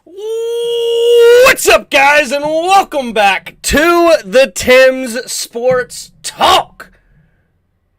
What's up, guys, and welcome back to the Tim's Sports Talk.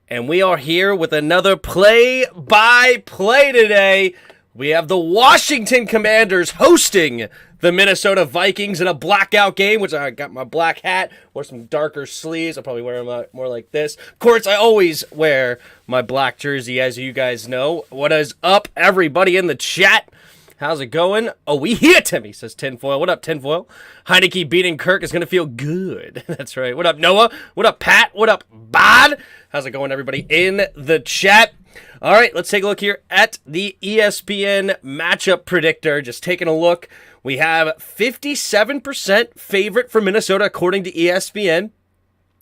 And we are here with another play-by-play today. We have the Washington Commanders hosting the Minnesota Vikings in a blackout game, which I got my black hat, wore some darker sleeves. I'll probably wear them more like this. Of course, I always wear my black jersey, as you guys know. What is up, everybody in the chat? How's it going? Oh, we here, Timmy, says Tinfoil. What up, Tinfoil? Heineke beating Kirk is going to feel good. That's right. What up, Noah? What up, Pat? What up, Bod? How's it going, everybody in the chat? All right, let's take a look here at the ESPN matchup predictor. Just taking a look. We have 57% favorite for Minnesota, according to ESPN.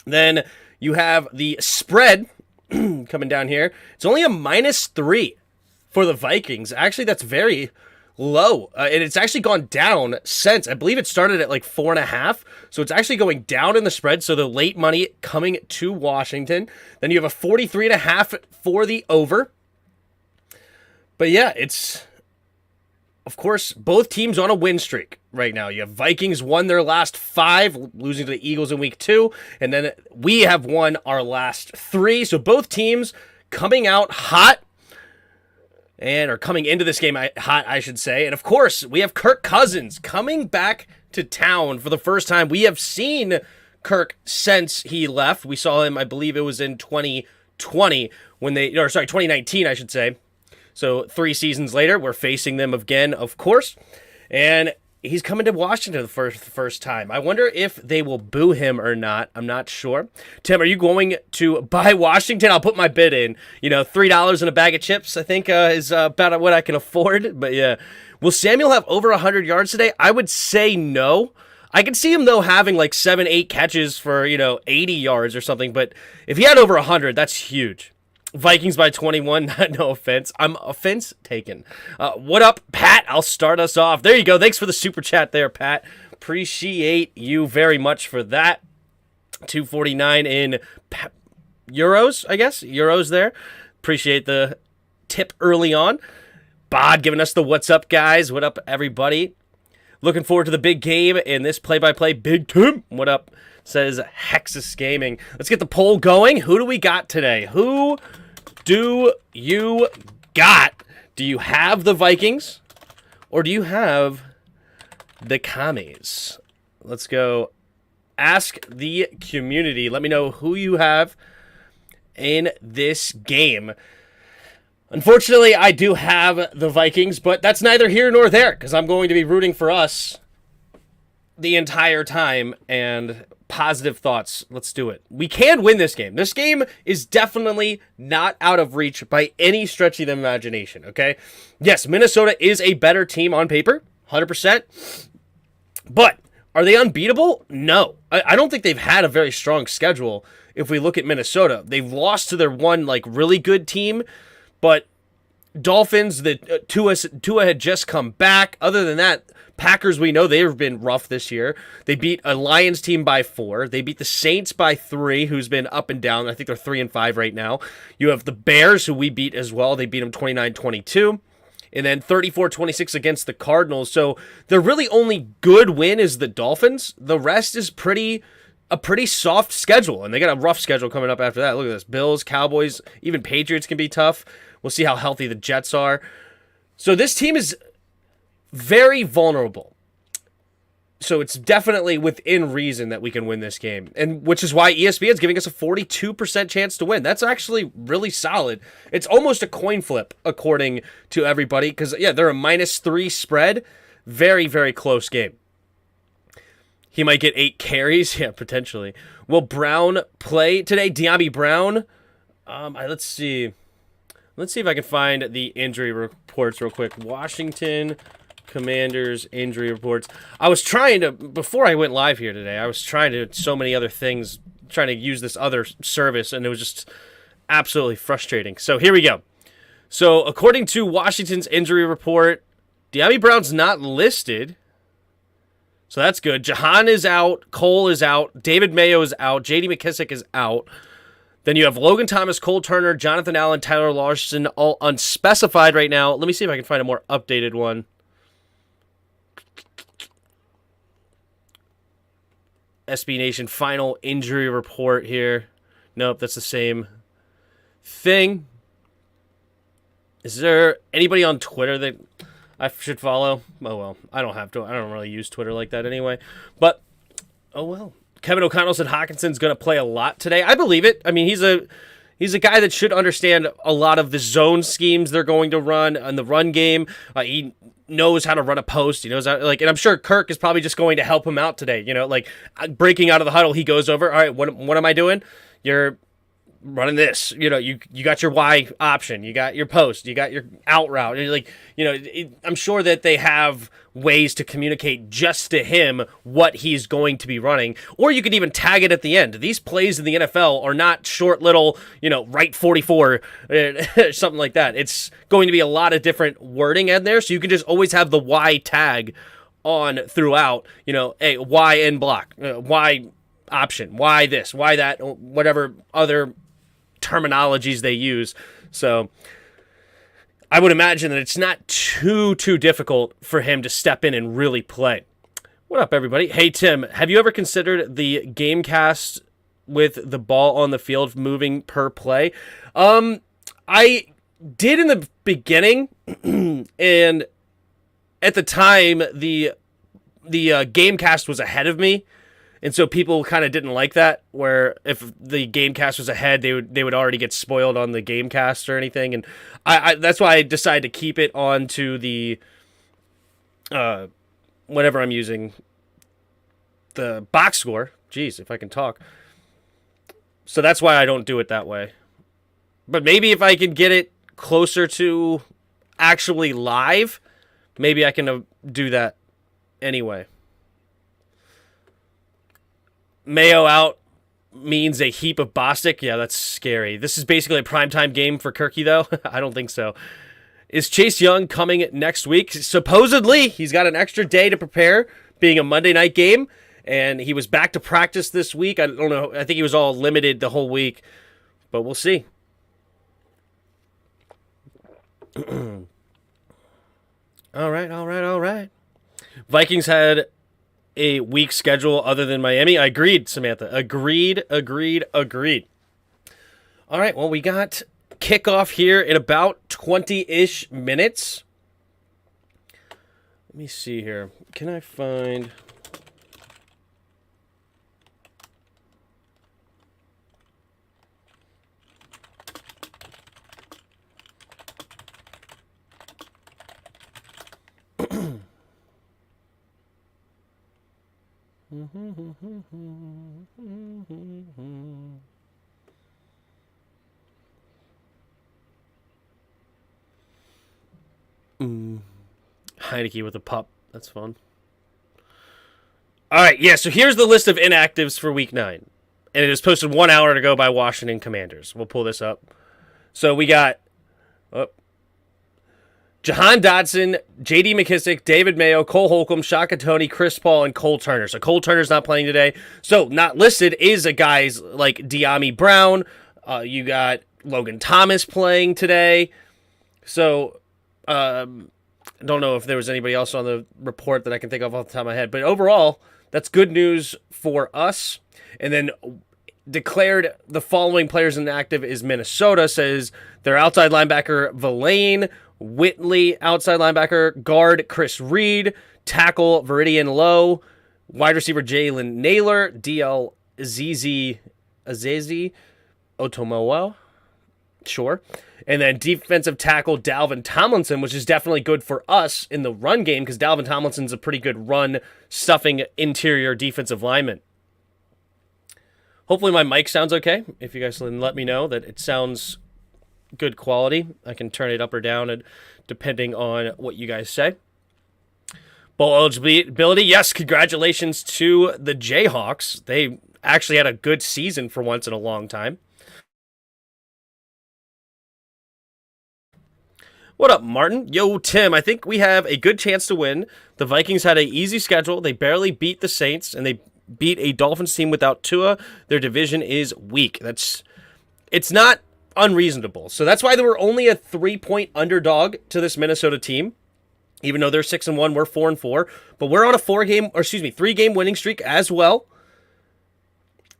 Then you have the spread coming down here. It's only a -3 for the Vikings. Actually, that's very low, and it's actually gone down since. I believe it started at like 4.5, so it's actually going down in the spread. So the late money coming to Washington. Then you have a 43.5 for the over. But yeah, it's, of course, both teams on a win streak right now. You have Vikings won their last 5, losing to the Eagles in week 2, and then we have won our last 3. So both teams coming out hot. And are coming into this game hot, I should say. And of course, we have Kirk Cousins coming back to town for the first time. We have seen Kirk since he left. We saw him, I believe it was in 2020 sorry, 2019, I should say. So 3 seasons later, we're facing them again, of course. And he's coming to Washington for the first time. I wonder if they will boo him or not. I'm not sure. Tim, are you going to buy Washington? I'll put my bid in. $3 in a bag of chips, I think, is about what I can afford. But yeah. Will Samuel have over 100 yards today? I would say no. I could see him, though, having like 7-8 catches for, 80 yards or something. But if he had over 100, that's huge. Vikings by 21, no offense. I'm offense taken. What up, Pat? I'll start us off. There you go. Thanks for the super chat there, Pat. Appreciate you very much for that. 249 in euros, I guess. Euros there. Appreciate the tip early on. Bod giving us the what's up, guys. What up, everybody? Looking forward to the big game in this play-by-play. Big Tim. What up? Says Hexus Gaming. Let's get the poll going. Who do we got today? Who do you got? Do you have the Vikings or do you have the Commies? Let's go ask the community. Let me know who you have in this game. Unfortunately, I do have the Vikings, but that's neither here nor there because I'm going to be rooting for us the entire time. And positive thoughts. Let's do it. We can win this game. This game is definitely not out of reach by any stretch of the imagination, okay? Yes, Minnesota is a better team on paper, 100%. But are they unbeatable? No. I don't think they've had a very strong schedule if we look at Minnesota. They've lost to their one really good team, but Dolphins, Tua had just come back. Other than that, Packers, we know they've been rough this year. They beat a Lions team by 4. They beat the Saints by 3, who's been up and down. I think they're 3-5 right now. You have the Bears, who we beat as well. They beat them 29-22. And then 34-26 against the Cardinals. So their really only good win is the Dolphins. The rest is a pretty soft schedule. And they got a rough schedule coming up after that. Look at this. Bills, Cowboys, even Patriots can be tough. We'll see how healthy the Jets are. So this team is very vulnerable. So it's definitely within reason that we can win this game. And which is why ESPN is giving us a 42% chance to win. That's actually really solid. It's almost a coin flip, according to everybody. Because, yeah, they're a -3 spread. Very, very close game. He might get 8 carries. Yeah, potentially. Will Brown play today? De'Ami Brown? Let's see. Let's see if I can find the injury reports real quick. Washington Commanders injury reports. I was trying to, before I went live here today, I was trying to do so many other things, trying to use this other service, and it was just absolutely frustrating. So here we go. So according to Washington's injury report, De'Ami Brown's not listed. So that's good. Jahan is out. Cole is out. David Mayo is out. J.D. McKissick is out. Then you have Logan Thomas, Cole Turner, Jonathan Allen, Tyler Larson, all unspecified right now. Let me see if I can find a more updated one. SB Nation final injury report here. Nope, that's the same thing. Is there anybody on Twitter that I should follow? Oh, well, I don't have to. I don't really use Twitter like that anyway. But, oh, well. Kevin O'Connell said Hawkinson's going to play a lot today. I believe it. I mean, he's a guy that should understand a lot of the zone schemes they're going to run on the run game. He knows how to run a post. He knows how, and I'm sure Kirk is probably just going to help him out today. Breaking out of the huddle, he goes over. All right, what am I doing? You're running this. You got your Y option. You got your post. You got your out route. I'm sure that they have ways to communicate just to him what he's going to be running. Or you could even tag it at the end. These plays in the NFL are not short little, right 44, something like that. It's going to be a lot of different wording in there. So you can just always have the Y tag on throughout, hey, Y in block, Y option, Y this, Y that, whatever other terminologies they use. So I would imagine that it's not too difficult for him to step in and really play. What up, everybody? Hey, Tim, have you ever considered the game cast with the ball on the field moving per play? I did in the beginning, and at the time, the game cast was ahead of me. And so people kind of didn't like that, where if the Gamecast was ahead, they would already get spoiled on the Gamecast or anything. And I that's why I decided to keep it on to the whatever I'm using, the box score. Jeez, if I can talk. So that's why I don't do it that way. But maybe if I can get it closer to actually live, maybe I can do that anyway. Mayo out means a heap of Bostic. Yeah, that's scary. This is basically a primetime game for Kirky, though. I don't think so. Is Chase Young coming next week? Supposedly, he's got an extra day to prepare, being a Monday night game, and he was back to practice this week. I don't know. I think he was all limited the whole week, but we'll see. All right. Vikings had a weak schedule other than Miami. I agreed, Samantha. Agreed. All right, well, we got kickoff here in about 20-ish minutes. Let me see here. Can I find... Heineke with a pup. That's fun. All right, yeah, so here's the list of inactives for Week 9. And it is posted 1 hour ago by Washington Commanders. We'll pull this up. So we got Jahan Dotson, J.D. McKissick, David Mayo, Cole Holcomb, Shaka Toney, Chris Paul, and Cole Turner. So Cole Turner's not playing today. So not listed is a guys like De'Ami Brown. You got Logan Thomas playing today. So I don't know if there was anybody else on the report that I can think of off the top of my head. But overall, that's good news for us. And then declared the following players inactive is Minnesota. Says their outside linebacker, Villain, Whitley, outside linebacker, guard Chris Reed, tackle Veridian Lowe, wide receiver Jalen Naylor, DL Azazi Otomoa, sure. And then defensive tackle Dalvin Tomlinson, which is definitely good for us in the run game because Dalvin Tomlinson's a pretty good run-stuffing interior defensive lineman. Hopefully my mic sounds okay. If you guys can let me know that it sounds good quality, I can turn it up or down and depending on what you guys say. Bowl eligibility, yes, congratulations to the Jayhawks. They actually had a good season for once in a long time. What up, Martin? Yo, Tim, I think we have a good chance to win. The Vikings had an easy schedule. They barely beat the Saints, and they beat a Dolphins team without Tua. Their division is weak. It's not unreasonable. So that's why they were only a 3-point underdog to this Minnesota team. Even though they're 6-1, we're 4-4. But we're on a 3-game winning streak as well.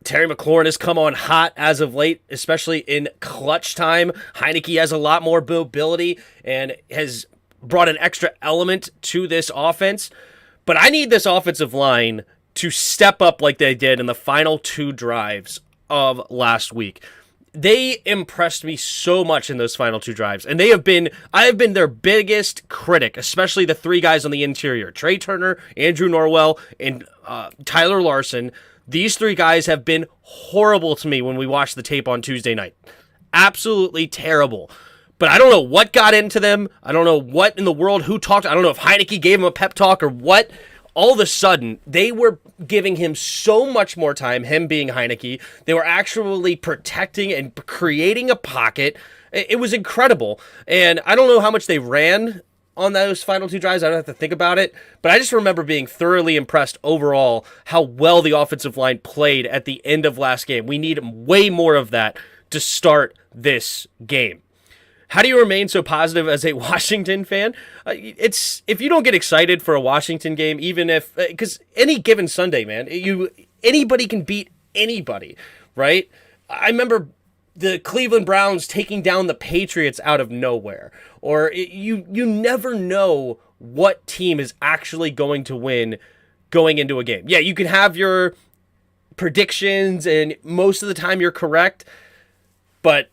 Terry McLaurin has come on hot as of late, especially in clutch time. Heineke has a lot more mobility and has brought an extra element to this offense. But I need this offensive line to step up like they did in the final 2 drives of last week. They impressed me so much in those final 2 drives, and I have been their biggest critic, especially the 3 guys on the interior, Trey Turner, Andrew Norwell, and Tyler Larson. These 3 guys have been horrible to me when we watched the tape on Tuesday night. Absolutely terrible. But I don't know what got into them. I don't know what in the world, who talked. I don't know if Heineke gave him a pep talk or what. All of a sudden, they were giving him so much more time, him being Heineke. They were actually protecting and creating a pocket. It was incredible. And I don't know how much they ran on those final 2 drives. I don't have to think about it. But I just remember being thoroughly impressed overall how well the offensive line played at the end of last game. We need way more of that to start this game. How do you remain so positive as a Washington fan? It's if you don't get excited for a Washington game, even if because any given Sunday, man, anybody can beat anybody, right? I remember the Cleveland Browns taking down the Patriots out of nowhere, or you never know what team is actually going to win going into a game. Yeah, you can have your predictions, and most of the time you're correct, but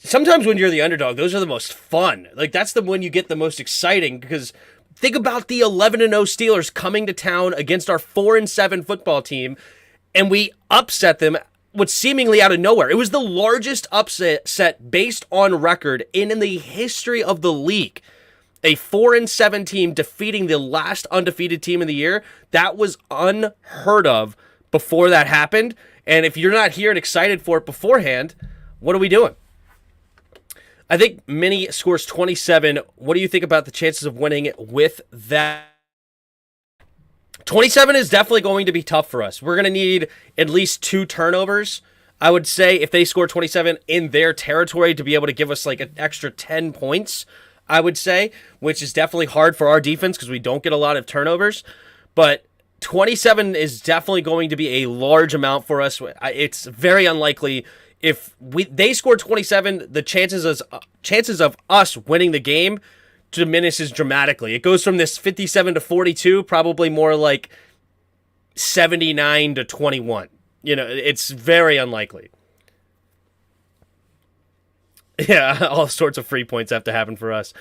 sometimes when you're the underdog, those are the most fun. Like, that's the one you get the most exciting, because think about the 11-0 Steelers coming to town against our 4-7 football team, and we upset them with seemingly out of nowhere. It was the largest upset based on record in the history of the league. A 4-7 team defeating the last undefeated team of the year. That was unheard of before that happened. And if you're not here and excited for it beforehand, what are we doing? I think Minnie scores 27. What do you think about the chances of winning it with that? 27 is definitely going to be tough for us. We're going to need at least 2 turnovers, I would say, if they score 27 in their territory to be able to give us like an extra 10 points, I would say, which is definitely hard for our defense because we don't get a lot of turnovers. But 27 is definitely going to be a large amount for us. It's very unlikely. If they score 27, the chances of us winning the game diminishes dramatically. It goes from this 57-42, probably more like 79-21. You know, it's very unlikely. Yeah, all sorts of free points have to happen for us.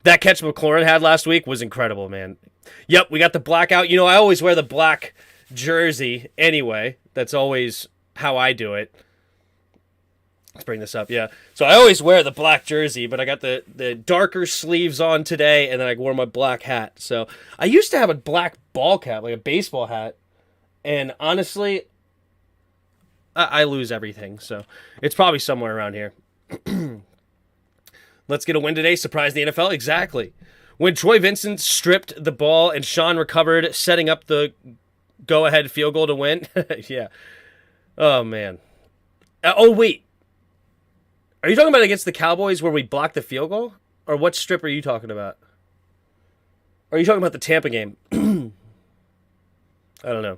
That catch McLaurin had last week was incredible, man. Yep, we got the blackout. You know, I always wear the black jersey anyway. That's always how I do it. Let's bring this up, yeah. So I always wear the black jersey, but I got the darker sleeves on today, and then I wore my black hat. So I used to have a black ball cap, like a baseball hat, and honestly, I lose everything. So it's probably somewhere around here. Let's get a win today. Surprise the NFL. Exactly. When Troy Vincent stripped the ball and Sean recovered, setting up the go-ahead field goal to win. Yeah. Oh, man. Oh, wait. Are you talking about against the Cowboys where we blocked the field goal? Or what strip are you talking about? Or are you talking about the Tampa game? I don't know.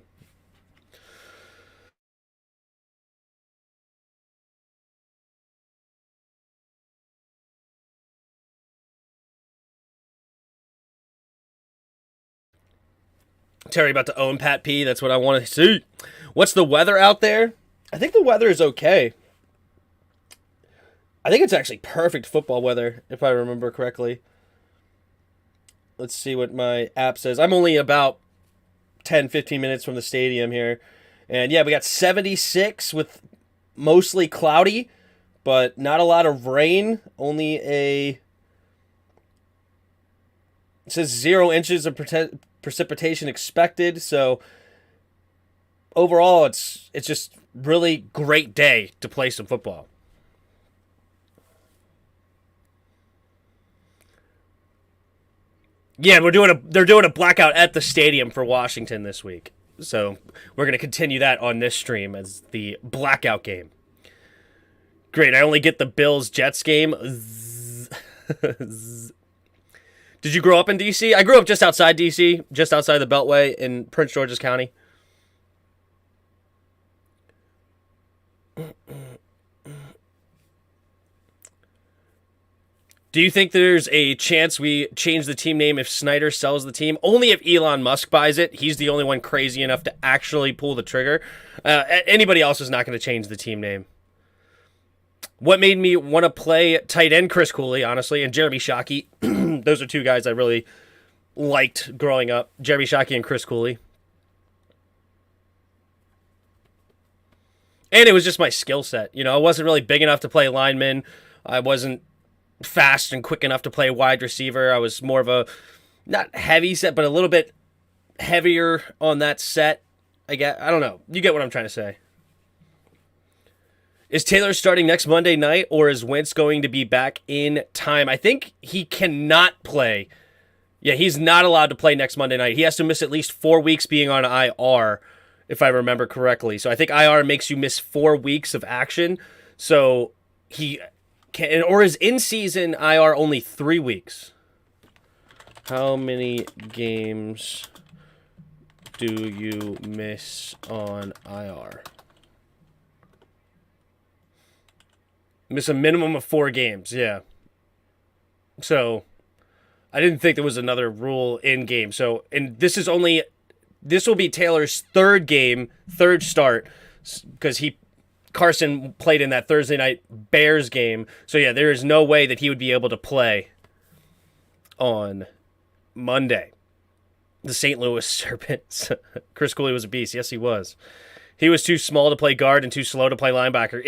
Terry about to own Pat P. That's what I want to see. What's the weather out there? I think the weather is okay. I think it's actually perfect football weather, if I remember correctly. Let's see what my app says. I'm only about 10, 15 minutes from the stadium here. And yeah, we got 76 with mostly cloudy, but not a lot of rain. Only it says 0 inches of precipitation expected. So overall, it's just really great day to play some football. Yeah, they're doing a blackout at the stadium for Washington this week. So we're going to continue that on this stream as the blackout game. Great, I only get the Bills-Jets game. Did you grow up in D.C.? I grew up just outside D.C., just outside the Beltway in Prince George's County. Do you think there's a chance we change the team name if Snyder sells the team? Only if Elon Musk buys it. He's the only one crazy enough to actually pull the trigger. Anybody else is not going to change the team name. What made me want to play tight end? Chris Cooley, honestly, and Jeremy Shockey. Those are two guys I really liked growing up. Jeremy Shockey and Chris Cooley. And it was just my skill set. I wasn't really big enough to play lineman. I wasn't fast and quick enough to play wide receiver. I was more of a, not heavy set, but a little bit heavier on that set. I don't know. You get what I'm trying to say. Is Taylor starting next Monday night, or is Wentz going to be back in time? I think he cannot play. Yeah, he's not allowed to play next Monday night. He has to miss at least 4 weeks being on IR, if I remember correctly. So I think IR makes you miss 4 weeks of action. So he can, or is in-season IR only 3 weeks? How many games do you miss on IR? Miss a minimum of 4 games, yeah. So I didn't think there was another rule in game. So, and this will be Taylor's third start, because Carson played in that Thursday night Bears game. So yeah, there is no way that he would be able to play on Monday. The St. Louis Serpents. Chris Cooley was a beast. Yes, he was. He was too small to play guard and too slow to play linebacker.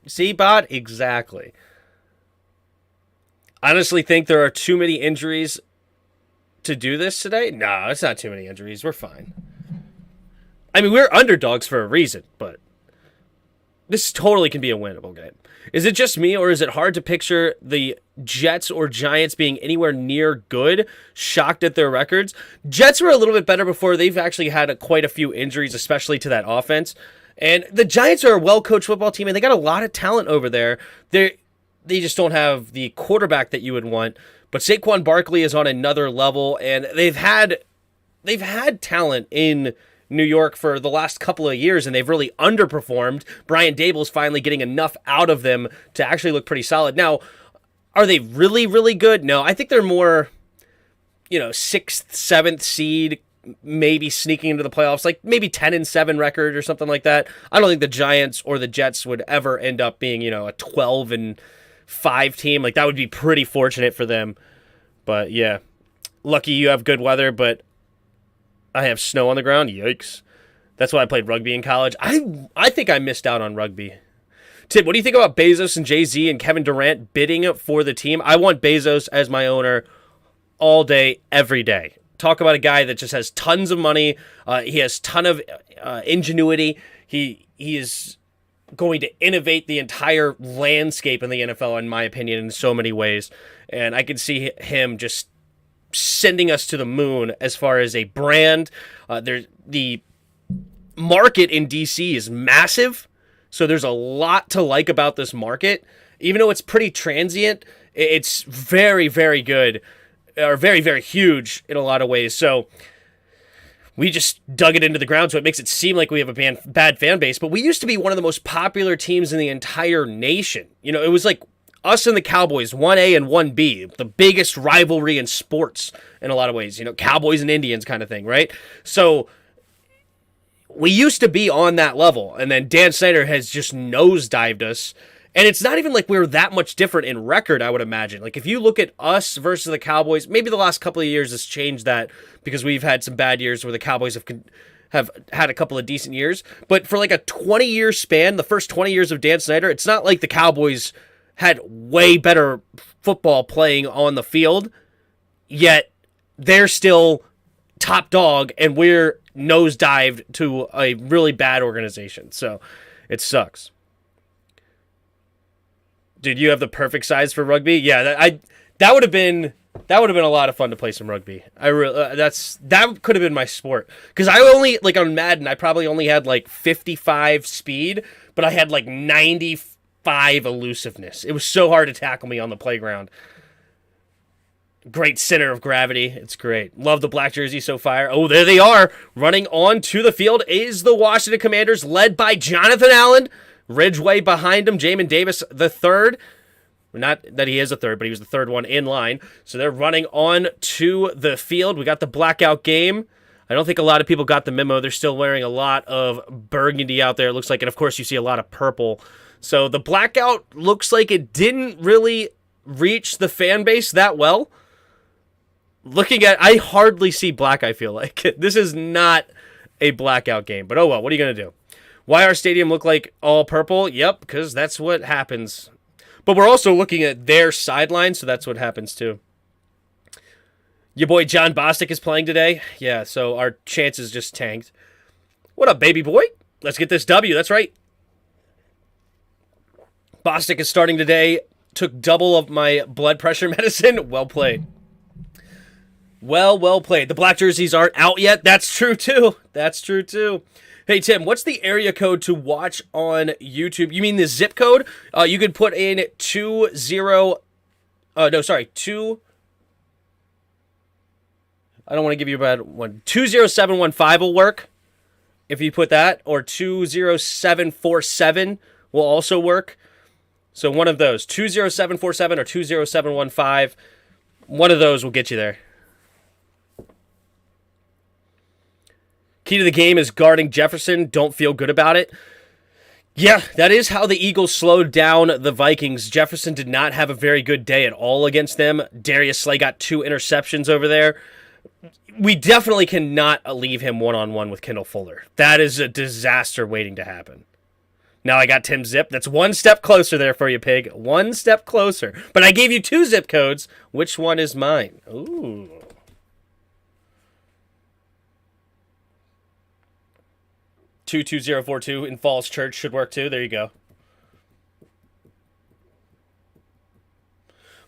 See, Bod? Exactly. I honestly think there are too many injuries to do this today. No, it's not too many injuries. We're fine. I mean, we're underdogs for a reason, but this totally can be a winnable game. Is it just me, or is it hard to picture the Jets or Giants being anywhere near good? Shocked at their records. Jets were a little bit better before. They've actually had quite a few injuries, especially to that offense. And the Giants are a well-coached football team, and they got a lot of talent over there. They just don't have the quarterback that you would want. But Saquon Barkley is on another level, and they've had talent in New York for the last couple of years, and they've really underperformed. Brian Dable's finally getting enough out of them to actually look pretty solid. Now, are they really, really good? No, I think they're more, 6th, 7th seed, maybe sneaking into the playoffs, like maybe 10-7 record or something like that. I don't think the Giants or the Jets would ever end up being, a 12-5 team. Like, that would be pretty fortunate for them. But yeah, lucky you have good weather, but I have snow on the ground. Yikes. That's why I played rugby in college. I think I missed out on rugby. Tim, what do you think about Bezos and Jay-Z and Kevin Durant bidding for the team? I want Bezos as my owner all day, every day. Talk about a guy that just has tons of money. He has ton of ingenuity. He is going to innovate the entire landscape in the NFL, in my opinion, in so many ways. And I can see him just sending us to the moon as far as a brand. The market in DC is massive, so there's a lot to like about this market. Even though it's pretty transient, it's very, very good, or very, very huge in a lot of ways. So we just dug it into the ground, so it makes it seem like we have a bad fan base. But we used to be one of the most popular teams in the entire nation. It was like us and the Cowboys, 1A and 1B, the biggest rivalry in sports in a lot of ways, Cowboys and Indians kind of thing, right? So we used to be on that level, and then Dan Snyder has just nosedived us. And it's not even like we're that much different in record, I would imagine. Like, if you look at us versus the Cowboys, maybe the last couple of years has changed that, because we've had some bad years where the Cowboys have had a couple of decent years. But for like a 20-year span, the first 20 years of Dan Snyder, it's not like the Cowboys had way better football playing on the field, yet they're still top dog, and we're nosedived to a really bad organization. So it sucks. Dude, you have the perfect size for rugby. Yeah, that would have been a lot of fun to play some rugby. That could have been my sport, because I only, like, on Madden, I probably only had like 55 speed, but I had like 95 elusiveness. It was so hard to tackle me on the playground. Great center of gravity. It's great. Love the black jersey so far. Oh, there they are. Running onto the field is the Washington Commanders, led by Jonathan Allen. Ridgeway behind him. Jamin Davis the third. Not that he is a third, but he was the third one in line. So they're running on to the field. We got the blackout game. I don't think a lot of people got the memo. They're still wearing a lot of burgundy out there, it looks like. And, of course, you see a lot of purple. So the blackout looks like it didn't really reach the fan base that well. I hardly see black, I feel like. This is not a blackout game. But, oh, well, what are you going to do? Why our stadium look like all purple? Yep, because that's what happens. But we're also looking at their sideline, so that's what happens, too. Your boy John Bostic is playing today. Yeah, so our chances just tanked. What up, baby boy? Let's get this W. That's right. Bostic is starting today. Took double of my blood pressure medicine. Well played. Well played. The black jerseys aren't out yet. That's true, too. Hey, Tim, what's the area code to watch on YouTube? You mean the zip code? You could put in 2. I don't want to give you a bad one. 20715 will work if you put that, or 20747 will also work. So one of those, 20747 or 20715, one of those will get you there. Key to the game is guarding Jefferson. Don't feel good about it. Yeah, that is how the Eagles slowed down the Vikings. Jefferson did not have a very good day at all against them. Darius Slay got 2 interceptions over there. We definitely cannot leave him one-on-one with Kendall Fuller. That is a disaster waiting to happen. Now I got Tim Zip. That's one step closer there for you, pig. One step closer. But I gave you 2 zip codes. Which one is mine? Ooh. Two 2042 in Falls Church should work too. There you go.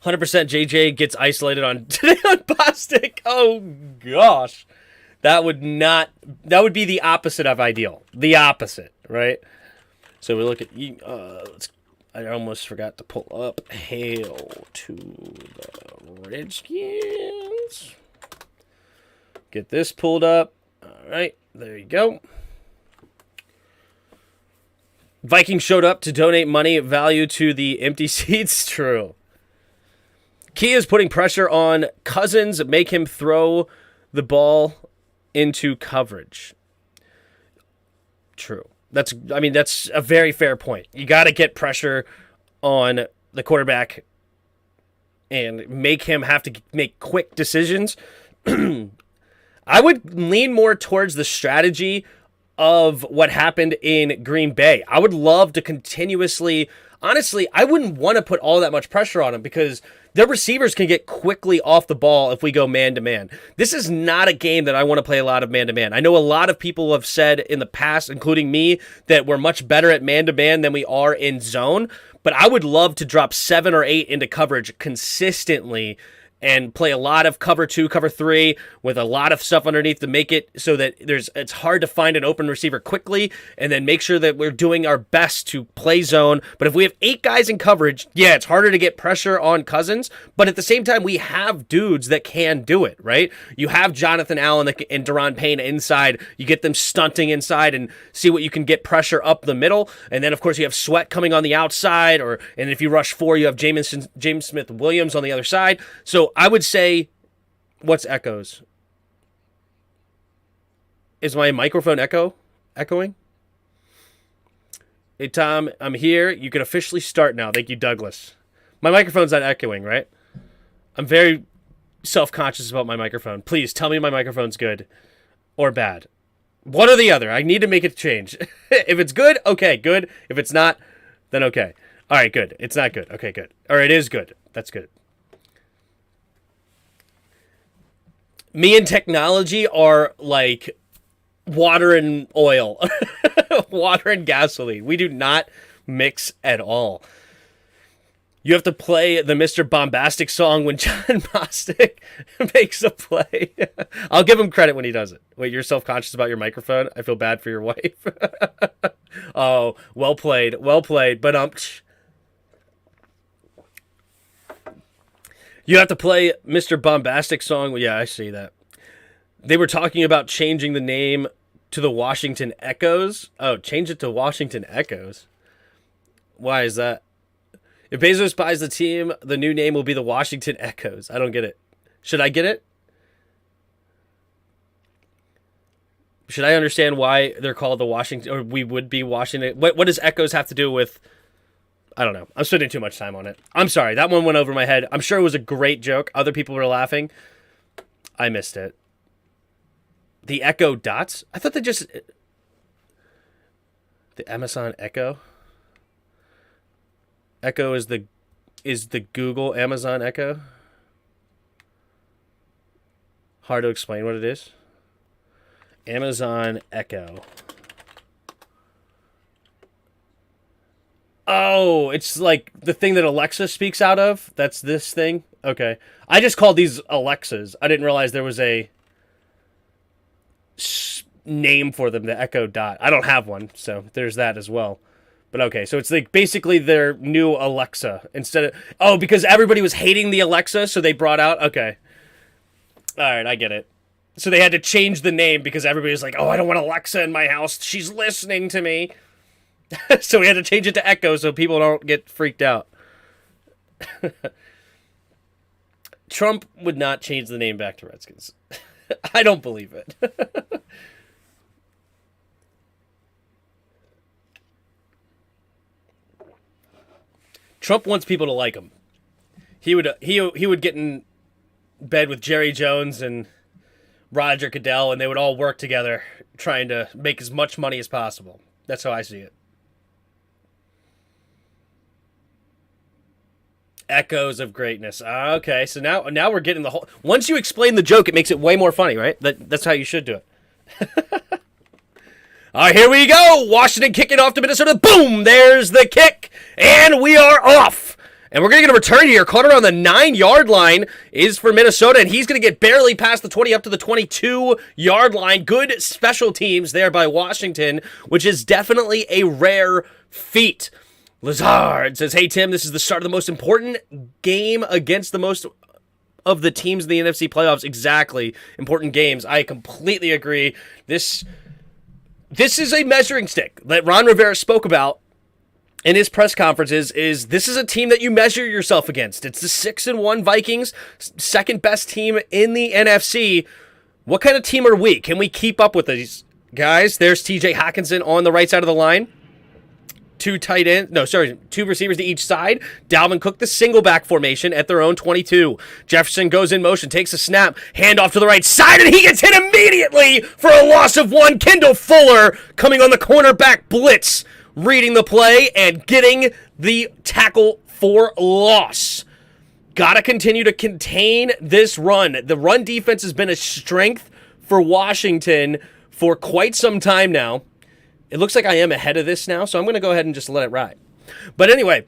100% JJ gets isolated on today on Bostic. Oh gosh. That would be the opposite of ideal. The opposite, right? So we look at I almost forgot to pull up Hail to the Redskins. Get this pulled up. All right, there you go. Vikings showed up to donate money value to the empty seats. True. Key is putting pressure on Cousins, make him throw the ball into coverage. True. That's a very fair point. You got to get pressure on the quarterback and make him have to make quick decisions. I would lean more towards the strategy of what happened in Green Bay. I would love to continuously, honestly, I wouldn't want to put all that much pressure on him because their receivers can get quickly off the ball if we go man-to-man. This is not a game that I want to play a lot of man-to-man. I know a lot of people have said in the past, including me, that we're much better at man-to-man than we are in zone, but I would love to drop 7 or 8 into coverage consistently and play a lot of cover 2, cover 3 with a lot of stuff underneath to make it so that it's hard to find an open receiver quickly, and then make sure that we're doing our best to play zone. But if we have 8 guys in coverage, yeah, it's harder to get pressure on Cousins, but at the same time, we have dudes that can do it, right? You have Jonathan Allen and Deron Payne inside. You get them stunting inside and see what you can get pressure up the middle, and then, of course, you have Sweat coming on the outside, and if you rush 4, you have James Smith-Williams on the other side. So I would say, what's echoes? Is my microphone echoing? Hey, Tom, I'm here. You can officially start now. Thank you, Douglas. My microphone's not echoing, right? I'm very self-conscious about my microphone. Please tell me my microphone's good or bad. One or the other. I need to make it change. If it's good, okay, good. If it's not, then okay. All right, good. It's not good. Okay, good. Or it is good. That's good. Me and technology are like water and oil, water and gasoline. We do not mix at all. You have to play the Mr. Bombastic song when John Bostic makes a play. I'll give him credit when he does it. Wait, you're self-conscious about your microphone? I feel bad for your wife. Oh, well played. Well played. But you have to play Mr. Bombastic song. Well, yeah, I see that. They were talking about changing the name to the Washington Echoes. Oh, change it to Washington Echoes. Why is that? If Bezos buys the team, the new name will be the Washington Echoes. I don't get it. Should I get it? Should I understand why they're called the Washington, or we would be Washington? What does Echoes have to do with? I don't know. I'm spending too much time on it. I'm sorry. That one went over my head. I'm sure it was a great joke. Other people were laughing. I missed it. The Echo Dots? I thought they just... The Amazon Echo? Echo is the Google Amazon Echo? Hard to explain what it is. Amazon Echo. Oh, it's like the thing that Alexa speaks out of? That's this thing? Okay. I just called these Alexas. I didn't realize there was a name for them, the Echo Dot. I don't have one, so there's that as well. But okay, so it's like basically their new Alexa. Instead of... Oh, because everybody was hating the Alexa, so they brought out... Okay. All right, I get it. So they had to change the name because everybody was like, oh, I don't want Alexa in my house. She's listening to me. So we had to change it to Echo so people don't get freaked out. Trump would not change the name back to Redskins. I don't believe it. Trump wants people to like him. He would get in bed with Jerry Jones and Roger Goodell, and they would all work together trying to make as much money as possible. That's how I see it. Echoes of greatness. Okay, so now we're getting the whole... Once you explain the joke, it makes it way more funny, right? That's how you should do it. All right, here we go. Washington kicking off to Minnesota. Boom! There's the kick, and we are off. And we're going to get a return here. Caught around the 9-yard line is for Minnesota, and he's going to get barely past the 20 up to the 22-yard line. Good special teams there by Washington, which is definitely a rare feat. Lazard says, hey, Tim, this is the start of the most important game against the most of the teams in the NFC playoffs. Exactly. Important games. I completely agree. This is a measuring stick that Ron Rivera spoke about in his press conferences. This is a team that you measure yourself against. It's the 6-1 Vikings, second best team in the NFC. What kind of team are we? Can we keep up with these guys? There's TJ Hockenson on the right side of the line. Two receivers to each side. Dalvin Cook, the single back formation at their own 22. Jefferson goes in motion, takes a snap, handoff to the right side, and he gets hit immediately for a loss of 1. Kendall Fuller coming on the cornerback blitz, reading the play and getting the tackle for loss. Gotta continue to contain this run. The run defense has been a strength for Washington for quite some time now. It looks like I am ahead of this now, so I'm going to go ahead and just let it ride. But anyway,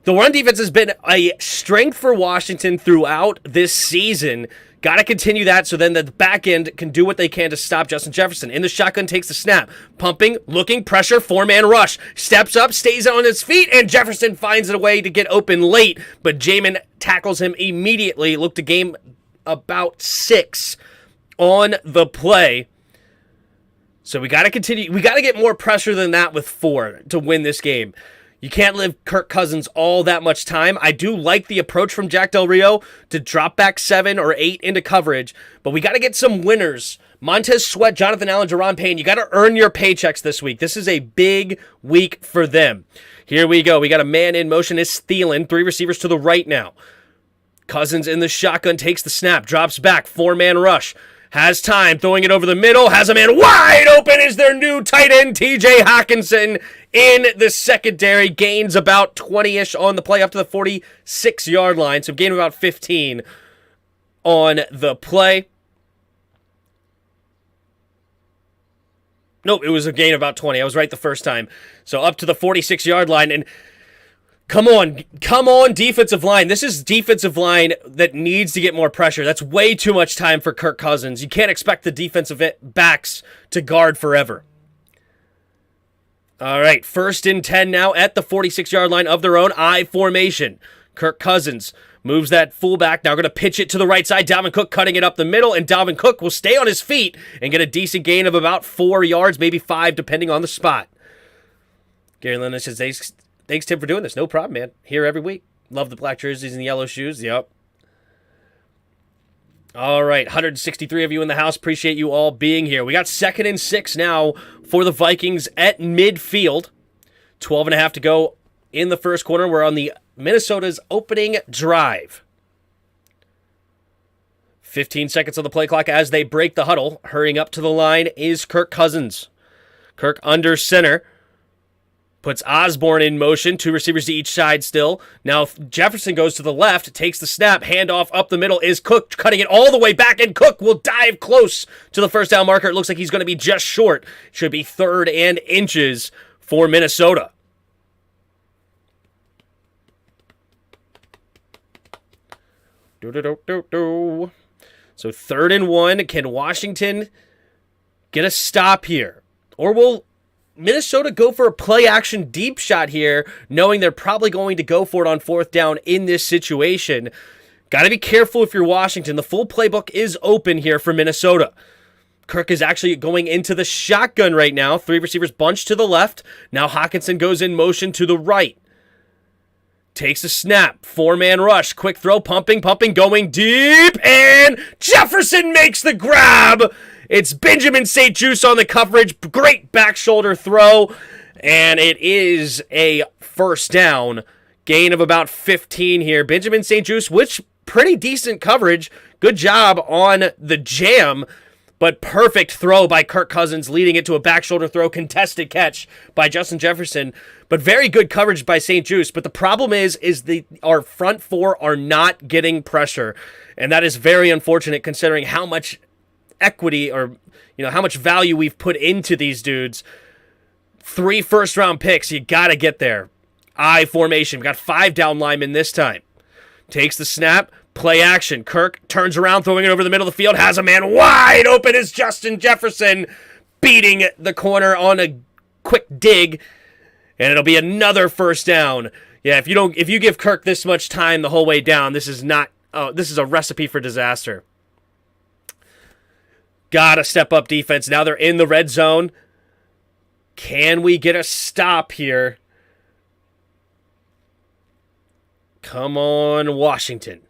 the run defense has been a strength for Washington throughout this season. Got to continue that so then the back end can do what they can to stop Justin Jefferson. In the shotgun, takes the snap. Pumping, looking, pressure, 4-man rush. Steps up, stays on his feet, and Jefferson finds a way to get open late. But Jamin tackles him immediately. Looked to gain about 6 on the play. So we got to continue. We got to get more pressure than that with 4 to win this game. You can't leave Kirk Cousins all that much time. I do like the approach from Jack Del Rio to drop back 7 or 8 into coverage, but we got to get some winners. Montez Sweat, Jonathan Allen, Jerron Payne, you got to earn your paychecks this week. This is a big week for them. Here we go. We got a man in motion. Is Thielen. 3 receivers to the right now. Cousins in the shotgun, takes the snap, drops back, 4-man rush. Has time, throwing it over the middle, has a man wide open, is their new tight end, TJ Hockenson, in the secondary, gains about 20-ish on the play, up to the 46-yard line, so gain about 15 on the play. Nope, it was a gain of about 20, I was right the first time. So up to the 46-yard line, and Come on, defensive line. This is defensive line that needs to get more pressure. That's way too much time for Kirk Cousins. You can't expect the defensive backs to guard forever. All right, 1st and 10 now at the 46-yard line of their own I formation. Kirk Cousins moves that fullback, now going to pitch it to the right side. Dalvin Cook cutting it up the middle, and Dalvin Cook will stay on his feet and get a decent gain of about 4 yards, maybe 5, depending on the spot. Gary Lineker says Thanks, Tim, for doing this. No problem, man. Here every week. Love the black jerseys and the yellow shoes. Yep. All right, 163 of you in the house. Appreciate you all being here. We got 2nd and 6 now for the Vikings at midfield. 12 and a half to go in the first quarter. We're on the Minnesota's opening drive. 15 seconds on the play clock as they break the huddle. Hurrying up to the line is Kirk Cousins. Kirk under center. Puts Osborne in motion. 2 receivers to each side still. Now Jefferson goes to the left, takes the snap, handoff up the middle is Cook, cutting it all the way back, and Cook will dive close to the first down marker. It looks like he's going to be just short. Should be 3rd and inches for Minnesota. So 3rd and 1. Can Washington get a stop here? Or will Minnesota go for a play-action deep shot here, knowing they're probably going to go for it on 4th down in this situation? Got to be careful if you're Washington. The full playbook is open here for Minnesota. Kirk is actually going into the shotgun right now. 3 receivers bunched to the left. Now Hockenson goes in motion to the right. Takes a snap. 4-man rush. Quick throw. Pumping, going deep. And Jefferson makes the grab. It's Benjamin St-Juste on the coverage. Great back shoulder throw. And it is a first down. Gain of about 15 here. Benjamin St-Juste, which pretty decent coverage. Good job on the jam. But perfect throw by Kirk Cousins, leading it to a back shoulder throw. Contested catch by Justin Jefferson. But very good coverage by St-Juste. But the problem is our front 4 are not getting pressure. And that is very unfortunate considering how much equity or how much value we've put into these dudes. 3 first-round picks. You got to get there. I formation. We got 5 down linemen this time. Takes the snap. Play action. Kirk turns around, throwing it over the middle of the field. Has a man wide open as Justin Jefferson beating the corner on a quick dig. And it'll be another first down. Yeah, if you give Kirk this much time the whole way down, this is a recipe for disaster. Gotta step up defense. Now they're in the red zone. Can we get a stop here? Come on, Washington.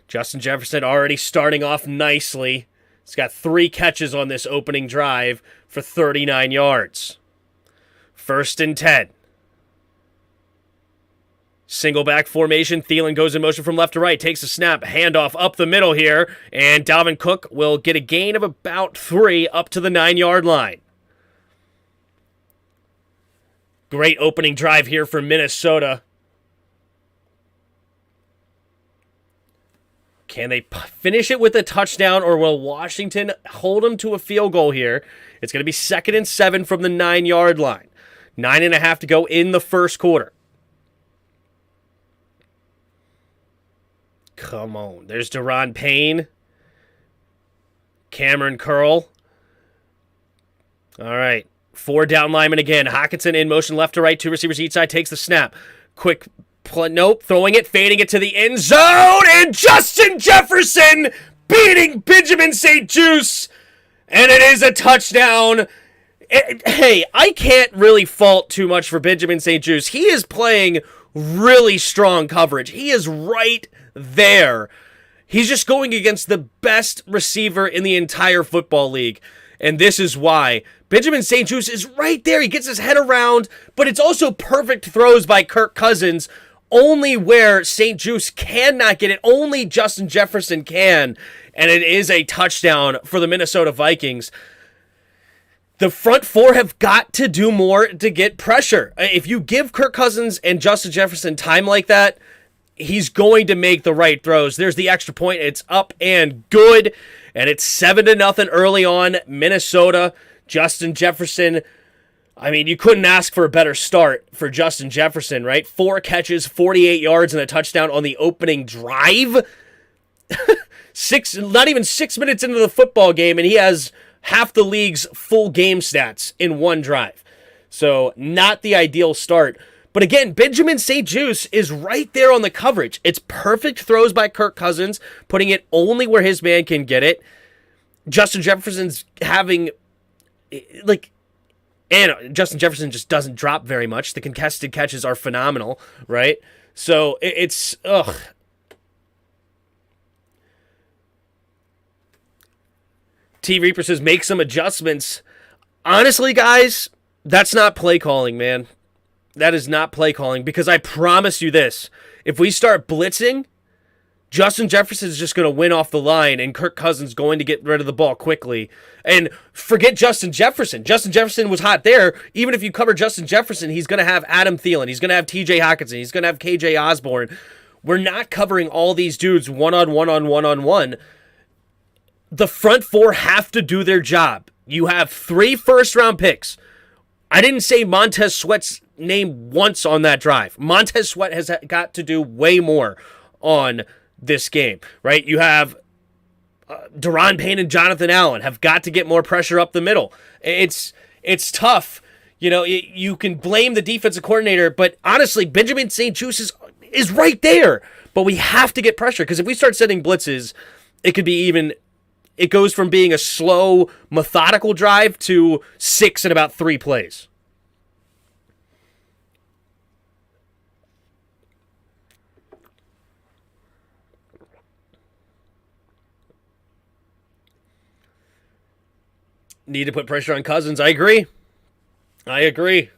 Justin Jefferson already starting off nicely. He's got 3 catches on this opening drive for 39 yards. 1st and 10. Single back formation. Thielen goes in motion from left to right. Takes a snap. Handoff up the middle here. And Dalvin Cook will get a gain of about 3 up to the 9-yard line. Great opening drive here for Minnesota. Can they finish it with a touchdown, or will Washington hold them to a field goal here? It's going to be 2nd and 7 from the 9-yard line. 9.5 to go in the first quarter. Come on. There's Deron Payne. Cameron Curl. All right. 4 down linemen again. Hockenson in motion left to right. 2 receivers each side. Takes the snap. Quick nope, throwing it, fading it to the end zone, and Justin Jefferson beating Benjamin St-Juste, and it is a touchdown. Hey, I can't really fault too much for Benjamin St-Juste. He is playing really strong coverage. He is right there. He's just going against the best receiver in the entire football league, and this is why. Benjamin St-Juste is right there. He gets his head around, but it's also perfect throws by Kirk Cousins. Only where St-Juste cannot get it. Only Justin Jefferson can. And it is a touchdown for the Minnesota Vikings. The front 4 have got to do more to get pressure. If you give Kirk Cousins and Justin Jefferson time like that, he's going to make the right throws. There's the extra point. It's up and good. And it's 7-0 early on. Minnesota, Justin Jefferson. I mean, you couldn't ask for a better start for Justin Jefferson, right? 4 catches, 48 yards, and a touchdown on the opening drive. Not even 6 minutes into the football game, and he has half the league's full game stats in one drive. So, not the ideal start. But again, Benjamin St-Juste is right there on the coverage. It's perfect throws by Kirk Cousins, putting it only where his man can get it. Justin Jefferson's having, And Justin Jefferson just doesn't drop very much. The contested catches are phenomenal, right? So it's, ugh. T Reaper says, make some adjustments. Honestly, guys, that's not play calling, man. That is not play calling, because I promise you this. If we start blitzing, Justin Jefferson is just going to win off the line, and Kirk Cousins going to get rid of the ball quickly. And forget Justin Jefferson. Justin Jefferson was hot there. Even if you cover Justin Jefferson, he's going to have Adam Thielen. He's going to have TJ Hockenson. He's going to have KJ Osborne. We're not covering all these dudes one-on-one. The front four have to do their job. You have 3 first-round picks. I didn't say Montez Sweat's name once on that drive. Montez Sweat has got to do way more on this game, right? You have Deron Payne and Jonathan Allen have got to get more pressure up the middle. It's tough. You know, you can blame the defensive coordinator, but honestly, Benjamin St-Juste is right there. But we have to get pressure, because if we start setting blitzes, it could be even... It goes from being a slow, methodical drive to 6 in about 3 plays. Need to put pressure on Cousins. I agree. It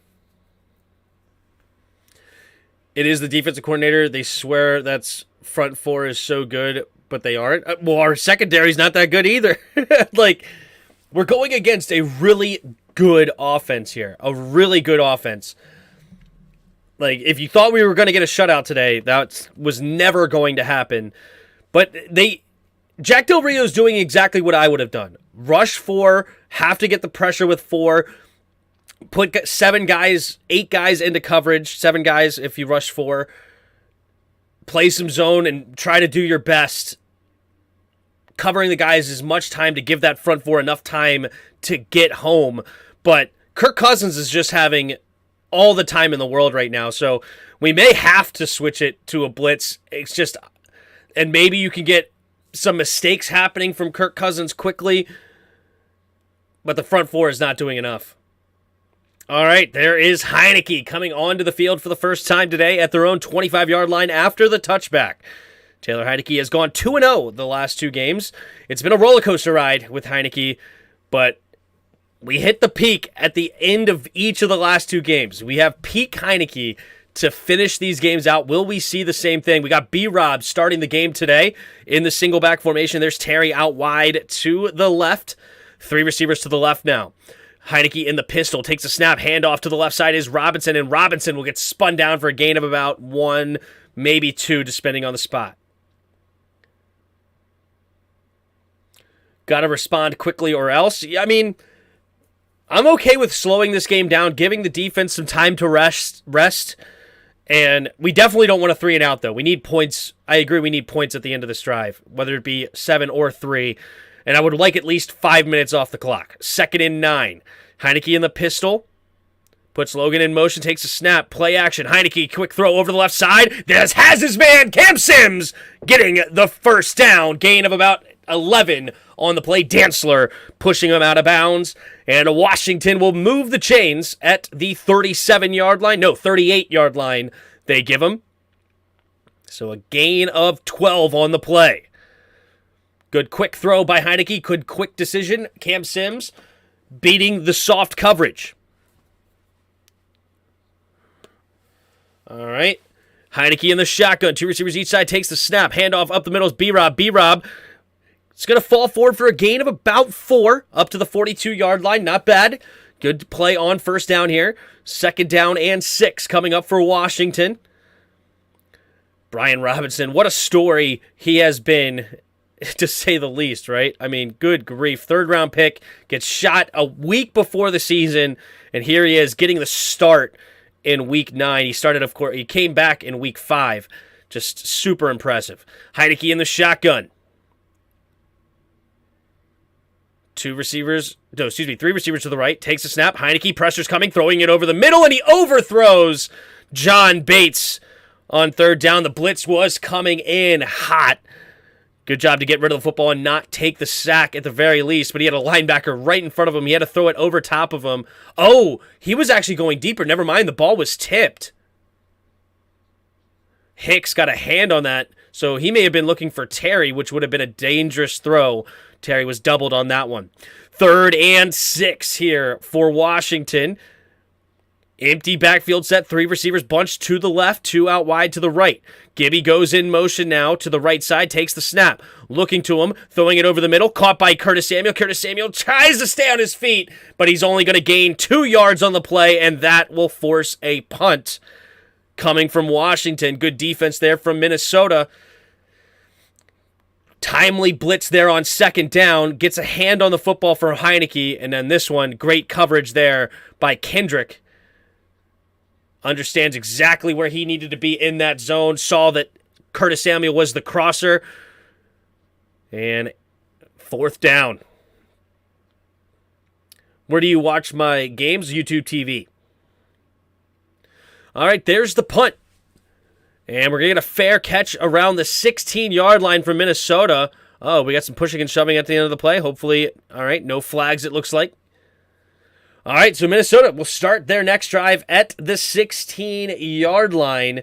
is the defensive coordinator. They swear that's front four is so good, but they aren't. Well, our secondary's not that good either. Like, we're going against a really good offense here. A really good offense. Like, if you thought we were going to get a shutout today, that was never going to happen. But Jack Del Rio's doing exactly what I would have done. Rush 4, have to get the pressure with 4, put 8 guys into coverage, 7 guys if you rush 4, play some zone and try to do your best covering the guys as much time to give that front 4 enough time to get home. But Kirk Cousins is just having all the time in the world right now, so we may have to switch it to a blitz. It's just, and maybe you can get some mistakes happening from Kirk Cousins quickly, but the front 4 is not doing enough. All right, there is Heineke coming onto the field for the first time today at their own 25-yard line after the touchback. Taylor Heineke has gone 2-0 the last 2 games. It's been a roller coaster ride with Heineke, but we hit the peak at the end of each of the last 2 games. We have peak Heineke to finish these games out. Will we see the same thing? We got B-Rob starting the game today in the single back formation. There's Terry out wide to the left. 3 receivers to the left now. Heineke in the pistol, takes a snap, handoff to the left side is Robinson, and Robinson will get spun down for a gain of about 1, maybe 2, depending on the spot. Got to respond quickly or else. I mean, I'm okay with slowing this game down, giving the defense some time to rest, and we definitely don't want a 3-and-out, though. We need points. I agree we need points at the end of this drive, whether it be 7 or 3. And I would like at least 5 minutes off the clock. 2nd and 9. Heineke in the pistol. Puts Logan in motion, takes a snap. Play action. Heineke, quick throw over the left side. Has his man, Cam Sims, getting the first down. Gain of about 11 on the play. Dantzler pushing him out of bounds. And Washington will move the chains at the 37-yard line. No, 38-yard line they give him. So a gain of 12 on the play. Good quick throw by Heineke. Good quick decision. Cam Sims beating the soft coverage. All right. Heineke in the shotgun. 2 receivers each side. Takes the snap. Handoff up the middle is B-Rob. B-Rob is going to fall forward for a gain of about 4 up to the 42-yard line. Not bad. Good play on first down here. 2nd down and 6 coming up for Washington. Brian Robinson, what a story he has been, to say the least, right? I mean, good grief. 3rd-round pick, gets shot a week before the season, and here he is getting the start in Week 9. He started, of course, he came back in Week 5. Just super impressive. Heineke in the shotgun. 3 receivers to the right. Takes a snap. Heineke, pressure's coming, throwing it over the middle, and he overthrows John Bates on 3rd down. The blitz was coming in hot. Good job to get rid of the football and not take the sack at the very least, but he had a linebacker right in front of him. He had to throw it over top of him. Oh, he was actually going deeper. Never mind, the ball was tipped. Hicks got a hand on that, so he may have been looking for Terry, which would have been a dangerous throw. Terry was doubled on that one. 3rd and 6 here for Washington. Empty backfield set, 3 receivers bunched to the left, 2 out wide to the right. Gibby goes in motion now to the right side, takes the snap. Looking to him, throwing it over the middle, caught by Curtis Samuel. Curtis Samuel tries to stay on his feet, but he's only going to gain 2 yards on the play, and that will force a punt coming from Washington. Good defense there from Minnesota. Timely blitz there on 2nd down, gets a hand on the football for Heineke, and then this one, great coverage there by Kendrick. Understands exactly where he needed to be in that zone, saw that Curtis Samuel was the crosser, and 4th down. Where do you watch my games? YouTube TV. All right, there's the punt. And we're going to get a fair catch around the 16-yard line from Minnesota. Oh, we got some pushing and shoving at the end of the play. Hopefully, all right, no flags it looks like. All right, so Minnesota will start their next drive at the 16-yard line.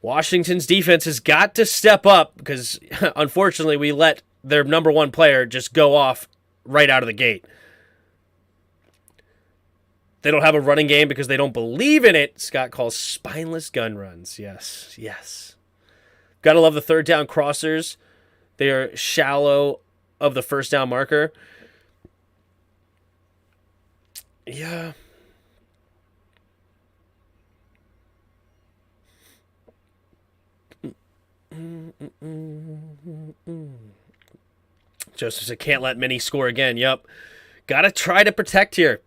Washington's defense has got to step up because, unfortunately, we let their number 1 player just go off right out of the gate. They don't have a running game because they don't believe in it. Scott calls spineless gun runs. Yes, yes. Got to love the 3rd down crossers. They are shallow of the 1st down marker. Yeah. Joseph said, can't let Minnie score again. Yep. Got to try to protect here.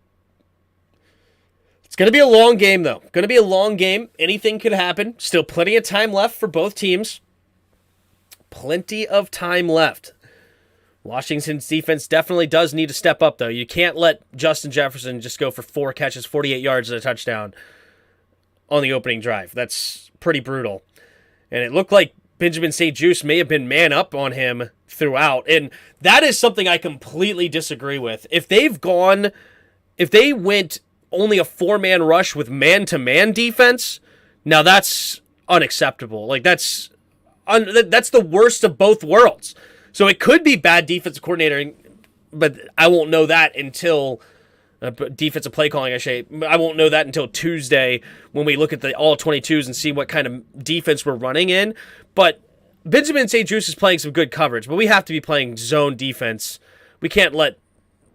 It's going to be a long game, though. Going to be a long game. Anything could happen. Still plenty of time left for both teams. Plenty of time left. Washington's defense definitely does need to step up, though. You can't let Justin Jefferson just go for 4 catches, 48 yards and a touchdown on the opening drive. That's pretty brutal. And it looked like Benjamin St-Juste may have been man up on him throughout. And that is something I completely disagree with. If they went only a 4-man rush with man-to-man defense, now that's unacceptable. Like, that's the worst of both worlds. So it could be bad defensive coordinator, but I won't know that until defensive play calling, I say. I won't know that until Tuesday when we look at the all-22s and see what kind of defense we're running in. But Benjamin St-Juste is playing some good coverage, but we have to be playing zone defense. We can't let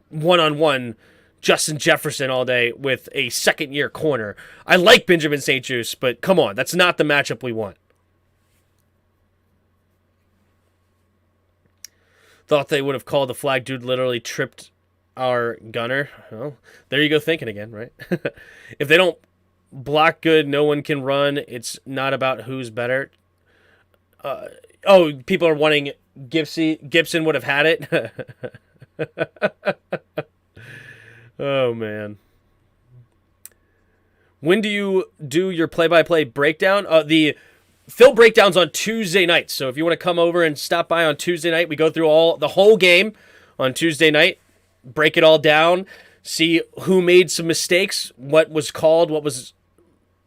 one-on-one Justin Jefferson all day with a second-year corner. I like Benjamin St-Juste, but come on, that's not the matchup we want. Thought they would have called the flag. Dude literally tripped our gunner. Well, there you go thinking again, right? If they don't block good, no one can run. It's not about who's better. People are wanting Gibson would have had it. Oh, man. When do you do your play-by-play breakdown? The Phil breakdown's on Tuesday nights. So if you want to come over and stop by on Tuesday night, we go through the whole game on Tuesday night, break it all down, see who made some mistakes, what was called, what was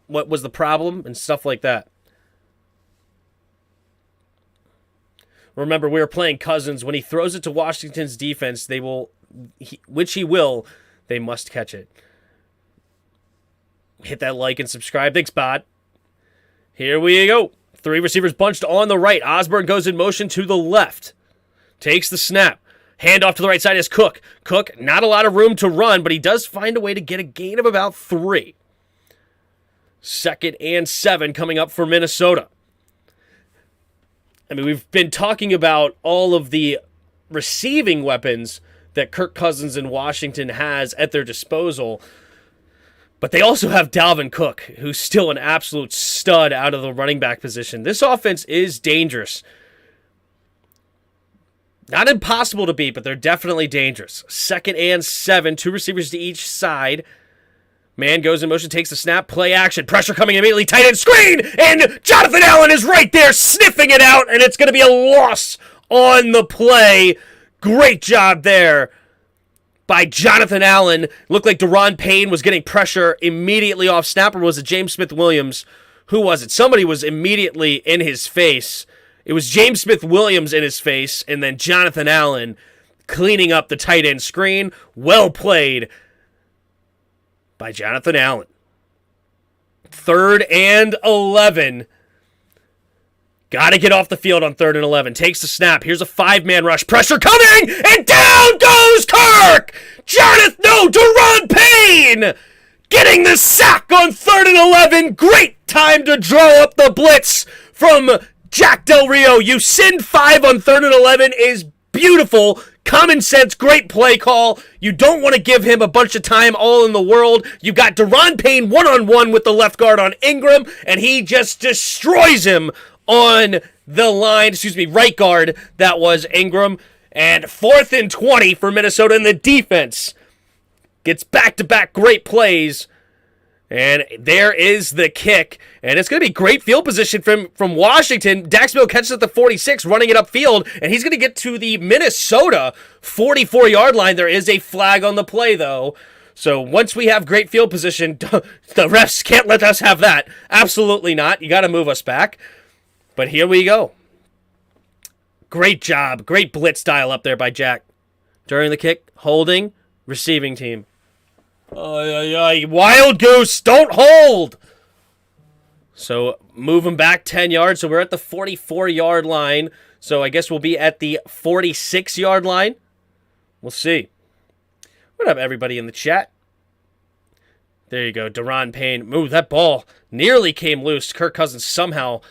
the problem, and stuff like that. Remember, we were playing Cousins. When he throws it to Washington's defense, they must catch it. Hit that like and subscribe. Thanks, Bod. Here we go. 3 receivers bunched on the right. Osborne goes in motion to the left. Takes the snap. Hand off to the right side is Cook. Cook, not a lot of room to run, but he does find a way to get a gain of about 3. 2nd and 7 coming up for Minnesota. I mean, we've been talking about all of the receiving weapons that Kirk Cousins in Washington has at their disposal. But they also have Dalvin Cook, who's still an absolute stud out of the running back position. This offense is dangerous. Not impossible to beat, but they're definitely dangerous. 2nd and 7, 2 receivers to each side. Man goes in motion, takes the snap, play action, pressure coming immediately, tight end screen, and Jonathan Allen is right there sniffing it out, and it's going to be a loss on the play. Great job there by Jonathan Allen. Looked like Deron Payne was getting pressure immediately off snap, or was it James Smith-Williams? Who was it? Somebody was immediately in his face. It was James Smith-Williams in his face, and then Jonathan Allen cleaning up the tight end screen. Well played by Jonathan Allen. 3rd and 11. Got to get off the field on 3rd and 11. Takes the snap. Here's a 5-man rush. Pressure coming, and down goes Kirk! Deron Payne getting the sack on 3rd and 11. Great time to draw up the blitz from Jack Del Rio. You send 5 on 3rd and 11 is beautiful. Common sense, great play call. You don't want to give him a bunch of time all in the world. You got Deron Payne one-on-one with the left guard on Ingram, and he just destroys him on the line. Right guard, that was Ingram. And 4th and 20 for Minnesota, and the defense gets back-to-back great plays. And there is the kick. And it's going to be great field position from Washington. Daxville catches at the 46, running it upfield. And he's going to get to the Minnesota 44-yard line. There is a flag on the play, though. So once we have great field position, the refs can't let us have that. Absolutely not. You got to move us back. But here we go. Great job. Great blitz style up there by Jack. During the kick, holding, receiving team. Wild goose, don't hold. So move him back 10 yards. So we're at the 44-yard line. So I guess we'll be at the 46-yard line. We'll see. What up, everybody in the chat? There you go, Deron Payne. Move, that ball nearly came loose. Kirk Cousins somehow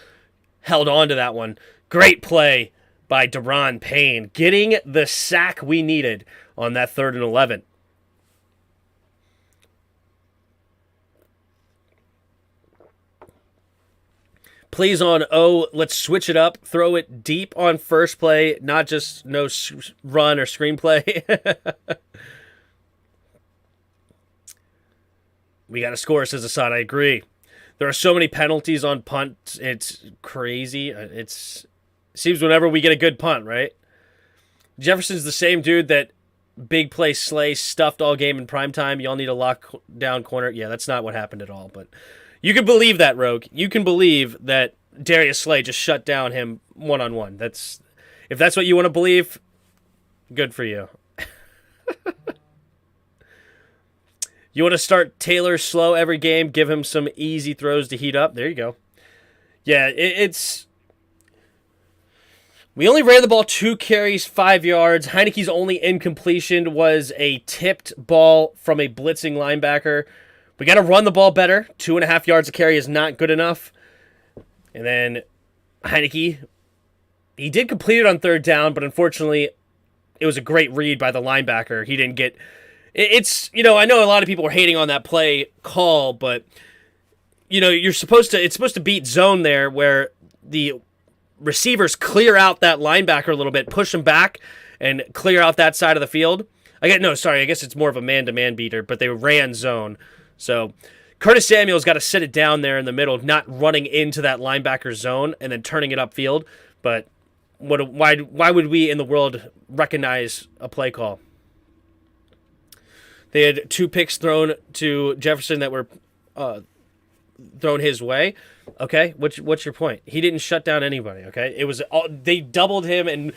held on to that one. Great play by Deron Payne, getting the sack we needed on that 3rd and 11. Plays on let's switch it up. Throw it deep on first play, not just no run or screenplay. We got to score, says Assad. I agree. There are so many penalties on punts. It's crazy. It seems whenever we get a good punt, right? Jefferson's the same dude that big play Slay stuffed all game in primetime. Y'all need a lockdown corner. Yeah, that's not what happened at all, but you can believe that, Rogue. You can believe that Darius Slay just shut down him one-on-one. If that's what you want to believe, good for you. You want to start Taylor slow every game, give him some easy throws to heat up. There you go. Yeah, we only ran the ball 2 carries, 5 yards. Heineke's only incompletion was a tipped ball from a blitzing linebacker. We got to run the ball better. 2.5 yards a carry is not good enough. And then Heineke, he did complete it on 3rd down, but unfortunately, it was a great read by the linebacker. He didn't get... I know a lot of people were hating on that play call, but, it's supposed to beat zone there where the receivers clear out that linebacker a little bit, push him back, and clear out that side of the field. I guess it's more of a man-to-man beater, but they ran zone. So Curtis Samuel's got to sit it down there in the middle, not running into that linebacker zone and then turning it upfield. But why would we in the world recognize a play call? They had 2 picks thrown to Jefferson that were thrown his way. Okay, what's your point? He didn't shut down anybody. Okay, they doubled him and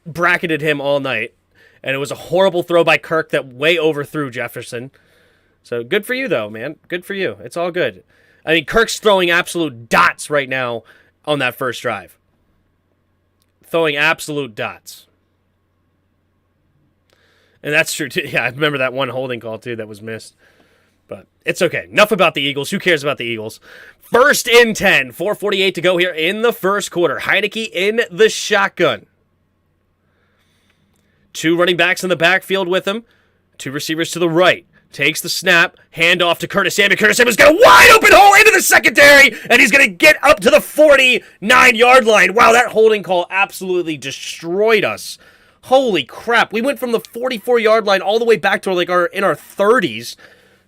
bracketed him all night, and it was a horrible throw by Kirk that way overthrew Jefferson. So good for you, though, man. Good for you. It's all good. I mean, Kirk's throwing absolute dots right now on that first drive. Throwing absolute dots. And that's true, too. Yeah, I remember that one holding call, too, that was missed. But it's okay. Enough about the Eagles. Who cares about the Eagles? 1st and 10. 4:48 to go here in the first quarter. Heineke in the shotgun. 2 running backs in the backfield with him. 2 receivers to the right. Takes the snap. Hand off to Curtis Samuel. Curtis Samuel's got a wide open hole into the secondary. And he's going to get up to the 49-yard line. Wow, that holding call absolutely destroyed us. Holy crap. We went from the 44-yard line all the way back to in our 30s.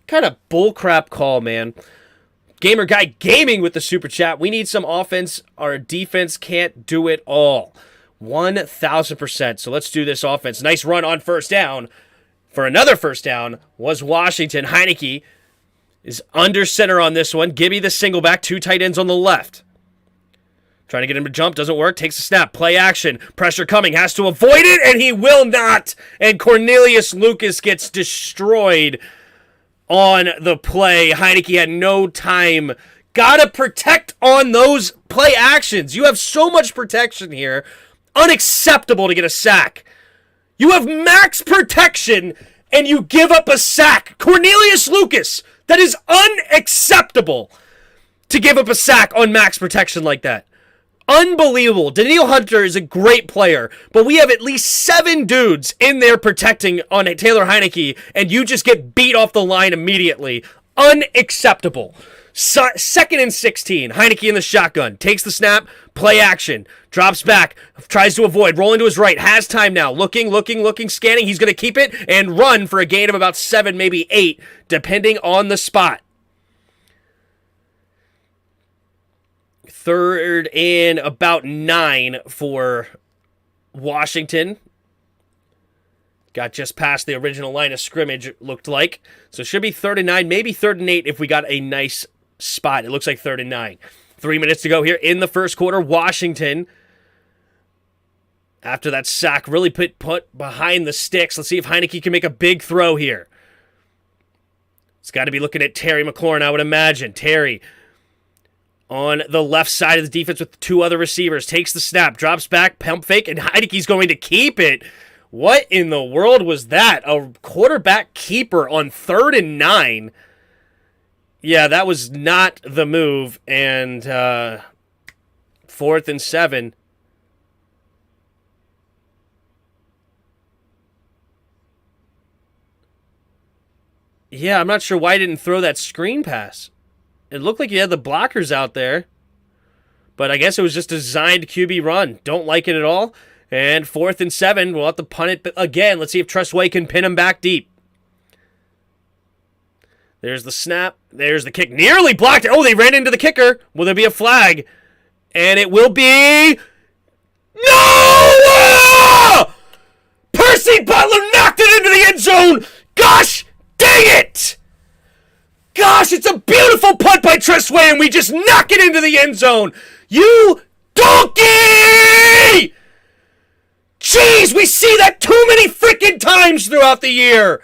kind of bullcrap call, man. Gamer Guy Gaming with the super chat. We need some offense. Our defense can't do it all. 1,000%. So let's do this offense. Nice run on first down. For another first down was Washington. Heineke is under center on this one. Gibby the single back. 2 tight ends on the left. Trying to get him to jump. Doesn't work. Takes a snap. Play action. Pressure coming. Has to avoid it, and he will not. And Cornelius Lucas gets destroyed on the play. Heineke had no time. Gotta protect on those play actions. You have so much protection here. Unacceptable to get a sack. You have max protection, and you give up a sack. Cornelius Lucas, that is unacceptable to give up a sack on max protection like that. Unbelievable. Daniil Hunter is a great player, but we have at least 7 dudes in there protecting on Taylor Heineke, and you just get beat off the line immediately. Unacceptable. Second and 16. Heineke in the shotgun. Takes the snap. Play action. Drops back. Tries to avoid. Rolling to his right. Has time now. Looking, scanning. He's going to keep it and run for a gain of about 7, maybe 8, depending on the spot. Third and about 9 for Washington. Got just past the original line of scrimmage, looked like. So it should be 3rd and 9, maybe 3rd and 8 if we got a nice spot. It looks like 3rd and 9. 3 minutes to go here in the first quarter. Washington, after that sack, really put behind the sticks. Let's see if Heineke can make a big throw here. It's got to be looking at Terry McLaurin, I would imagine. Terry on the left side of the defense with 2 other receivers. Takes the snap, drops back, pump fake, and Heineke's going to keep it. What in the world was that? A quarterback keeper on 3rd and 9. Yeah, that was not the move. And 4th and 7. Yeah, I'm not sure why I didn't throw that screen pass. It looked like you had the blockers out there. But I guess it was just a designed QB run. Don't like it at all. And 4th and 7. We'll have to punt it again. Let's see if Tressway can pin him back deep. There's the snap. There's the kick. Nearly blocked it. Oh, they ran into the kicker. Will there be a flag? And it will be... No! Percy Butler knocked it into the end zone. Gosh dang it! Gosh, it's a beautiful punt by Tressway, and we just knock it into the end zone. You donkey! Jeez, we see that too many freaking times throughout the year.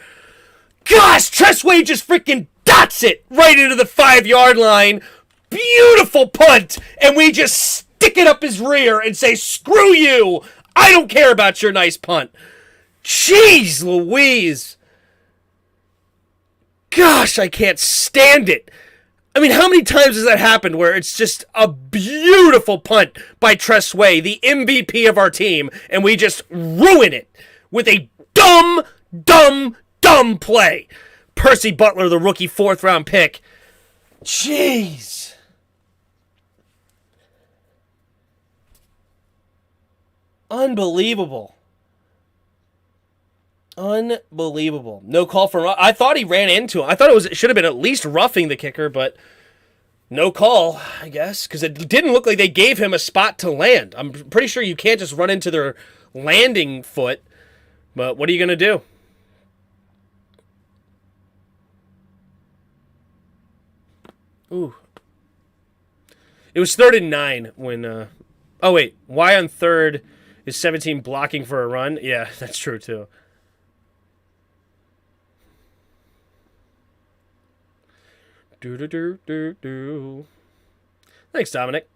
Gosh, Tressway just freaking dots it right into the 5-yard line. Beautiful punt, and we just stick it up his rear and say, screw you. I don't care about your nice punt. Jeez Louise. Gosh, I can't stand it. I mean, how many times has that happened where it's just a beautiful punt by Tressway, the MVP of our team, and we just ruin it with a dumb play. Percy Butler, the rookie 4th-round pick. Jeez. Unbelievable. Unbelievable. No call for... I thought he ran into him. I thought it should have been at least roughing the kicker, but no call, I guess, because it didn't look like they gave him a spot to land. I'm pretty sure you can't just run into their landing foot, but what are you going to do? Ooh. It was 3rd and 9 when... Oh, wait. Why on 3rd is 17 blocking for a run? Yeah, that's true, too. Thanks, Dominic.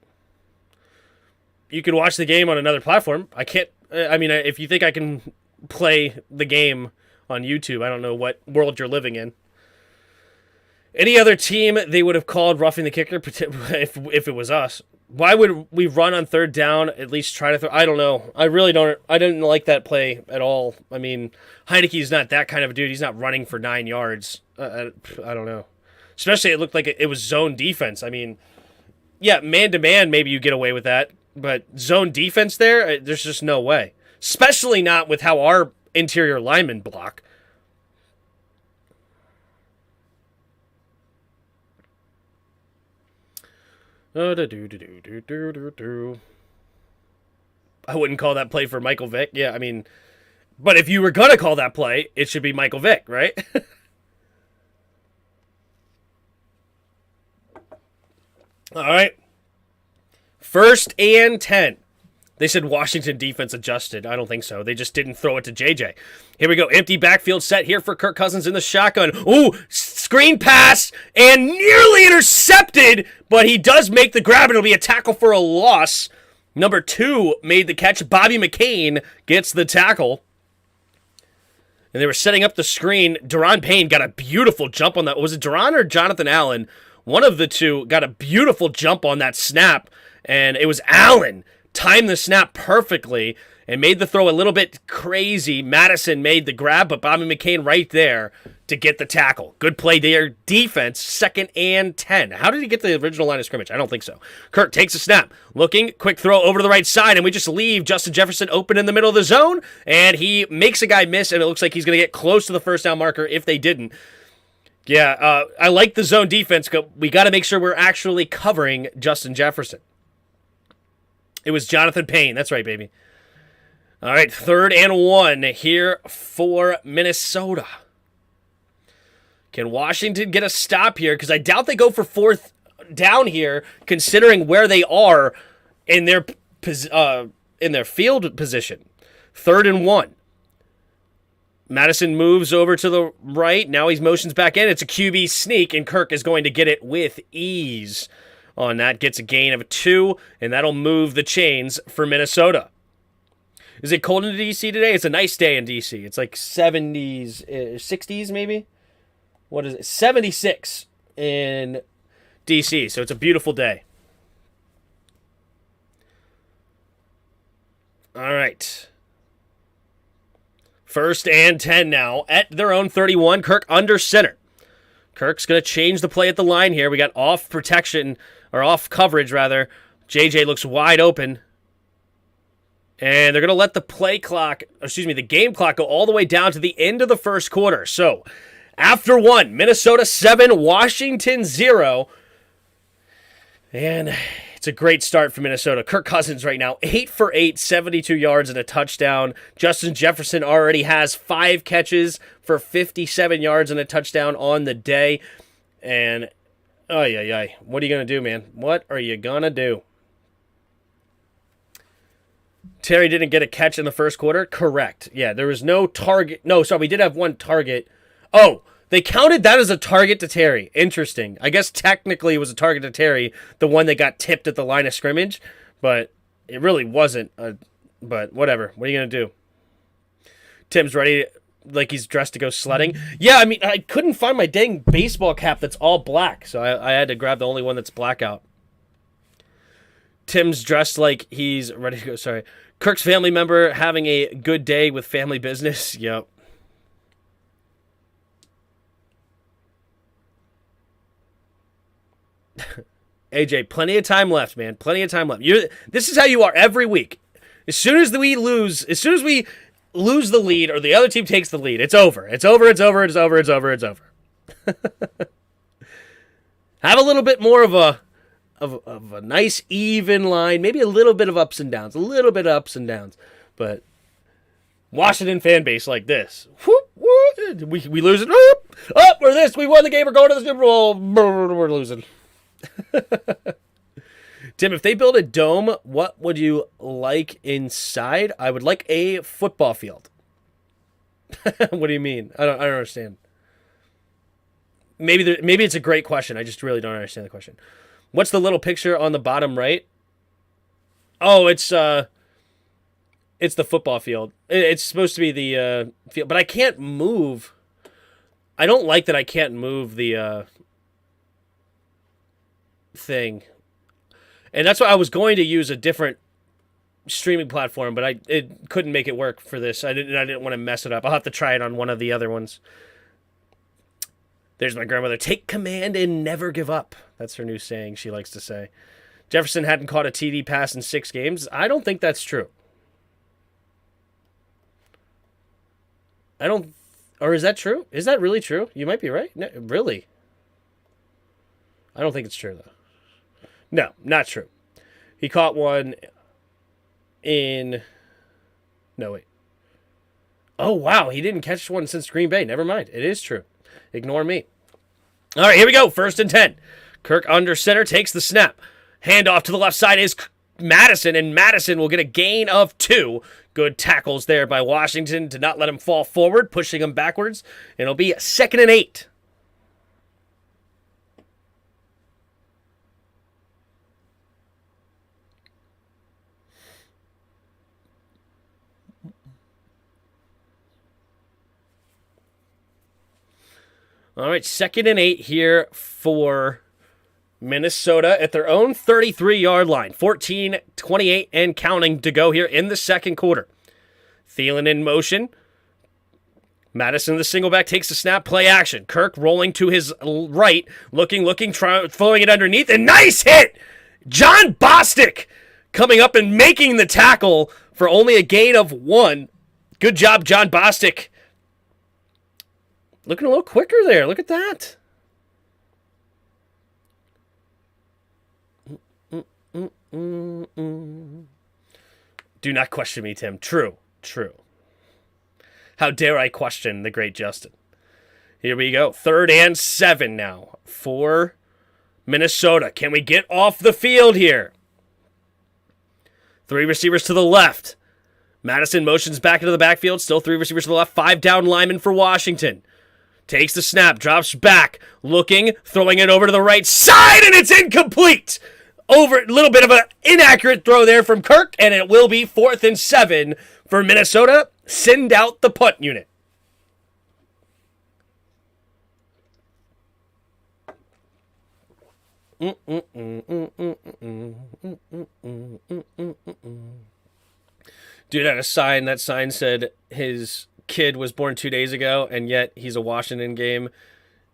You can watch the game on another platform. I can't... I mean, if you think I can play the game on YouTube, I don't know what world you're living in. Any other team, they would have called roughing the kicker if it was us. Why would we run on 3rd down, at least try to throw? I don't know. I really don't. I didn't like that play at all. I mean, Heineke's not that kind of a dude. He's not running for 9 yards. I don't know. Especially it looked like it was zone defense. I mean, yeah, man-to-man, maybe you get away with that. But zone defense there, there's just no way. Especially not with how our interior linemen block. I wouldn't call that play for Michael Vick. Yeah, I mean, but if you were going to call that play, it should be Michael Vick, right? All right. 1st and 10. They said Washington defense adjusted. I don't think so. They just didn't throw it to JJ. Here we go. Empty backfield set here for Kirk Cousins in the shotgun. Ooh, screen pass and nearly intercepted, but he does make the grab and it'll be a tackle for a loss. Number 2 made the catch. Bobby McCain gets the tackle. And they were setting up the screen. Deron Payne got a beautiful jump on that. Was it Deron or Jonathan Allen? One of the two got a beautiful jump on that snap, and it was Allen. Timed the snap perfectly and made the throw a little bit crazy. Madison made the grab, but Bobby McCain right there to get the tackle. Good play there. Defense, 2nd and 10. How did he get the original line of scrimmage? I don't think so. Kirk takes a snap. Looking, quick throw over to the right side, and we just leave Justin Jefferson open in the middle of the zone, and he makes a guy miss, and it looks like he's going to get close to the first down marker if they didn't. Yeah, I like the zone defense, but we got to make sure we're actually covering Justin Jefferson. It was Jonathan Payne. That's right, baby. All right, 3rd and 1 here for Minnesota. Can Washington get a stop here? Because I doubt they go for 4th down here, considering where they are in their field position. 3rd and 1. Madison moves over to the right. Now he motions back in. It's a QB sneak, and Kirk is going to get it with ease on that. Gets a gain of 2, and that'll move the chains for Minnesota. Is it cold in D.C. today? It's a nice day in D.C. It's like 70s, 60s maybe? What is it? 76 in D.C., so it's a beautiful day. All right. 1st and 10 now at their own 31. Kirk under center. Kirk's going to change the play at the line here. We got off protection, or off coverage, rather. JJ looks wide open. And they're going to let the game clock go all the way down to the end of the first quarter. So, after 1, Minnesota 7, Washington 0. And it's a great start for Minnesota. Kirk Cousins right now, 8 for 8, 72 yards and a touchdown. Justin Jefferson already has 5 catches for 57 yards and a touchdown on the day. And, what are you going to do, man? What are you going to do? Terry didn't get a catch in the first quarter? Correct. Yeah, there was no target. No, sorry, we did have one target. Oh, they counted that as a target to Terry. Interesting. I guess technically it was a target to Terry, the one that got tipped at the line of scrimmage, but it really wasn't. But whatever. What are you going to do? Tim's ready, like he's dressed to go sledding. Yeah, I mean, I couldn't find my dang baseball cap that's all black, so I had to grab the only one that's black out. Tim's dressed like he's ready to go. Sorry. Kirk's family member having a good day with family business. Yep. AJ, plenty of time left, man. Plenty of time left. This is how you are every week. As soon as we lose the lead or the other team takes the lead, it's over. It's over. Have a little bit more of a nice even line, maybe a little bit of ups and downs, but Washington fan base like this. Whoop, whoop, we lose it. We're this. We won the game. We're going to the Super Bowl. We're losing. Tim, if they build a dome, what would you like inside? I would like a football field. What do you mean? I don't understand. Maybe it's a great question. I just really don't understand the question. What's the little picture on the bottom right? Oh, it's the football field. It's supposed to be the field, but I can't move. I don't like that I can't move the thing. And that's why I was going to use a different streaming platform, but it couldn't make it work for this. I didn't want to mess it up. I'll have to try it on one of the other ones. There's my grandmother. Take command and never give up. That's her new saying she likes to say. Jefferson hadn't caught a TD pass in 6 games. I don't think that's true. Or is that true? Is that really true? You might be right. No, really? I don't think it's true, though. No, not true. He caught one in... No, wait. Oh, wow. He didn't catch one since Green Bay. Never mind. It is true. Ignore me. All right, here we go. 1st and 10. Kirk under center takes the snap. Handoff to the left side is Madison, and Madison will get a gain of 2. Good tackles there by Washington to not let him fall forward, pushing him backwards. And it'll be 2nd and 8. All right, 2nd and 8 here for Minnesota at their own 33-yard line. 14-28 and counting to go here in the second quarter. Thielen in motion. Madison, the single back, takes the snap, play action. Kirk rolling to his right, looking, throwing it underneath, and nice hit! John Bostic coming up and making the tackle for only a gain of 1. Good job, John Bostic. Looking a little quicker there. Look at that. Do not question me, Tim. True. How dare I question the great Justin? Here we go. 3rd and 7 now for Minnesota. Can we get off the field here? 3 receivers to the left. Madison motions back into the backfield. Still 3 receivers to the left. 5 down linemen for Washington. Takes the snap, drops back, looking, throwing it over to the right side, and it's incomplete! Over a little bit of an inaccurate throw there from Kirk, and it will be 4th and 7 for Minnesota. Send out the punt unit. Dude had a sign. That sign said his kid was born 2 days ago, and yet he's a Washington game.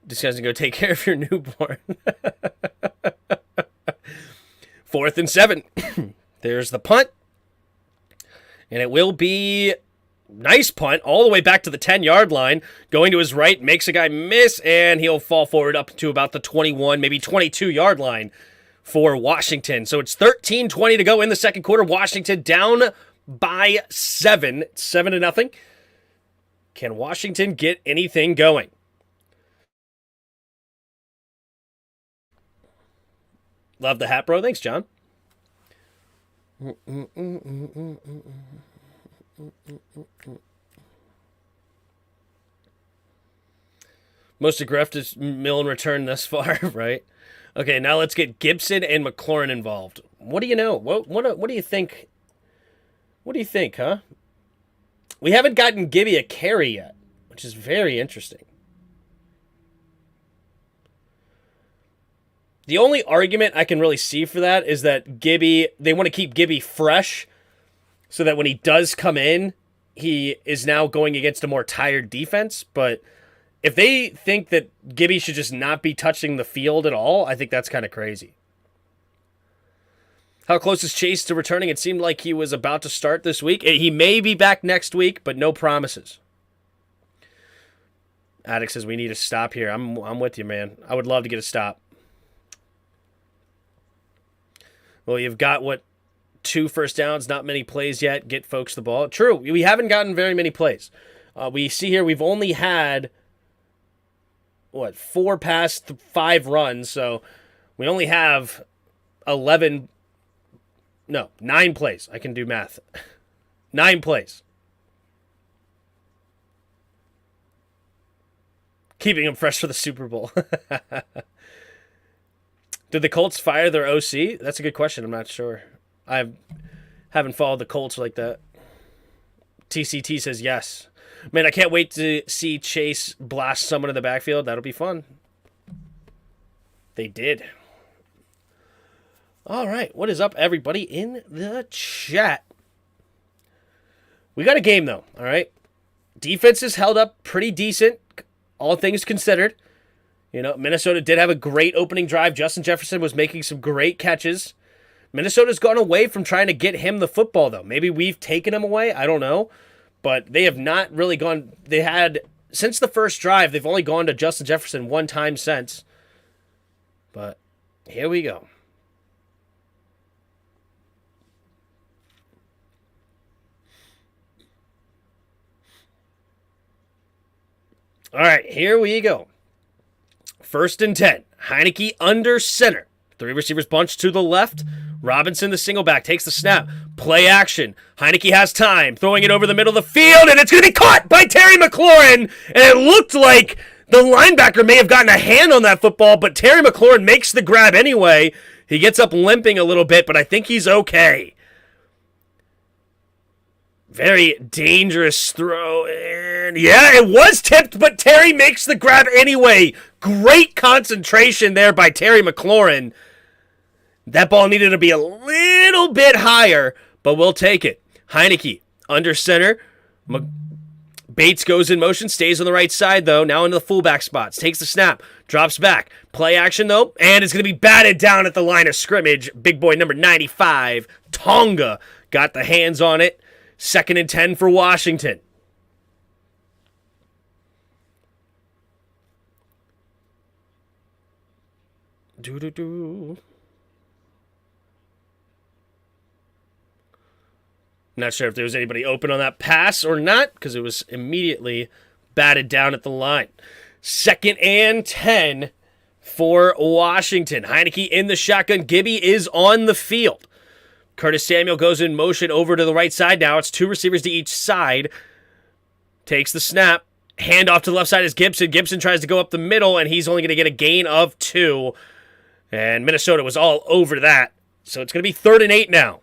Decides to go take care of your newborn. 4th and 7. There's the punt. And it will be nice punt all the way back to the 10-yard line. Going to his right, makes a guy miss, and he'll fall forward up to about the 21, maybe 22-yard line for Washington. So it's 13-20 to go in the second quarter. Washington down by 7. 7-0. Can Washington get anything going? Love the hat, bro. Thanks, John. Most aggressive mill and return thus far, right? Okay, now let's get Gibson and McLaurin involved. What do you know? What do you think? What do you think, huh? We haven't gotten Gibby a carry yet, which is very interesting. The only argument I can really see for that is that they want to keep Gibby fresh so that when he does come in, he is now going against a more tired defense. But if they think that Gibby should just not be touching the field at all, I think that's kind of crazy. How close is Chase to returning? It seemed like he was about to start this week. He may be back next week, but no promises. Attic says we need a stop here. I'm with you, man. I would love to get a stop. Well, you've got, 2 first downs, not many plays yet. Get folks the ball. True, we haven't gotten very many plays. We see here we've only had, 4 pass, 5 runs, so we only have 9 plays. I can do math. 9 plays. Keeping them fresh for the Super Bowl. Did the Colts fire their OC? That's a good question. I'm not sure. I haven't followed the Colts like that. TCT says yes. Man, I can't wait to see Chase blast someone in the backfield. That'll be fun. They did. All right. What is up, everybody in the chat? We got a game, though. All right. Defense is held up pretty decent, all things considered. Minnesota did have a great opening drive. Justin Jefferson was making some great catches. Minnesota's gone away from trying to get him the football, though. Maybe we've taken him away. I don't know. But they have not really gone. They had, since the first drive, they've only gone to Justin Jefferson one time since. But here we go. All right, here we go. 1st and 10. Heineke under center. 3 receivers bunch to the left. Robinson, the single back, takes the snap. Play action. Heineke has time. Throwing it over the middle of the field, and it's going to be caught by Terry McLaurin. And it looked like the linebacker may have gotten a hand on that football, but Terry McLaurin makes the grab anyway. He gets up limping a little bit, but I think he's okay. Very dangerous throw. And yeah, it was tipped, but Terry makes the grab anyway. Great concentration there by Terry McLaurin. That ball needed to be a little bit higher, but we'll take it. Heineke under center. Bates goes in motion, stays on the right side, though. Now into the fullback spots. Takes the snap. Drops back. Play action, though. And it's going to be batted down at the line of scrimmage. Big boy number 95, Tonga, got the hands on it. 2nd and 10 for Washington. Not sure if there was anybody open on that pass or not, because it was immediately batted down at the line. 2nd and 10 for Washington. Heineke in the shotgun. Gibby is on the field. Curtis Samuel goes in motion over to the right side now. It's 2 receivers to each side. Takes the snap. Handoff to the left side is Gibson. Gibson tries to go up the middle, and he's only going to get a gain of 2. And Minnesota was all over that. So it's going to be 3rd and 8 now.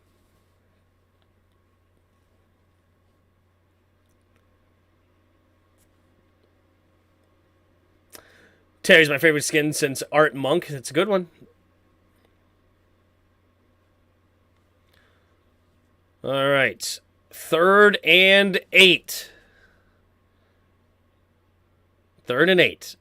Terry's my favorite skin since Art Monk. That's a good one. All right. 3rd and 8. 3rd and 8.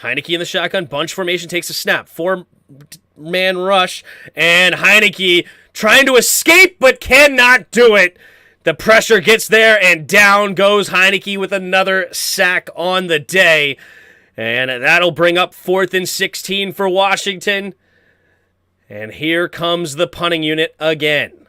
Heineke in the shotgun. Bunch formation takes a snap. 4-man rush. And Heineke trying to escape but cannot do it. The pressure gets there and down goes Heineke with another sack on the day. And that'll bring up 4th and 16 for Washington. And here comes the punting unit again.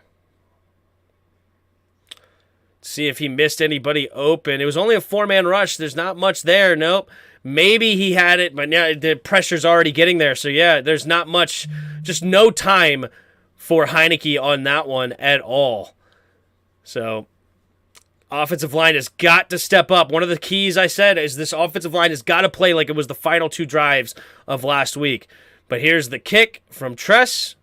See if he missed anybody open. It was only a 4-man rush. There's not much there. Nope. Maybe he had it, but now the pressure's already getting there. So, yeah, there's not much, just no time for Heineke on that one at all. So, offensive line has got to step up. One of the keys I said is this offensive line has got to play like it was the final 2 drives of last week. But here's the kick from Tress.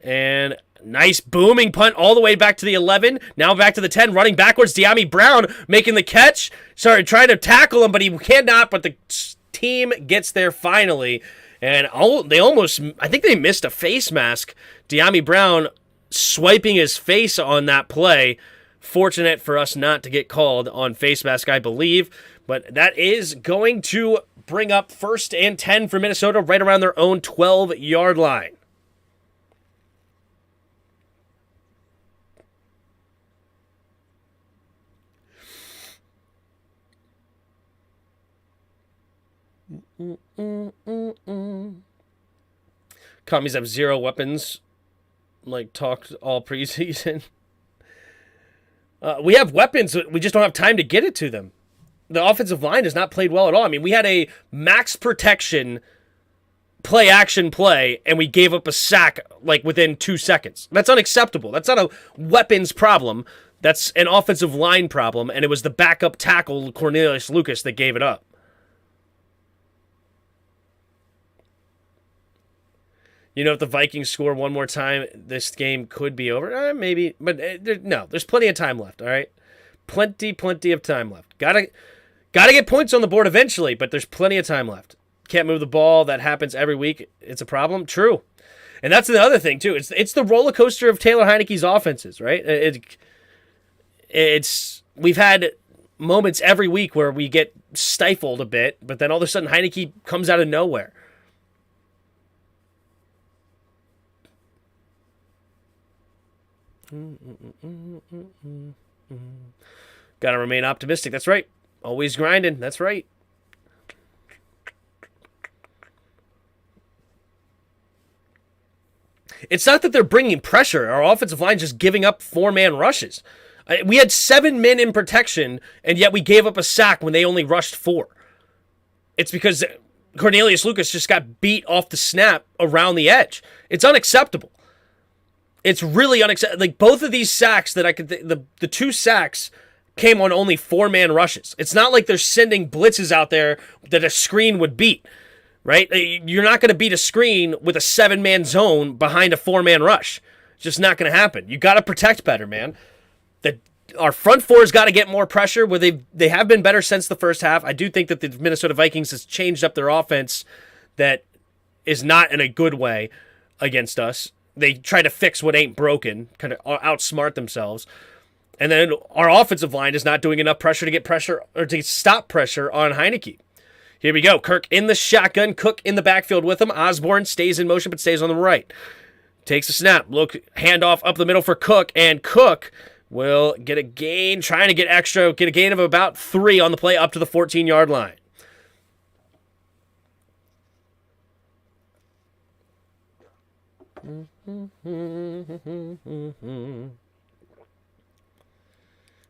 And nice booming punt all the way back to the 11. Now back to the 10, running backwards. Dyami Brown making the catch. Sorry, trying to tackle him, but he cannot. But the team gets there finally. And I think they missed a face mask. Dyami Brown swiping his face on that play. Fortunate for us not to get called on face mask, I believe. But that is going to bring up 1st and 10 for Minnesota right around their own 12-yard line. Commies have 0 weapons, like talked all preseason. We have weapons, we just don't have time to get it to them. The offensive line has not played well at all. I mean, we had a max protection play-action play, and we gave up a sack like within 2 seconds. That's unacceptable. That's not a weapons problem. That's an offensive line problem, and it was the backup tackle, Cornelius Lucas, that gave it up. You know, if the Vikings score one more time, this game could be over. Maybe, but no, there's plenty of time left, all right? Plenty of time left. Gotta get points on the board eventually, but there's plenty of time left. Can't move the ball. That happens every week. It's a problem. True. And that's the other thing, too. It's the roller coaster of Taylor Heineke's offenses, right? We've had moments every week where we get stifled a bit, but then all of a sudden Heineke comes out of nowhere. Gotta remain optimistic. That's right. Always grinding. That's right. It's not that they're bringing pressure. Our offensive line just giving up 4-man rushes. We had 7 men in protection, and yet we gave up a sack when they only rushed 4. it's because Cornelius Lucas just got beat off the snap around the edge. It's unacceptable. It's really unacceptable. Like, both of these sacks that the 2 sacks came on only 4-man rushes. It's not like they're sending blitzes out there that a screen would beat, right? You're not going to beat a screen with a 7-man zone behind a 4-man rush. It's just not going to happen. You got to protect better, man. Our front four has got to get more pressure, where they have been better since the first half. I do think that the Minnesota Vikings has changed up their offense that is not in a good way against us. They try to fix what ain't broken, kind of outsmart themselves. And then our offensive line is not doing enough pressure to get pressure or to stop pressure on Heineke. Here we go. Kirk in the shotgun. Cook in the backfield with him. Osborne stays in motion but stays on the right. Takes a snap. Look, handoff up the middle for Cook. And Cook will get a gain, trying to get extra, get a gain of about 3 on the play up to the 14-yard line.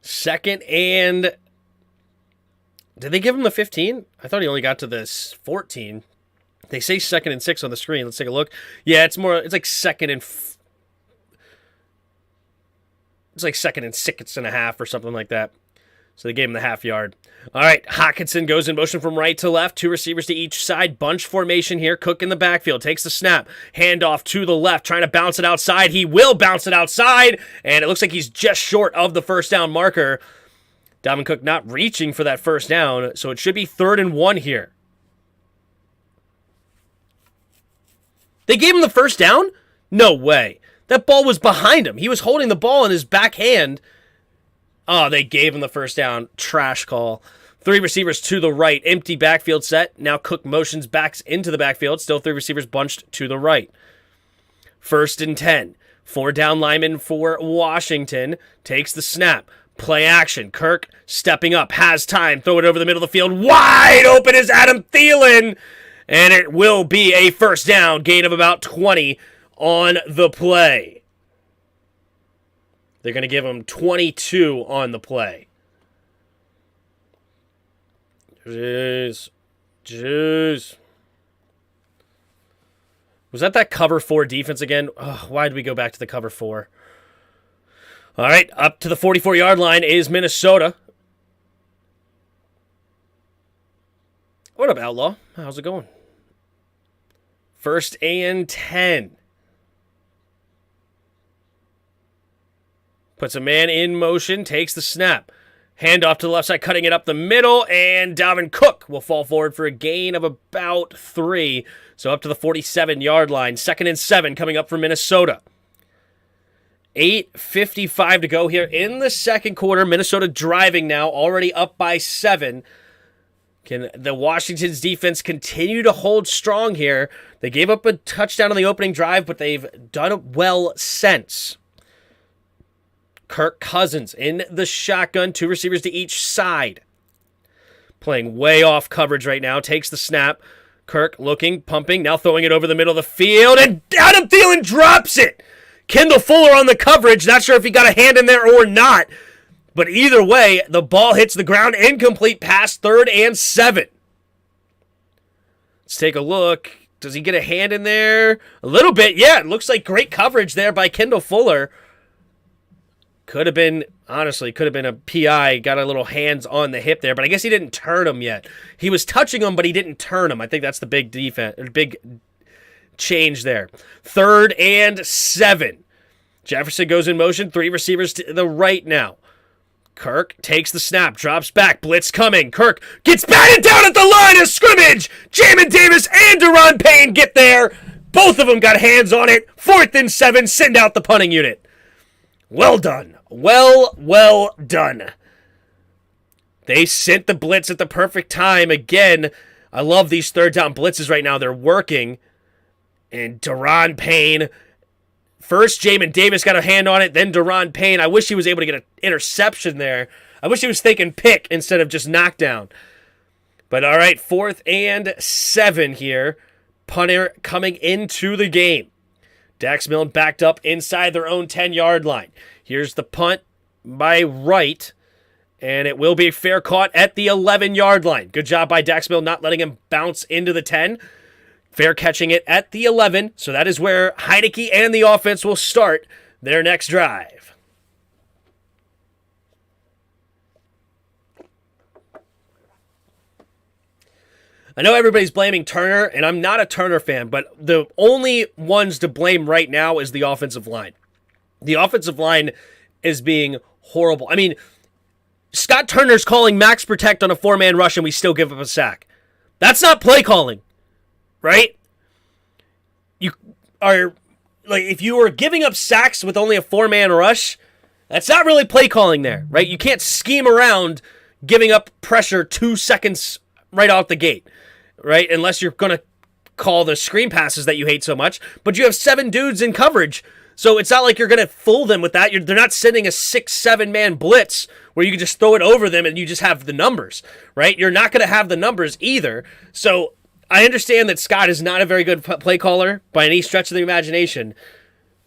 Second and... Did they give him the 15? I thought he only got to this 14. They say 2nd and 6 on the screen. Let's take a look. Yeah, it's like 2nd and... It's like 2nd and 6.5 or something like that. So they gave him the half yard. All right, Hockenson goes in motion from right to left. 2 receivers to each side. Bunch formation here. Cook in the backfield. Takes the snap. Handoff to the left. Trying to bounce it outside. He will bounce it outside. And it looks like he's just short of the first down marker. Dalvin Cook not reaching for that first down. So it should be 3rd and 1 here. They gave him the first down? No way. That ball was behind him. He was holding the ball in his back hand. Oh, they gave him the first down. Trash call. 3 receivers to the right. Empty backfield set. Now Cook motions backs into the backfield. Still 3 receivers bunched to the right. 1st and 10. 4 down linemen for Washington. Takes the snap. Play action. Kirk stepping up. Has time. Throw it over the middle of the field. Wide open is Adam Thielen. And it will be a first down. Gain of about 20 on the play. They're going to give him 22 on the play. Jeez. Was that cover 4 defense again? Oh, why did we go back to the cover 4? All right, up to the 44-yard line is Minnesota. What up, Outlaw? How's it going? 1st and 10. Puts a man in motion, takes the snap. Handoff to the left side, cutting it up the middle, and Dalvin Cook will fall forward for a gain of about 3. So up to the 47-yard line. 2nd and 7 coming up for Minnesota. 8:55 to go here in the second quarter. Minnesota driving now, already up by 7. Can the Washington's defense continue to hold strong here? They gave up a touchdown on the opening drive, but they've done it well since. Kirk Cousins in the shotgun. 2 receivers to each side. Playing way off coverage right now. Takes the snap. Kirk looking, pumping, now throwing it over the middle of the field, and Adam Thielen drops it! Kendall Fuller on the coverage. Not sure if he got a hand in there or not. But either way, the ball hits the ground. Incomplete pass, 3rd and 7. Let's take a look. Does he get a hand in there? A little bit, yeah. It looks like great coverage there by Kendall Fuller. Could have been a PI. Got a little hands on the hip there, but I guess he didn't turn him yet. He was touching him, but he didn't turn him. I think that's the big big change there. 3rd and 7. Jefferson goes in motion. 3 receivers to the right now. Kirk takes the snap, drops back, blitz coming. Kirk gets batted down at the line of scrimmage. Jamin Davis and Deron Payne get there. Both of them got hands on it. 4th and 7, send out the punting unit. Well done. Well done. They sent the blitz at the perfect time. Again, I love these 3rd down blitzes right now. They're working. And Deron Payne, first Jamin Davis got a hand on it, then Deron Payne. I wish he was able to get an interception there. I wish he was thinking pick instead of just knockdown. But all right, 4th and 7 here. Punter coming into the game. Dax Milne backed up inside their own 10-yard line. Here's the punt by Wright. And it will be fair caught at the 11-yard line. Good job by Daxmill not letting him bounce into the 10. Fair catching it at the 11. So that is where Heineke and the offense will start their next drive. I know everybody's blaming Turner, and I'm not a Turner fan, but the only ones to blame right now is the offensive line. The offensive line is being horrible. I mean, Scott Turner's calling max protect on a 4-man rush, and we still give up a sack. That's not play calling, right? You are, like, if you are giving up sacks with only a 4-man rush, that's not really play calling there, right? You can't scheme around giving up pressure 2 seconds right out the gate, right? Unless you're going to call the screen passes that you hate so much. But you have 7 dudes in coverage, so it's not like you're going to fool them with that. They're not sending a 6-7-man blitz where you can just throw it over them and you just have the numbers, right? You're not going to have the numbers either. So I understand that Scott is not a very good play caller by any stretch of the imagination,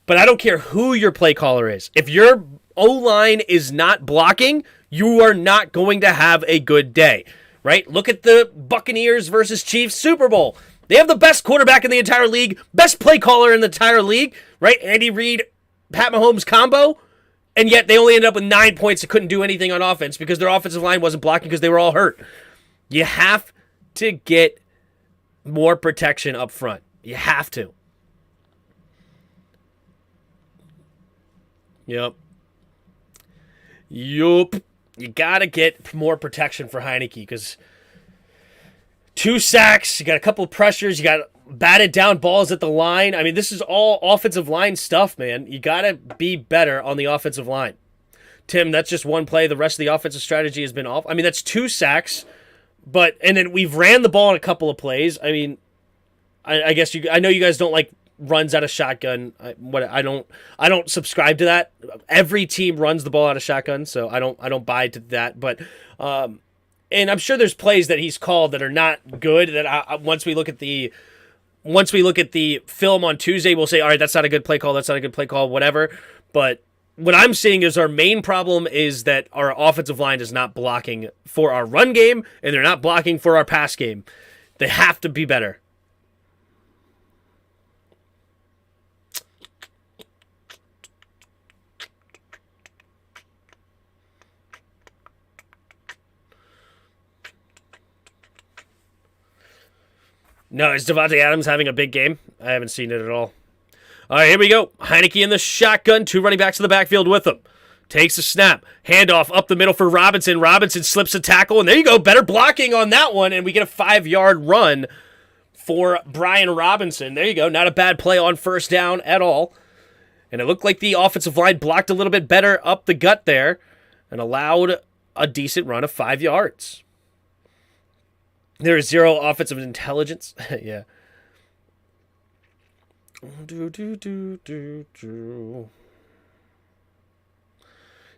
but I don't care who your play caller is. If your O-line is not blocking, you are not going to have a good day, right? Look at the Buccaneers versus Chiefs Super Bowl. They have the best quarterback in the entire league, best play caller in the entire league, right? Andy Reid, Pat Mahomes combo, and yet they only ended up with 9 points and couldn't do anything on offense because their offensive line wasn't blocking because they were all hurt. You have to get more protection up front. You have to. Yup. You got to get more protection for Heineke because 2 sacks, you got a couple of pressures, you got batted down balls at the line. I mean, this is all offensive line stuff, man. You got to be better on the offensive line. Tim, that's just one play. The rest of the offensive strategy has been off. I mean, that's 2 sacks, and then we've ran the ball in a couple of plays. I mean, I guess I know you guys don't like runs out of shotgun. I don't subscribe to that. Every team runs the ball out of shotgun, so I don't buy to that. But and I'm sure there's plays that he's called that are not good. That once we look at the film on Tuesday, we'll say, all right, that's not a good play call. That's not a good play call. Whatever. But what I'm seeing is our main problem is that our offensive line is not blocking for our run game, and they're not blocking for our pass game. They have to be better. No, is Devontae Adams having a big game? I haven't seen it at all. All right, here we go. Heineke in the shotgun. 2 running backs in the backfield with him. Takes a snap. Handoff up the middle for Robinson. Robinson slips a tackle, and there you go. Better blocking on that one, and we get a 5-yard run for Brian Robinson. There you go. Not a bad play on first down at all. And it looked like the offensive line blocked a little bit better up the gut there and allowed a decent run of 5 yards. There is 0 offensive intelligence. Yeah.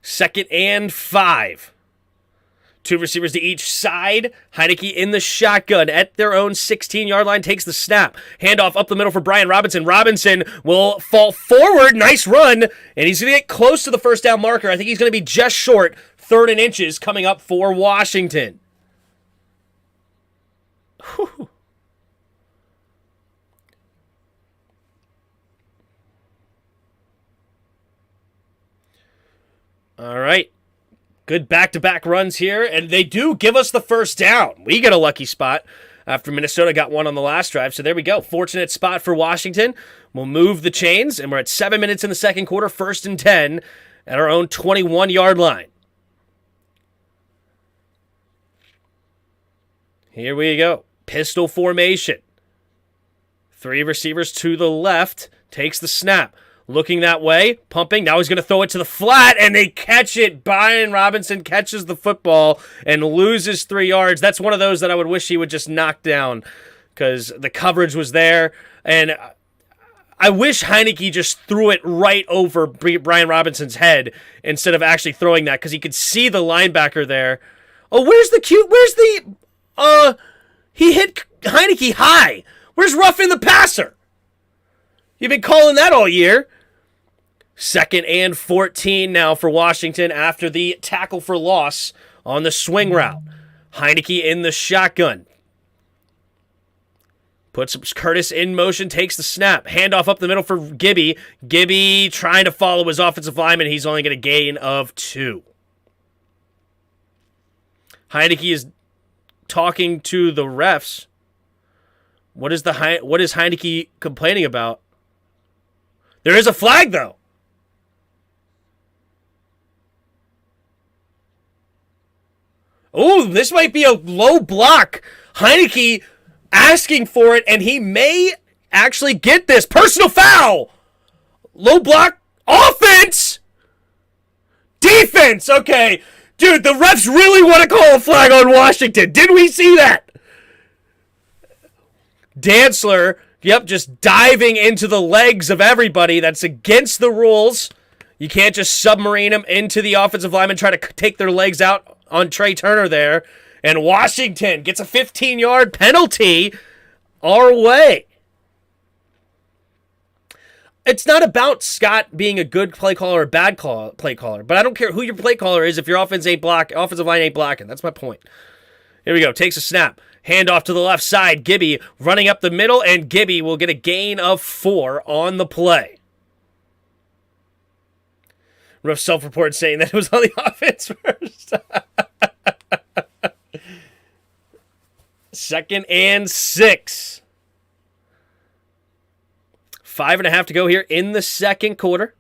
Second and 5. 2 receivers to each side. Heineke in the shotgun at their own 16-yard line takes the snap. Handoff up the middle for Brian Robinson. Robinson will fall forward. Nice run. And he's going to get close to the first down marker. I think he's going to be just short. 3rd and inches coming up for Washington. Whew. All right. Good back-to-back runs here, and they do give us the first down. We get a lucky spot after Minnesota got one on the last drive, so there we go. Fortunate spot for Washington. We'll move the chains, and we're at 7 minutes in the second quarter, 1st and 10 at our own 21-yard line. Here we go. Pistol formation. 3 receivers to the left. Takes the snap. Looking that way. Pumping. Now he's going to throw it to the flat, and they catch it. Brian Robinson catches the football and loses 3 yards. That's one of those that I would wish he would just knock down because the coverage was there. And I wish Heineke just threw it right over Brian Robinson's head instead of actually throwing that because he could see the linebacker there. Oh, where's the he hit Heineke high. Where's roughing the passer? You've been calling that all year. 2nd and 14 now for Washington after the tackle for loss on the swing route. Heineke in the shotgun. Puts Curtis in motion, takes the snap. Handoff up the middle for Gibby. Gibby trying to follow his offensive lineman. He's only going to gain of 2. Heineke is talking to the refs. What is Heineke complaining about? There is a flag, though. Oh, this might be a low block. Heineke asking for it, and he may actually get this. Personal foul. Low block. Offense. Defense. Okay. Dude, the refs really want to call a flag on Washington. Did we see that? Dantzler, yep, just diving into the legs of everybody. That's against the rules. You can't just submarine them into the offensive lineman, try to take their legs out on Trey Turner there. And Washington gets a 15-yard penalty our way. It's not about Scott being a good play caller or a bad play caller, but I don't care who your play caller is if your offensive line ain't blocking. That's my point. Here we go. Takes a snap. Handoff to the left side. Gibby running up the middle, and Gibby will get a gain of 4 on the play. Ref self-report saying that it was on the offense first. 2nd and 6. 5.5 to go here in the second quarter.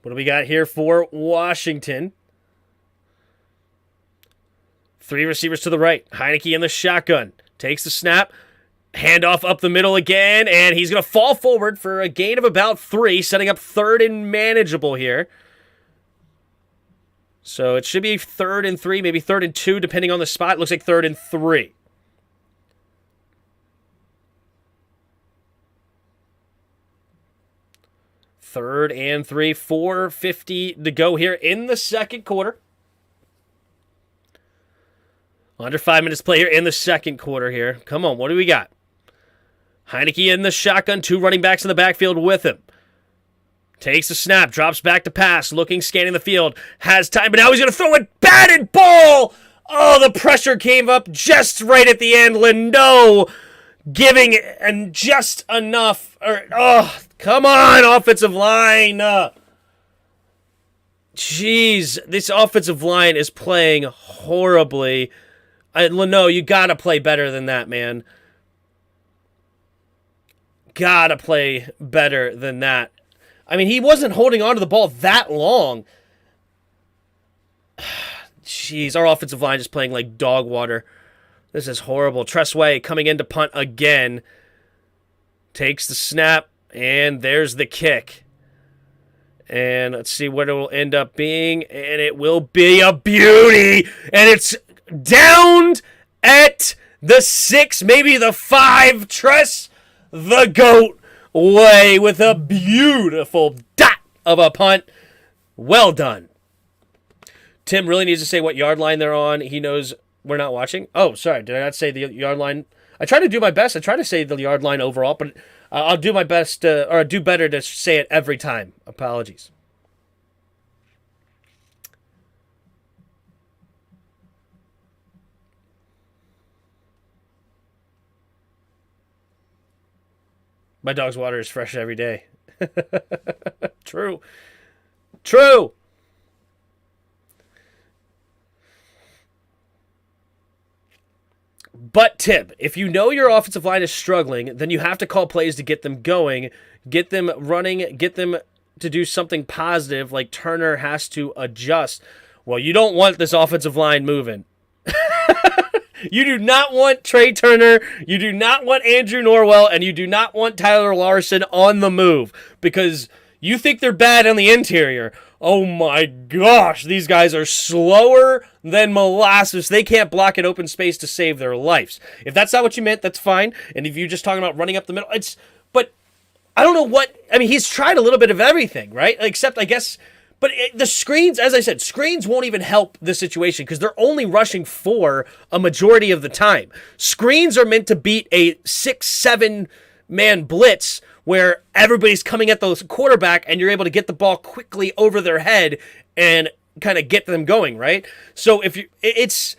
What do we got here for Washington? 3 receivers to the right. Heineke in the shotgun. Takes the snap. Handoff up the middle again, and he's going to fall forward for a gain of about 3, setting up 3rd and manageable here. So it should be 3rd and 3, maybe 3rd and 2, depending on the spot. It looks like 3rd and 3. Third and 3, 4:50 to go here in the second quarter. Under 5 minutes play here in the second quarter here. Come on, what do we got? Heineke in the shotgun, 2 running backs in the backfield with him. Takes the snap, drops back to pass, looking, scanning the field, has time, but now he's going to throw it, batted ball! Oh, the pressure came up just right at the end. Lindo giving and just enough. Come on, offensive line. Jeez, this offensive line is playing horribly. Lindo, you got to play better than that, man. Got to play better than that. I mean, he wasn't holding on to the ball that long. Jeez, our offensive line is playing like dog water. This is horrible. Tressway coming in to punt again. Takes the snap, and there's the kick. And let's see what it will end up being. And it will be a beauty. And it's downed at the 6, maybe the 5. Tress the GOAT way with a beautiful dot of a punt. Well done. Tim really needs to say what yard line they're on. He knows we're not watching. Oh, sorry. Did I not say the yard line? I try to do my best. I try to say the yard line overall, but I'll do my best or do better to say it every time. Apologies. My dog's water is fresh every day. True. True. But tip, if you know your offensive line is struggling, then you have to call plays to get them going, get them running, get them to do something positive, like Turner has to adjust. Well, you don't want this offensive line moving. You do not want Trey Turner, you do not want Andrew Norwell, and you do not want Tyler Larson on the move because you think they're bad on the interior. Oh my gosh, these guys are slower than molasses. They can't block an open space to save their lives. If that's not what you meant, that's fine. And if you're just talking about running up the middle, but I don't know what, I mean, he's tried a little bit of everything, right? Except, I guess, but the screens, as I said, screens won't even help the situation because they're only rushing 4 a majority of the time. Screens are meant to beat a 6, 7, man blitz where everybody's coming at the quarterback and you're able to get the ball quickly over their head and kind of get them going, right? So it's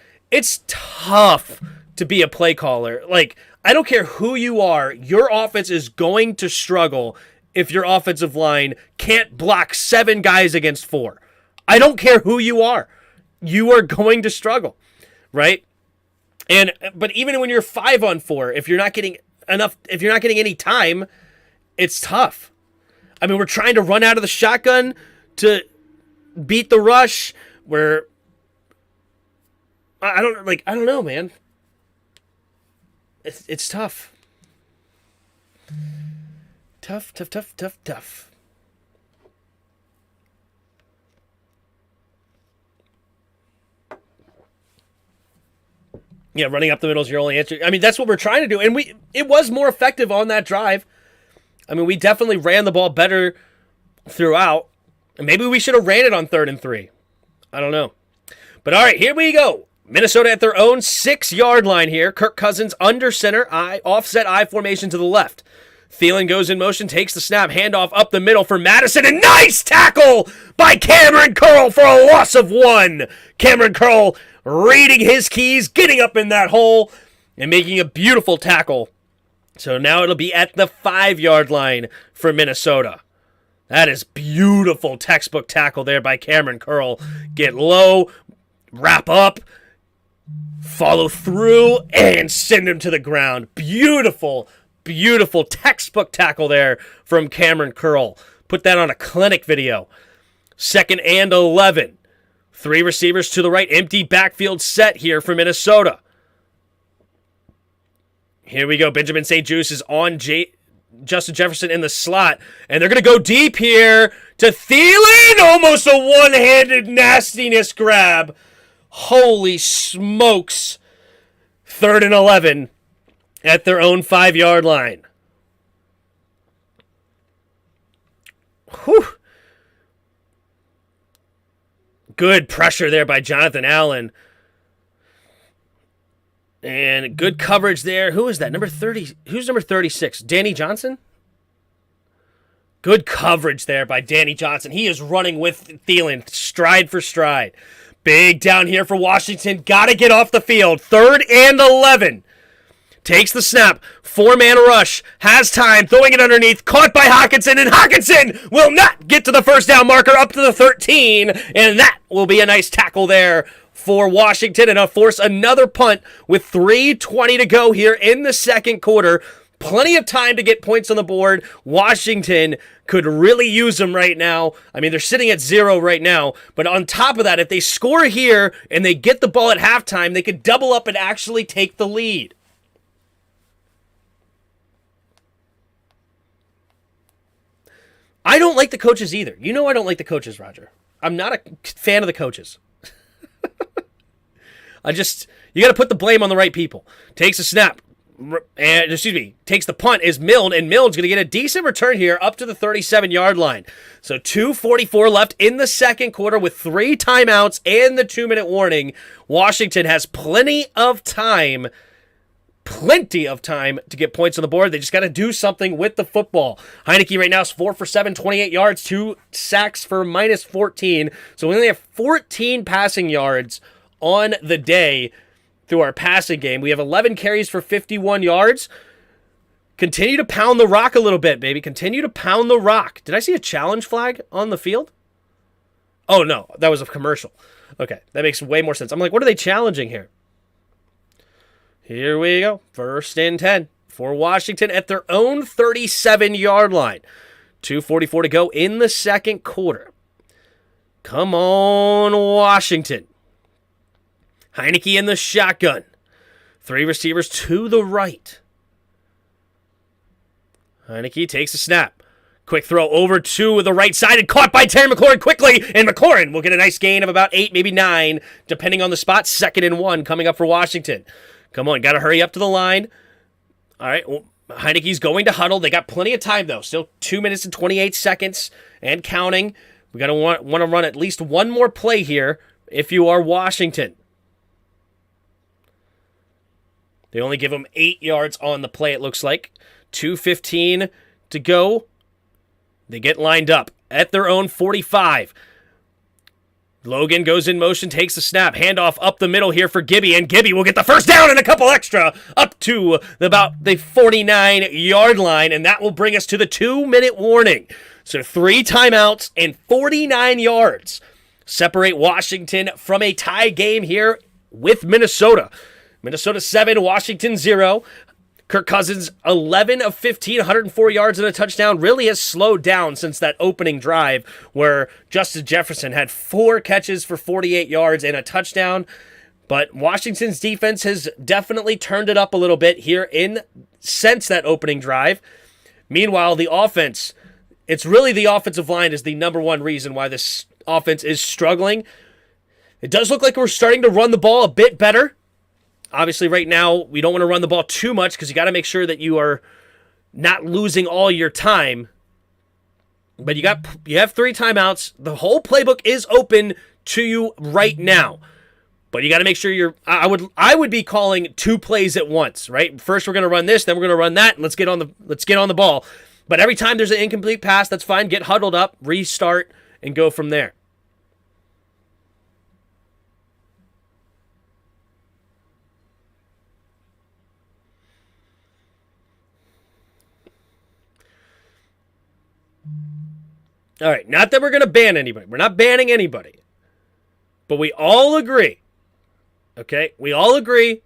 tough to be a play caller. Like, I don't care who you are, your offense is going to struggle if your offensive line can't block 7 guys against 4. I don't care who you are. You are going to struggle, right? But even when you're 5-on-4, if you're not getting any time, it's tough. I mean, we're trying to run out of the shotgun to beat the rush. I don't know, man. It's tough. Tough. Yeah, running up the middle is your only answer. I mean, that's what we're trying to do. And it was more effective on that drive. I mean, we definitely ran the ball better throughout. And maybe we should have ran it on 3rd and 3. I don't know. But all right, here we go. Minnesota at their own 6-yard line here. Kirk Cousins under center, offset I formation to the left. Thielen goes in motion, takes the snap, handoff up the middle for Madison, and nice tackle by Cameron Curl for a loss of 1. Cameron Curl reading his keys, getting up in that hole, and making a beautiful tackle. So now it'll be at the 5-yard line for Minnesota. That is beautiful textbook tackle there by Cameron Curl. Get low, wrap up, follow through, and send him to the ground. Beautiful textbook tackle there from Cameron Curl. Put that on a clinic video. 2nd and 11. 3 receivers to the right. Empty backfield set here for Minnesota. Here we go. Benjamin St. Juste is on Justin Jefferson in the slot. And they're going to go deep here to Thielen. Almost a one-handed nastiness grab. Holy smokes. 3rd and 11 at their own 5-yard line. Whew. Good pressure there by Jonathan Allen. And good coverage there. Who is that? Number 30. Who's number 36? Danny Johnson? Good coverage there by Danny Johnson. He is running with Thielen, stride for stride. Big down here for Washington. Got to get off the field. 3rd and 11. Takes the snap. 4-man rush. Has time. Throwing it underneath. Caught by Hockenson. And Hockenson will not get to the first down marker up to the 13. And that will be a nice tackle there for Washington. And force another punt with 3:20 to go here in the second quarter. Plenty of time to get points on the board. Washington could really use them right now. I mean, they're sitting at 0 right now. But on top of that, if they score here and they get the ball at halftime, they could double up and actually take the lead. I don't like the coaches either. You know I don't like the coaches, Roger. I'm not a fan of the coaches. You got to put the blame on the right people. Takes a snap. Takes the punt is Milne, and Milne's going to get a decent return here up to the 37-yard line. So 2:44 left in the second quarter with 3 timeouts and the 2-minute warning. Washington has plenty of time to get points on the board. They just got to do something with the football. Heineke right now is 4 for 7, 28 yards, 2 sacks for minus 14. So we only have 14 passing yards on the day through our passing game. We have 11 carries for 51 yards. Continue to pound the rock a little bit, baby. Continue to pound the rock. Did I see a challenge flag on the field? Oh, no. That was a commercial. Okay. That makes way more sense. I'm like, what are they challenging here? Here we go. 1st and 10 for Washington at their own 37-yard line. 2:44 to go in the second quarter. Come on, Washington. Heineke in the shotgun. 3 receivers to the right. Heineke takes a snap. Quick throw over to the right side and caught by Terry McLaurin quickly. And McLaurin will get a nice gain of about 8, maybe 9, depending on the spot. 2nd and 1 coming up for Washington. Come on, got to hurry up to the line. All right, well, Heineke's going to huddle. They got plenty of time, though. Still 2 minutes and 28 seconds and counting. We got to want to run at least one more play here if you are Washington. They only give them 8 yards on the play, it looks like. 2:15 to go. They get lined up at their own 45. Logan goes in motion, takes the snap, handoff up the middle here for Gibby, and Gibby will get the first down and a couple extra up to about the 49-yard line, and that will bring us to the 2-minute warning. So 3 timeouts and 49 yards separate Washington from a tie game here with Minnesota. Minnesota 7, Washington 0. Kirk Cousins, 11 of 15, 104 yards and a touchdown, really has slowed down since that opening drive where Justin Jefferson had 4 catches for 48 yards and a touchdown. But Washington's defense has definitely turned it up a little bit here since that opening drive. Meanwhile, the offense, it's really the offensive line is the number one reason why this offense is struggling. It does look like we're starting to run the ball a bit better. Obviously, right now, we don't want to run the ball too much because you got to make sure that you are not losing all your time. But you have 3 timeouts. The whole playbook is open to you right now. But you got to make sure I would be calling 2 plays at once, right? First, we're going to run this, then we're going to run that, and let's get on the ball. But every time there's an incomplete pass, that's fine. Get huddled up, restart, and go from there. All right, not that we're going to ban anybody. We're not banning anybody. But we all agree, okay? We all agree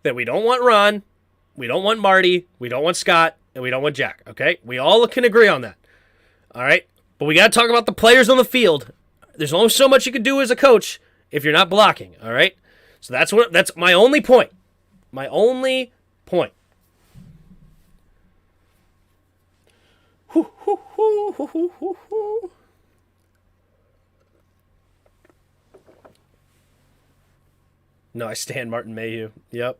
that we don't want Ron, we don't want Marty, we don't want Scott, and we don't want Jack, okay? We all can agree on that, all right? But we got to talk about the players on the field. There's only so much you can do as a coach if you're not blocking, all right? So that's my only point. My only point. No, I stand Martin Mayhew. Yep.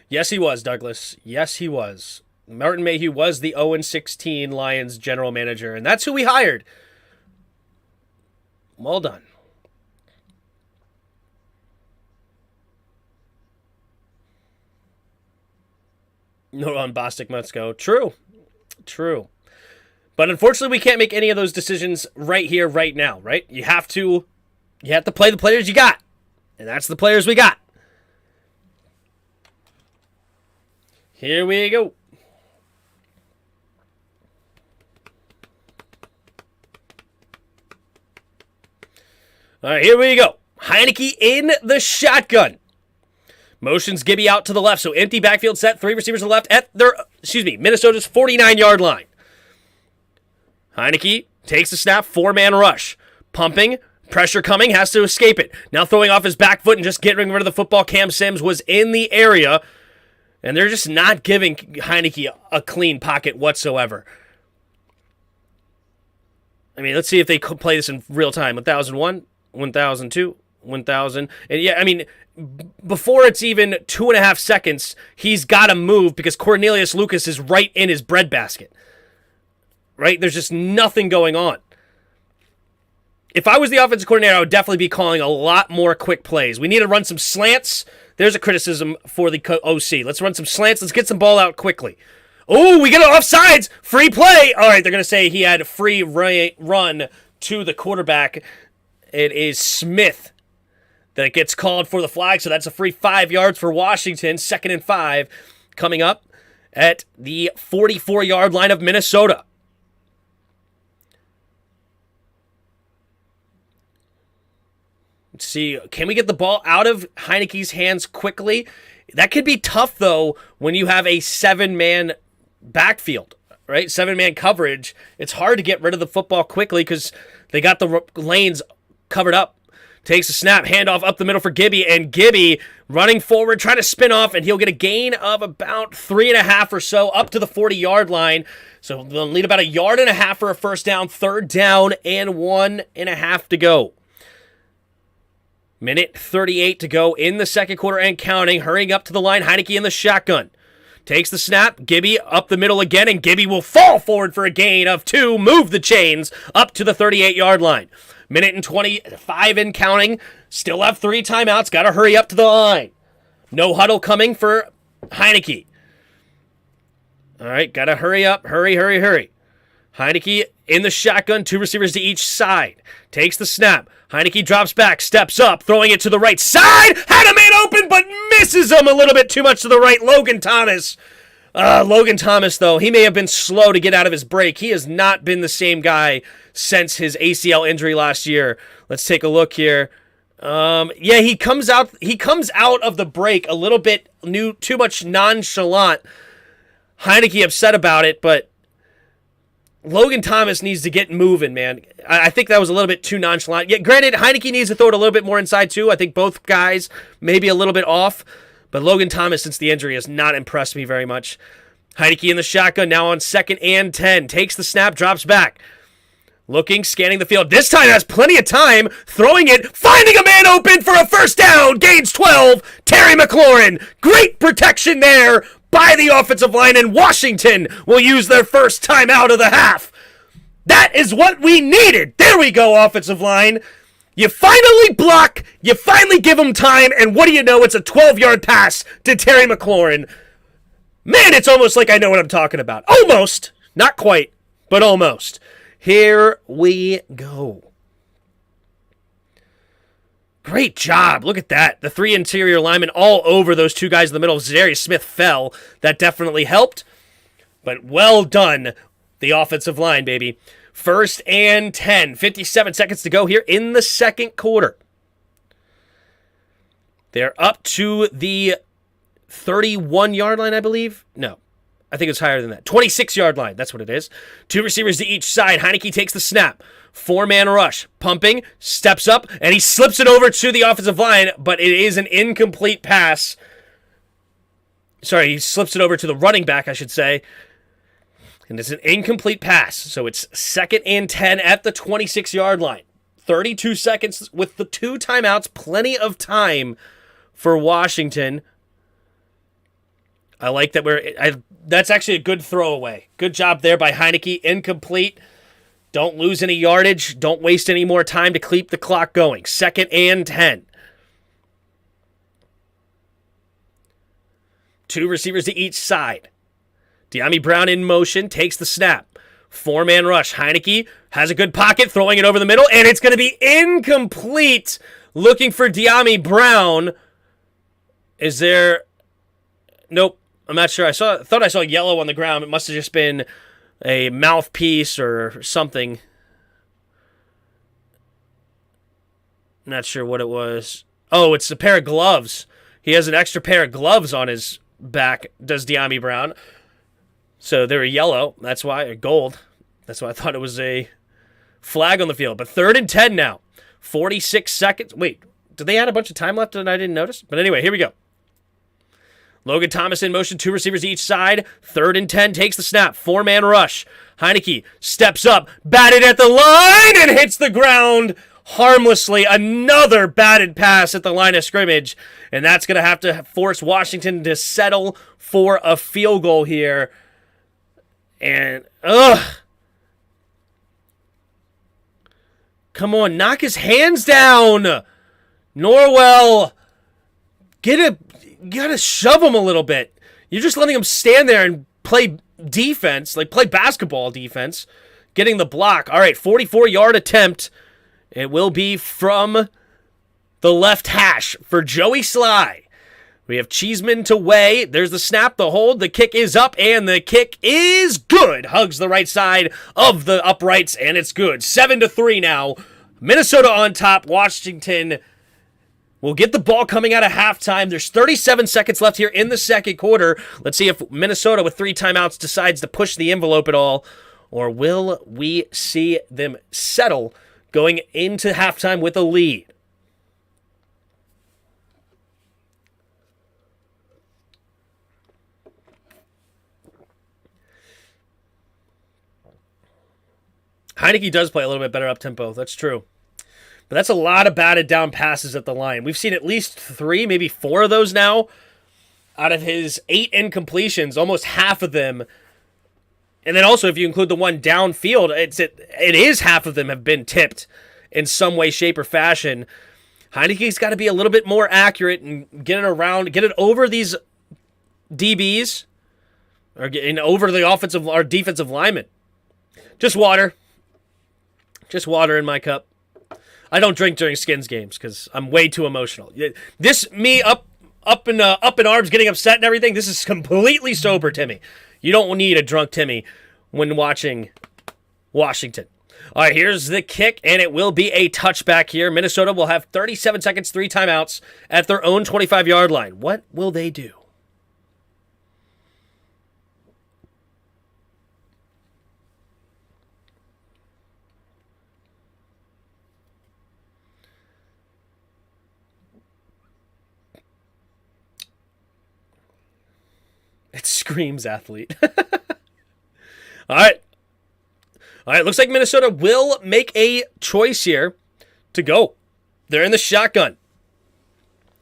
Yes, he was, Douglas. Yes, he was. Martin Mayhew was the 0-16 Lions general manager, and that's who we hired. Well done. No, on Bostic must go. True. But unfortunately, we can't make any of those decisions right here, right now, right? You have to play the players you got. And that's the players we got. Here we go. All right, here we go. Heineke in the shotgun. Motions Gibby out to the left, so empty backfield set, 3 receivers to the left at Minnesota's 49-yard line. Heineke takes the snap, 4-man rush. Pumping, pressure coming, has to escape it. Now throwing off his back foot and just getting rid of the football. Cam Sims was in the area, and they're just not giving Heineke a clean pocket whatsoever. I mean, let's see if they could play this in real time. 1001, 1002, 1000. And yeah, I mean, before it's even 2.5 seconds, he's got to move because Cornelius Lucas is right in his breadbasket. Right? There's just nothing going on. If I was the offensive coordinator, I would definitely be calling a lot more quick plays. We need to run some slants. There's a criticism for the OC. Let's run some slants. Let's get some ball out quickly. Oh, we get it offsides. Free play. All right, they're going to say he had a free run to the quarterback. It is Smith that gets called for the flag, so that's a free 5 yards for Washington. 2nd and 5 coming up at the 44-yard line of Minnesota. Let's see, can we get the ball out of Heineke's hands quickly? That could be tough, though, when you have a 7-man backfield, right? 7-man coverage. It's hard to get rid of the football quickly because they got the lanes covered up. Takes a snap, handoff up the middle for Gibby, and Gibby running forward, trying to spin off, and he'll get a gain of about 3.5 or so up to the 40-yard line. So they'll need about 1.5 yards for a first down, 3rd down, and 1.5 to go. Minute 38 to go in the second quarter and counting. Hurrying up to the line, Heineke in the shotgun. Takes the snap, Gibby up the middle again, and Gibby will fall forward for a gain of 2, move the chains up to the 38-yard line. Minute and 25 in counting. Still have 3 timeouts. Got to hurry up to the line. No huddle coming for Heinicke. All right, got to hurry up. Hurry. Heinicke in the shotgun, 2 receivers to each side. Takes the snap. Heinicke drops back, steps up, throwing it to the right side. Had a man open, but misses him a little bit too much to the right. Logan Thomas, though, he may have been slow to get out of his break. He has not been the same guy since his ACL injury last year. Let's take a look here. He comes out of the break a little bit too much nonchalant. Heinicke upset about it, but Logan Thomas needs to get moving, man. I think that was a little bit too nonchalant. Yet, granted, Heinicke needs to throw it a little bit more inside, too. I think both guys may be a little bit off. But Logan Thomas, since the injury, has not impressed me very much. Heinicke in the shotgun, now on 2nd and 10. Takes the snap, drops back. Looking, scanning the field. This time has plenty of time. Throwing it, finding a man open for a first down. Gains 12. Terry McLaurin. Great protection there by the offensive line, and Washington will use their first timeout of the half. That is what we needed. There we go, offensive line. You finally block, you finally give them time, and what do you know? It's a 12-yard pass to Terry McLaurin. Man, it's almost like I know what I'm talking about. Almost. Not quite, but almost. Here we go. Great job. Look at that. The 3 interior linemen all over those 2 guys in the middle. Zarius Smith fell. That definitely helped. But well done, the offensive line, baby. 1st and 10. 57 seconds to go here in the second quarter. They're up to the 31-yard line, I believe. No, I think it's higher than that. 26-yard line. That's what it is. 2 receivers to each side. Heinicke takes the snap. 4-man rush, pumping, steps up, and he slips it over to the offensive line, but it is an incomplete pass. Sorry, he slips it over to the running back, I should say. And it's an incomplete pass. So it's 2nd and 10 at the 26-yard line. 32 seconds with the 2 timeouts. Plenty of time for Washington. I like that that's actually a good throwaway. Good job there by Heinicke. Incomplete. Don't lose any yardage. Don't waste any more time to keep the clock going. 2nd and 10. 2 receivers to each side. Dyami Brown in motion, takes the snap. 4-man rush. Heinicke has a good pocket, throwing it over the middle, and it's going to be incomplete. Looking for Dyami Brown. Is there... Nope, I'm not sure. Thought I saw yellow on the ground. It must have just been a mouthpiece or something. Not sure what it was. Oh, it's a pair of gloves. He has an extra pair of gloves on his back, does Dyami Brown. So they were yellow. That's why, or gold. That's why I thought it was a flag on the field. But 3rd and 10 now. 46 seconds. Wait, did they add a bunch of time left and I didn't notice? But anyway, here we go. Logan Thomas in motion, 2 receivers each side. 3rd and 10, takes the snap. 4-man rush. Heinicke steps up, batted at the line, and hits the ground harmlessly. Another batted pass at the line of scrimmage. And that's going to have to force Washington to settle for a field goal here. And, come on, knock his hands down. Norwell, you gotta shove him a little bit. You're just letting him stand there and play defense, like play basketball defense, getting the block. All right, 44-yard attempt. It will be from the left hash for Joey Sly. We have Cheeseman to Way. There's the snap, the hold, the kick is up, and the kick is good. Hugs the right side of the uprights, and it's good. 7-3 now. Minnesota on top. Washington will get the ball coming out of halftime. There's 37 seconds left here in the second quarter. Let's see if Minnesota with 3 timeouts decides to push the envelope at all, or will we see them settle going into halftime with a lead? Heinicke does play a little bit better up-tempo. That's true. But that's a lot of batted down passes at the line. We've seen at least 3, maybe 4 of those now. Out of his 8 incompletions, almost half of them. And then also, if you include the one downfield, it is half of them have been tipped. in some way, shape, or fashion. Heineke's got to be a little bit more accurate and get it over these DBs or getting over the offensive or defensive linemen. Just water. Just water in my cup. I don't drink during Skins games because I'm way too emotional. This me up in arms, getting upset and everything. This is completely sober, Timmy. You don't need a drunk Timmy when watching Washington. All right, here's the kick, and it will be a touchback here. Minnesota will have 37 seconds, 3 timeouts at their own 25-yard line. What will they do? It screams athlete. All right. All right, looks like Minnesota will make a choice here to go. They're in the shotgun.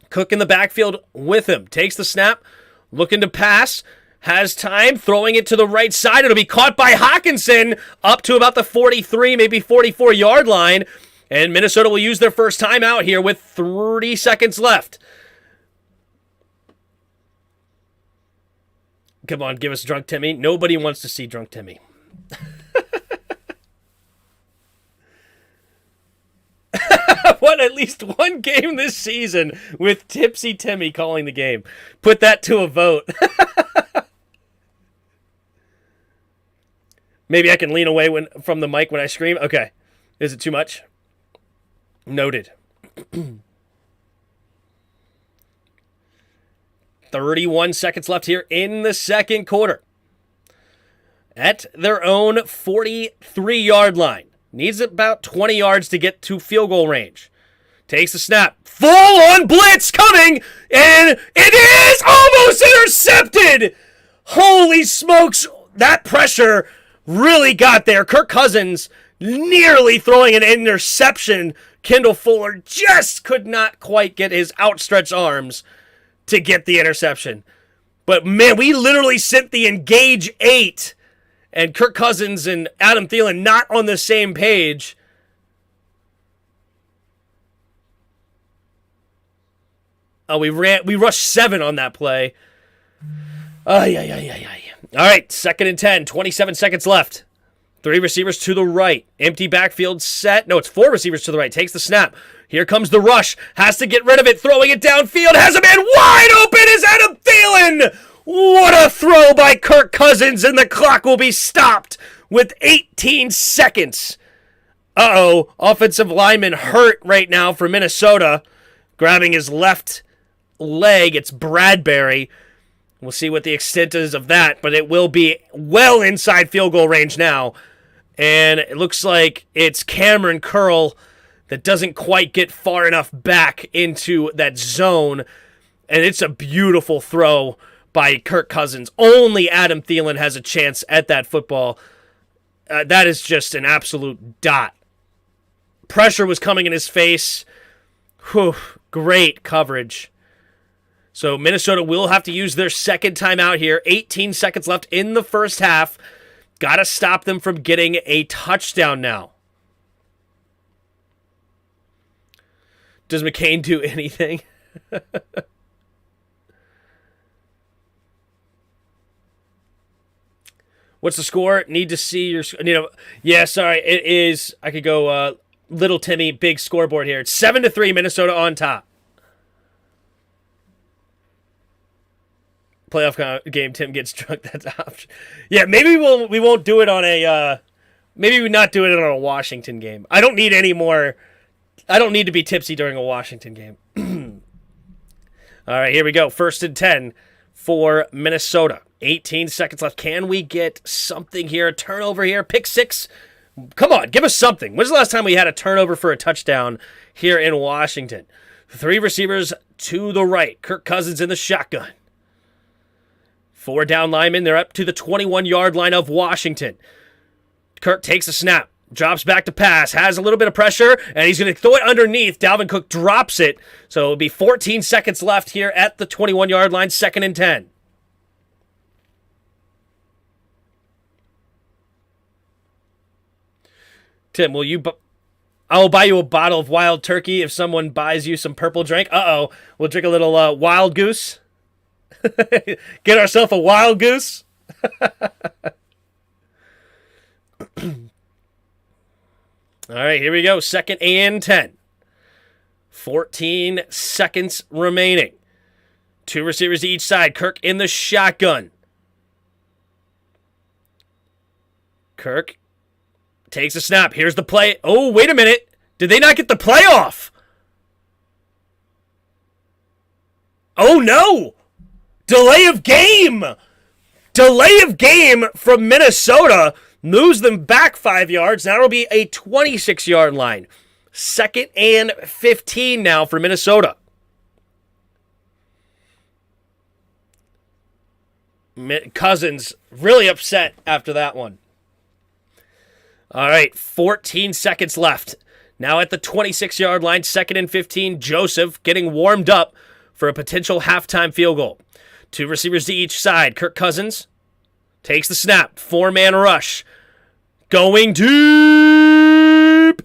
Cook in the backfield with him. Takes the snap, looking to pass. Has time, throwing it to the right side. It'll be caught by Hawkinson up to about the 43, maybe 44-yard line. And Minnesota will use their first timeout here with 30 seconds left. Come on, give us drunk Timmy. Nobody wants to see drunk Timmy. Won at least one game this season with Tipsy Timmy calling the game. Put that to a vote. Maybe I can lean away from the mic when I scream. Okay. Is it too much? Noted. 31 seconds left here in the second quarter. At their own 43-yard line. Needs about 20 yards to get to field goal range. Takes the snap. Full-on blitz coming, and it is almost intercepted! Holy smokes, that pressure really got there. Kirk Cousins nearly throwing an interception. Kendall Fuller just could not quite get his outstretched arms to get the interception. But, man, we literally sent the Engage 8, and Kirk Cousins and Adam Thielen not on the same page. Oh, we rushed 7 on that play. All right, 2nd and 10, 27 seconds left. 3 receivers to the right. Empty backfield set. No, it's 4 receivers to the right. Takes the snap. Here comes the rush. Has to get rid of it. Throwing it downfield. Has a man wide open is Adam Thielen. What a throw by Kirk Cousins, and the clock will be stopped with 18 seconds. Uh-oh. Offensive lineman hurt right now for Minnesota. Grabbing his left leg. It's Bradbury. We'll see what the extent is of that, but it will be well inside field goal range now. And it looks like it's Cameron Curl that doesn't quite get far enough back into that zone. And it's a beautiful throw by Kirk Cousins. Only Adam Thielen has a chance at that football. That is just an absolute dot. Pressure was coming in his face. Whew, great coverage. So Minnesota will have to use their second timeout here. 18 seconds left in the first half. Got to stop them from getting a touchdown now. Does McCain do anything? What's the score? Need to see your... Yeah, sorry. It is... I could go Little Timmy, big scoreboard here. It's 7-3, Minnesota on top. Playoff game, Tim gets drunk. That's an option. Yeah, maybe we won't do it on a... maybe we not do it on a Washington game. I don't need any more... I don't need to be tipsy during a Washington game. All right, here we go. 1st and 10 for Minnesota. 18 seconds left. Can we get something here? A turnover here? Pick 6? Come on, give us something. When's the last time we had a turnover for a touchdown here in Washington? 3 receivers to the right. Kirk Cousins in the shotgun. 4 down linemen. They're up to the 21-yard line of Washington. Kirk takes a snap. Drops back to pass. Has a little bit of pressure, and he's going to throw it underneath. Dalvin Cook drops it. So it'll be 14 seconds left here at the 21-yard line. 2nd and 10. Tim, will you... I'll buy you a bottle of wild turkey if someone buys you some purple drink. Uh-oh. We'll drink a little wild goose. Get ourselves a wild goose. All right, here we go. 2nd and 10. 14 seconds remaining. 2 receivers to each side. Kirk in the shotgun. Kirk takes a snap. Here's the play. Oh, wait a minute. Did they not get the play off? Oh, no. Delay of game. Delay of game from Minnesota moves them back 5 yards. Now it'll be a 26-yard line. 2nd and 15 now for Minnesota. Cousins really upset after that one. All right, 14 seconds left. Now at the 26-yard line, 2nd and 15, Joseph getting warmed up for a potential halftime field goal. 2 receivers to each side. Kirk Cousins takes the snap. 4-man rush. Going deep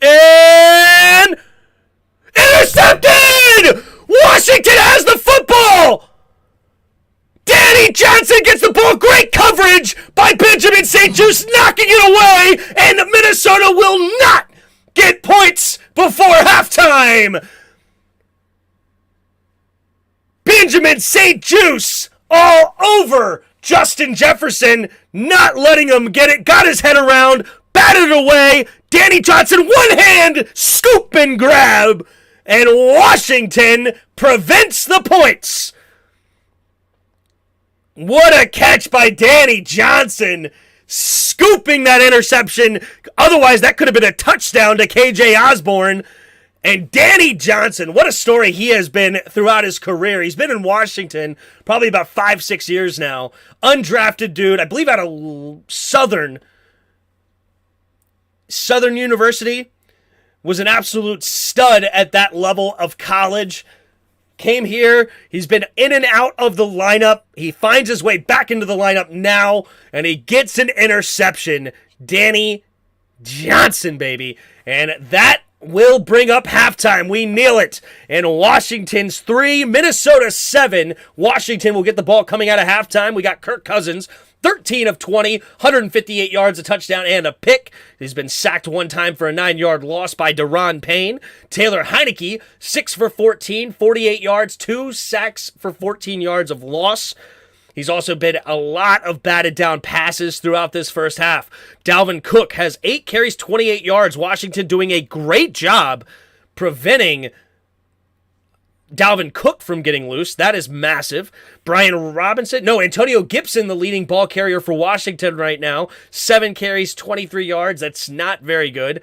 and intercepted! Washington has the football! Danny Johnson gets the ball. Great coverage by Benjamin St-Juste, knocking it away, and Minnesota will not get points before halftime. Benjamin St-Juste all over Justin Jefferson, not letting him get it, got his head around, batted it away. Danny Johnson, one hand scoop and grab, and Washington prevents the points. What a catch by Danny Johnson, scooping that interception. Otherwise, that could have been a touchdown to KJ Osborne. And Danny Johnson, what a story he has been throughout his career. He's been in Washington probably about 5-6 years now. Undrafted dude, I believe out of Southern University. Was an absolute stud at that level of college. Came here, he's been in and out of the lineup. He finds his way back into the lineup now, and he gets an interception. Danny Johnson, baby. And that will bring up halftime. We kneel it. And Washington's 3, Minnesota 7. Washington will get the ball coming out of halftime. We got Kirk Cousins, 13 of 20, 158 yards, a touchdown, and a pick. He's been sacked one time for a 9-yard loss by Daron Payne. Taylor Heineke, 6 for 14, 48 yards, 2 sacks for 14 yards of loss. He's also been a lot of batted down passes throughout this first half. Dalvin Cook has 8 carries, 28 yards. Washington doing a great job preventing Dalvin Cook from getting loose. That is massive. Antonio Gibson, the leading ball carrier for Washington right now. 7 carries, 23 yards. That's not very good.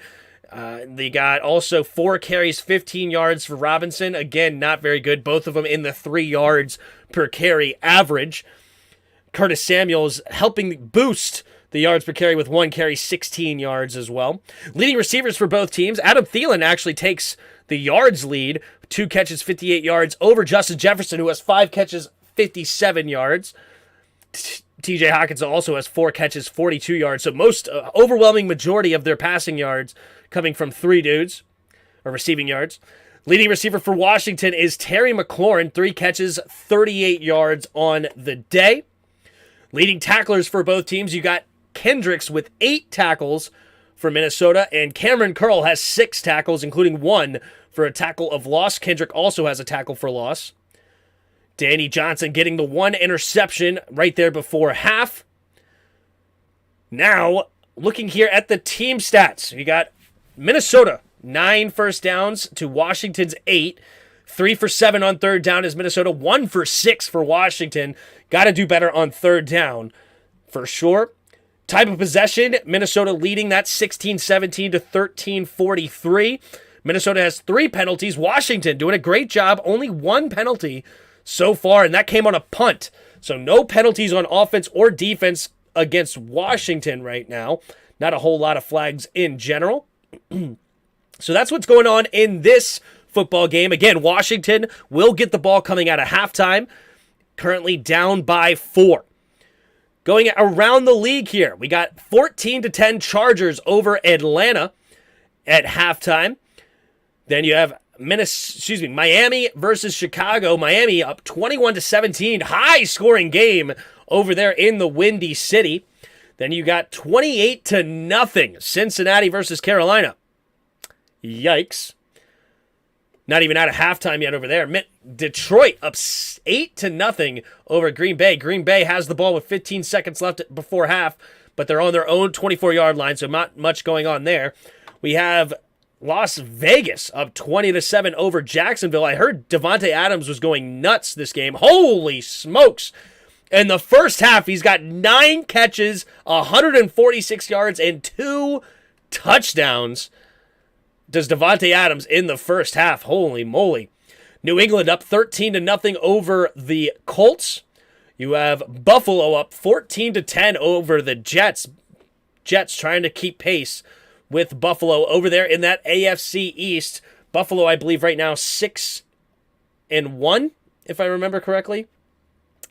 They got also 4 carries, 15 yards for Robinson. Again, not very good. Both of them in the 3 yards per carry average. Curtis Samuel's helping boost the yards per carry with 1 carry, 16 yards as well. Leading receivers for both teams, Adam Thielen actually takes the yards lead. 2 catches, 58 yards over Justin Jefferson, who has 5 catches, 57 yards. TJ Hawkins also has 4 catches, 42 yards. So most overwhelming majority of their passing yards coming from 3 dudes, or receiving yards. Leading receiver for Washington is Terry McLaurin, 3 catches, 38 yards on the day. Leading tacklers for both teams, you got Kendricks with 8 tackles for Minnesota, and Cameron Curl has 6 tackles, including 1 for a tackle of loss. Kendrick also has a tackle for loss. Danny Johnson getting the 1 interception right there before half. Now, looking here at the team stats, you got Minnesota, 9 first downs to Washington's 8. 3 for 7 on third down is Minnesota. 1 for 6 for Washington. Got to do better on third down for sure. Type of possession, Minnesota leading that 16-17 to 13-43. Minnesota has 3 penalties. Washington doing a great job. Only 1 penalty so far, and that came on a punt. So no penalties on offense or defense against Washington right now. Not a whole lot of flags in general. So that's what's going on in this football game. Again, Washington will get the ball coming out of halftime. Currently down by 4. Going around the league here, we got 14-10 Chargers over Atlanta at halftime. Then you have Miami versus Chicago. Miami up 21-17. High scoring game over there in the Windy City. Then you got 28-0 Cincinnati versus Carolina. Yikes. Not even out of halftime yet over there. Detroit up 8-0 over Green Bay. Green Bay has the ball with 15 seconds left before half, but they're on their own 24-yard line, so not much going on there. We have Las Vegas up 20-7 over Jacksonville. I heard Davante Adams was going nuts this game. Holy smokes. In the first half, he's got 9 catches, 146 yards, and 2 touchdowns. Does Davante Adams in the first half. Holy moly. New England up 13-0 over the Colts. You have Buffalo up 14-10 over the Jets. Jets trying to keep pace with Buffalo over there in that AFC East. Buffalo, I believe, right now 6-1, if I remember correctly.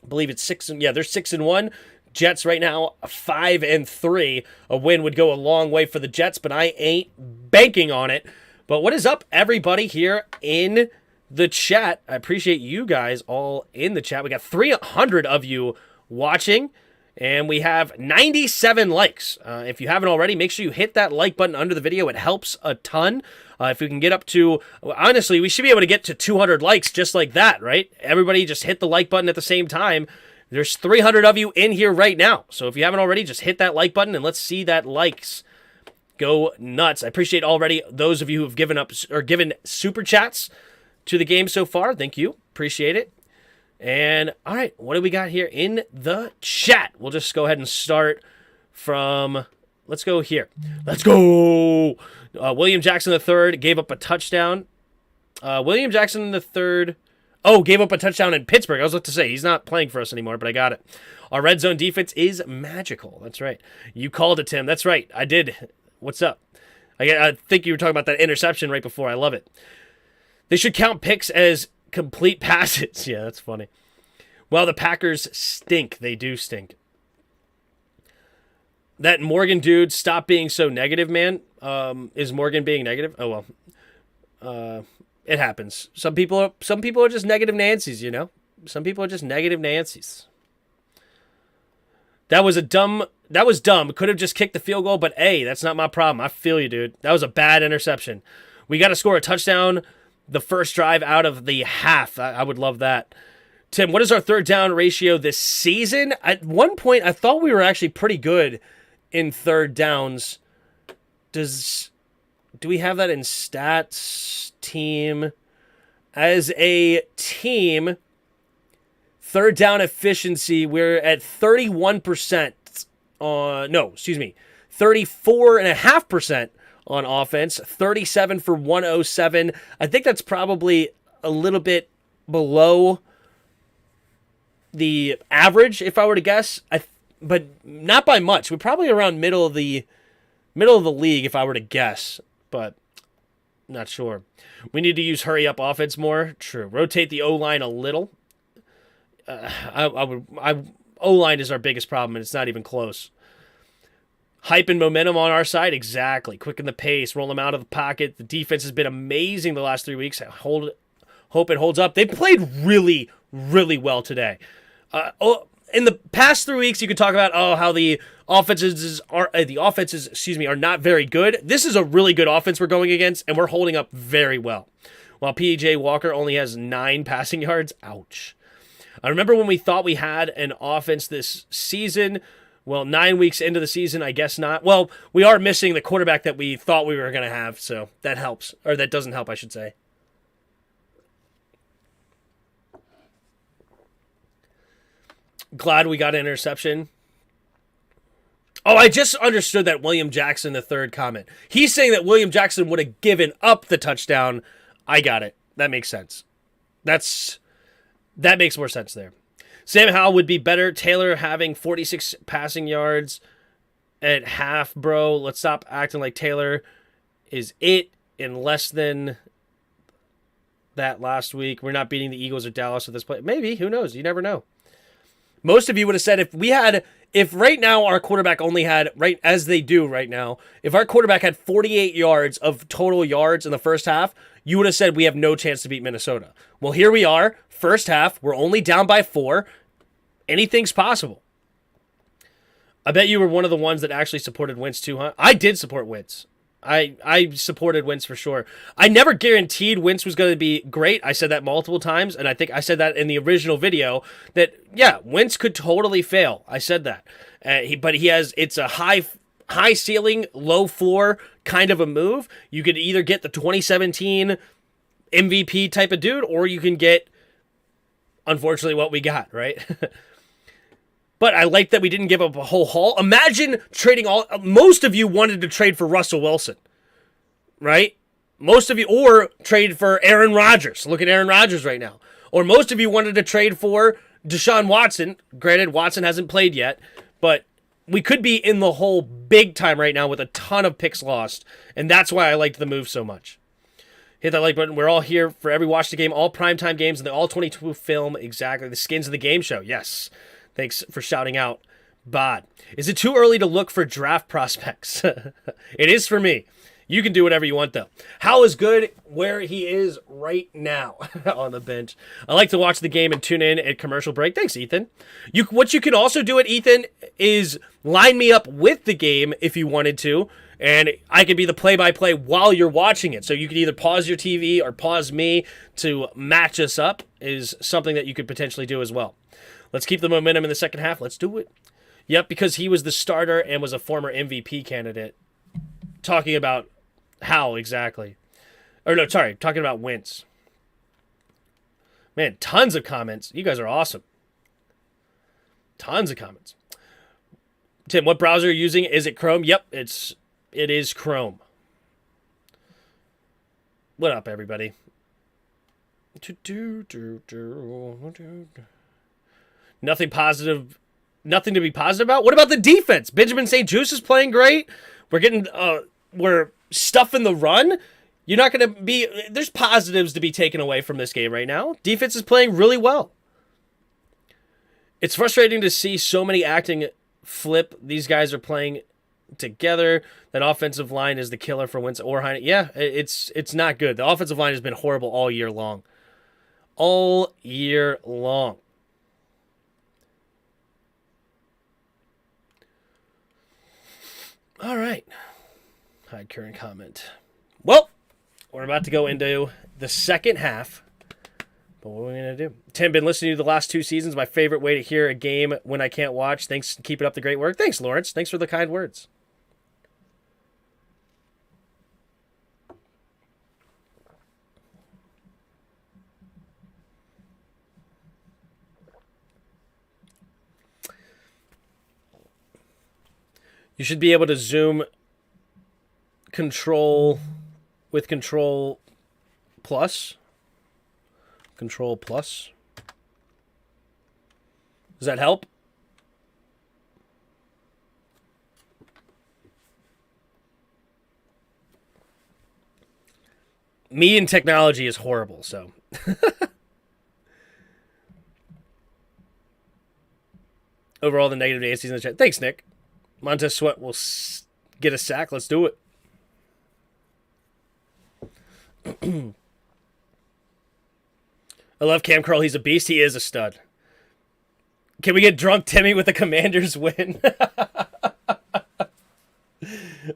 I believe it's 6. Yeah, they're 6-1. Jets right now 5-3. A win would go a long way for the Jets, but I ain't banking on it. But what is up, everybody here in the chat? I appreciate you guys all in the chat. We got 300 of you watching, and we have 97 likes. If you haven't already, make sure you hit that like button under the video. It helps a ton. If we can get up to, honestly, we should be able to get to 200 likes just like that, right? Everybody just hit the like button at the same time. There's 300 of you in here right now. So if you haven't already, just hit that like button and let's see that likes go nuts. I appreciate already those of you who have given up or given super chats to the game so far. Thank you. Appreciate it. And all right, what do we got here in the chat? We'll just go ahead and start from, let's go here. Let's go. William Jackson III gave up a touchdown. William Jackson III, gave up a touchdown in Pittsburgh. I was about to say, he's not playing for us anymore, but I got it. Our red zone defense is magical. That's right. You called it, Tim. That's right. I did. What's up? I think you were talking about that interception right before. I love it. They should count picks as complete passes. Yeah, that's funny. Well, the Packers stink. They do stink. That Morgan dude, stop being so negative, man. Is Morgan being negative? Oh, well. It happens. Some people are just negative Nancy's, you know? Some people are just negative Nancy's. That was dumb. Could have just kicked the field goal, but hey, that's not my problem. I feel you, dude. That was a bad interception. We got to score a touchdown the first drive out of the half. I would love that. Tim, what is our third down ratio this season? At one point, I thought we were actually pretty good in third downs. Do we have that in stats team? As a team, third down efficiency, we're at 31% on, 34.5% on offense, 37 for 107. I think that's probably a little bit below the average, if I were to guess. But not by much. We're probably around middle of the league, if I were to guess. But not sure. We need to use hurry up offense more. True. Rotate the O-line a little. O-line is our biggest problem, and it's not even close. Hype and momentum on our side? Exactly. Quicken the pace. Roll them out of the pocket. The defense has been amazing the last 3 weeks. Hope it holds up. They played really, really well today. In the past 3 weeks, you could talk about how the offenses are not very good. This is a really good offense we're going against, and we're holding up very well. While P.J. Walker only has 9 passing yards, ouch. I remember when we thought we had an offense this season. Well, 9 weeks into the season, I guess not. Well, we are missing the quarterback that we thought we were going to have, so that helps. Or that doesn't help, I should say. Glad we got an interception. Oh, I just understood that William Jackson III comment. He's saying that William Jackson would have given up the touchdown. I got it. That makes sense. That makes more sense there. Sam Howell would be better. Taylor having 46 passing yards at half, bro. Let's stop acting like Taylor is it in less than that last week. We're not beating the Eagles or Dallas at this point. Maybe. Who knows? You never know. Most of you would have said if right now our quarterback only had, right as they do right now, if our quarterback had 48 yards of total yards in the first half, you would have said we have no chance to beat Minnesota. Well, here we are, first half, we're only down by 4. Anything's possible. I bet you were one of the ones that actually supported Wentz too, huh? I did support Wentz. I supported Wentz for sure. I never guaranteed Wentz was going to be great. I said that multiple times, and I think I said that in the original video that, yeah, Wentz could totally fail. I said that. But it's a high ceiling, low floor kind of a move. You could either get the 2017 MVP type of dude, or you can get, unfortunately, what we got, right? But I like that we didn't give up a whole haul. Imagine trading most of you wanted to trade for Russell Wilson, right? Most of you, or trade for Aaron Rodgers. Look at Aaron Rodgers right now. Or most of you wanted to trade for Deshaun Watson. Granted, Watson hasn't played yet, but we could be in the hole big time right now with a ton of picks lost. And that's why I liked the move so much. Hit that like button. We're all here for every watch the game, all primetime games, and the all 22 film. Exactly. The skins of the game show. Yes. Thanks for shouting out, Bod. Is it too early to look for draft prospects? It is for me. You can do whatever you want, though. How is good where he is right now on the bench. I like to watch the game and tune in at commercial break. Thanks, Ethan. What you can also do at Ethan is line me up with the game if you wanted to, and I could be the play-by-play while you're watching it. So you could either pause your TV or pause me to match us up is something that you could potentially do as well. Let's keep the momentum in the second half. Let's do it. Yep, because he was the starter and was a former MVP candidate. Talking about how exactly. Or no, sorry, talking about Wentz. Man, tons of comments. You guys are awesome. Tons of comments. Tim, what browser are you using? Is it Chrome? Yep, it is Chrome. What up, everybody? Nothing to be positive about. What about the defense? Benjamin St. Juste is playing great. We're stuffing the run. You're not going to be. There's positives to be taken away from this game right now. Defense is playing really well. It's frustrating to see so many acting flip. These guys are playing together. That offensive line is the killer for Wentz or Heine. Yeah, it's not good. The offensive line has been horrible all year long. All year long. All right. Hide current comment. Well, we're about to go into the second half. But what are we going to do? Tim, been listening to the last 2 seasons. My favorite way to hear a game when I can't watch. Thanks. Keep it up the great work. Thanks, Lawrence. Thanks for the kind words. You should be able to zoom control with control plus. Control plus. Does that help? Me and technology is horrible, so. Overall, the negative Nancy's in the chat. Thanks, Nick. Montez Sweat will get a sack. Let's do it. I love Cam Curl. He's a beast. He is a stud. Can we get drunk Timmy with the Commanders win?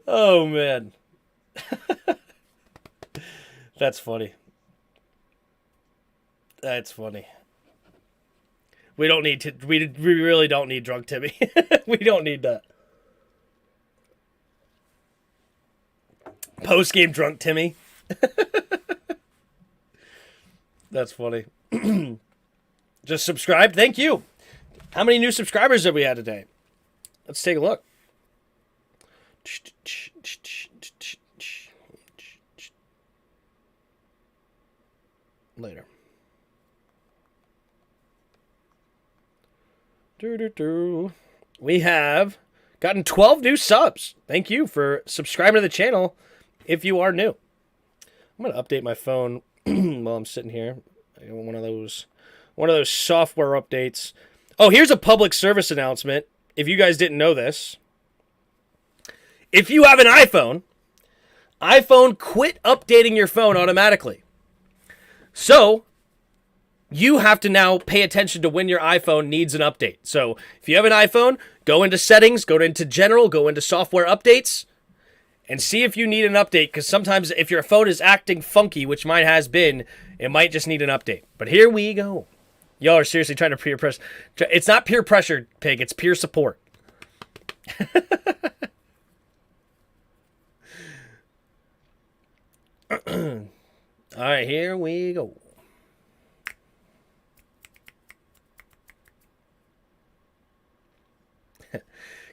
Oh, man. That's funny. That's funny. We don't need to. We really don't need drunk Timmy. We don't need that. Post-game drunk Timmy. That's funny. Just subscribed. Thank you. How many new subscribers have we had today? Let's take a look. Later. We have gotten 12 new subs. Thank you for subscribing to the channel if you are new. I'm going to update my phone while I'm sitting here. I got one of those software updates. Oh, here's a public service announcement. If you guys didn't know this, if you have an iPhone quit updating your phone automatically. So you have to now pay attention to when your iPhone needs an update. So if you have an iPhone, go into settings, go into general, go into software updates, and see if you need an update, because sometimes if your phone is acting funky, which mine has been, it might just need an update. But here we go. Y'all are seriously trying to peer pressure. It's not peer pressure, Pig. It's peer support. All right, here we go.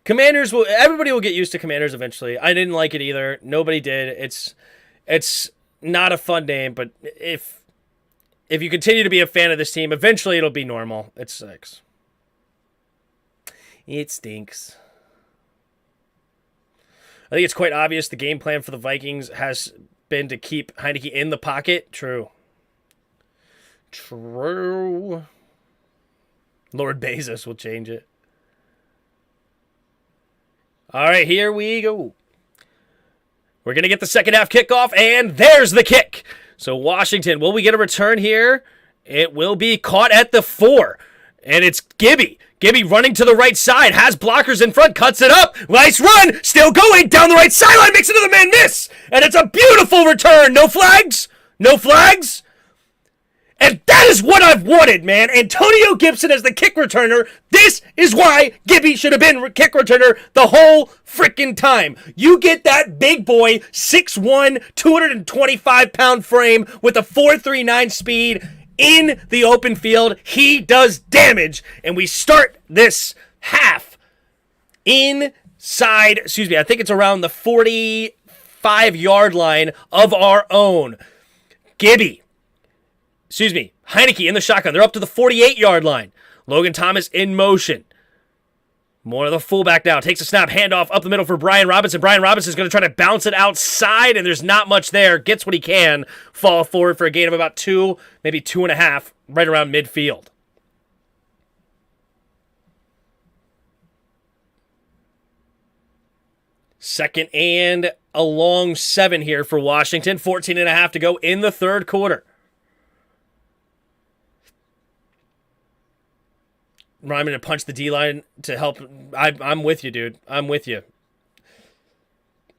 Commanders everybody will get used to Commanders eventually. I didn't like it either. Nobody did. It's not a fun name, but if you continue to be a fan of this team, eventually it'll be normal. It sucks. It stinks. I think it's quite obvious the game plan for the Vikings has been to keep Heineke in the pocket. True. Lord Bezos will change it. All right, here we go. We're going to get the second half kickoff, and there's the kick. So Washington, will we get a return here? It will be caught at the 4, and it's Gibby. Gibby running to the right side, has blockers in front, cuts it up. Nice run, still going down the right sideline, makes another man miss, and it's a beautiful return. No flags? No flags? And that is what I've wanted, man. Antonio Gibson as the kick returner. This is why Gibby should have been kick returner the whole freaking time. You get that big boy, 6'1", 225-pound frame with a 4.39 speed in the open field. He does damage. And we start this half inside, I think it's around the 45-yard line of our own. Heineke in the shotgun. They're up to the 48-yard line. Logan Thomas in motion. More of the fullback now. Takes a snap, handoff up the middle for Brian Robinson. Brian Robinson is going to try to bounce it outside, and there's not much there. Gets what he can. Fall forward for a gain of about 2, maybe 2.5, right around midfield. Second and a long 7 here for Washington. 14.5 to go in the third quarter. Ryman to punch the D-line to help. I'm with you, dude. I'm with you.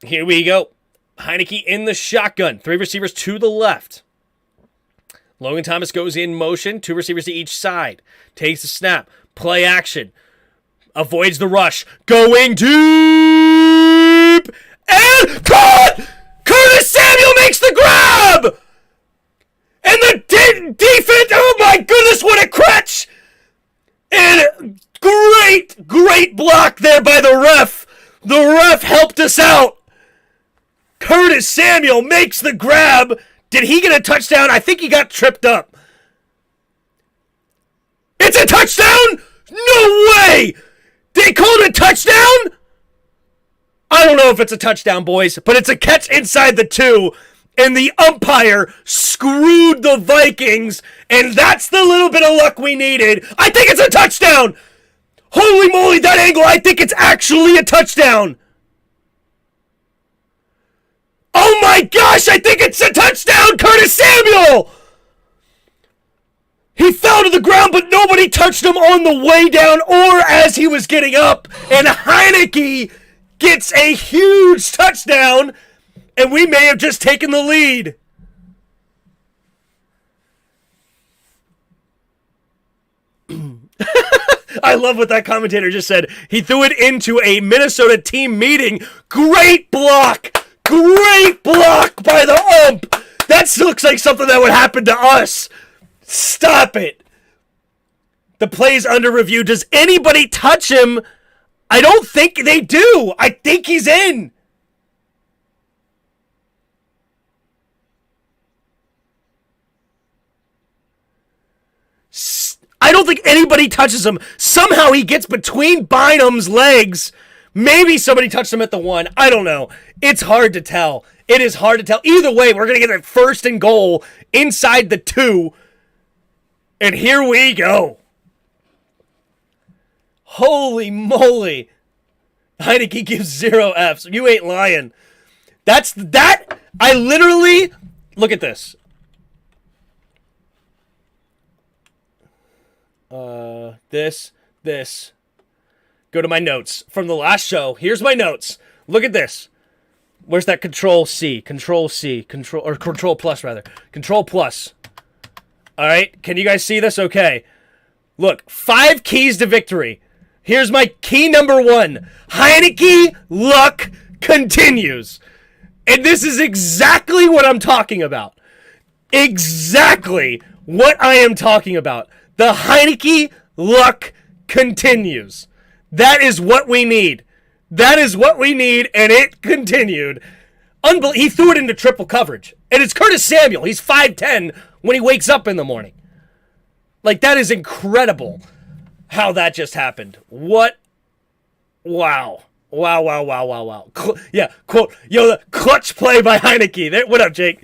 Here we go. Heineke in the shotgun. 3 receivers to the left. Logan Thomas goes in motion. 2 receivers to each side. Takes the snap. Play action. Avoids the rush. Going deep. And caught! Curtis Samuel makes the grab! And the defense, oh my goodness, what a crutch! And great block there by the ref. The ref helped us out. Curtis Samuel makes the grab. Did he get a touchdown? I think he got tripped up. It's a touchdown? No way! They called it a touchdown? I don't know if it's a touchdown, boys, but it's a catch inside the 2. And the umpire screwed the Vikings, and that's the little bit of luck we needed. I think it's a touchdown! Holy moly, that angle, I think it's actually a touchdown! Oh my gosh, I think it's a touchdown, Curtis Samuel! He fell to the ground, but nobody touched him on the way down or as he was getting up. And Heineke gets a huge touchdown, and we may have just taken the lead. I love what that commentator just said. He threw it into a Minnesota team meeting. Great block! Great block by the ump! That looks like something that would happen to us. Stop it. The play's under review. Does anybody touch him? I don't think they do. I think he's in. I don't think anybody touches him. Somehow he gets between Bynum's legs. Maybe somebody touched him at the 1. I don't know. It's hard to tell. It is hard to tell. Either way, we're going to get a 1st and goal inside the 2. And here we go. Holy moly. Heineke gives 0 Fs. You ain't lying. That. I literally, look at this. This. Go to my notes from the last show. Here's my notes. Look at this. Where's that Control plus rather. Control plus. All right. Can you guys see this? Okay. Look, 5 keys to victory. Here's my key number 1. Heineke luck continues. And this is exactly what I'm talking about. Exactly what I am talking about. The Heineke luck continues. That is what we need. That is what we need, and it continued. He threw it into triple coverage. And it's Curtis Samuel. He's 5'10" when he wakes up in the morning. Like, that is incredible how that just happened. What? Wow. Wow. Yeah, quote, yo, the clutch play by Heineke. What up, Jake?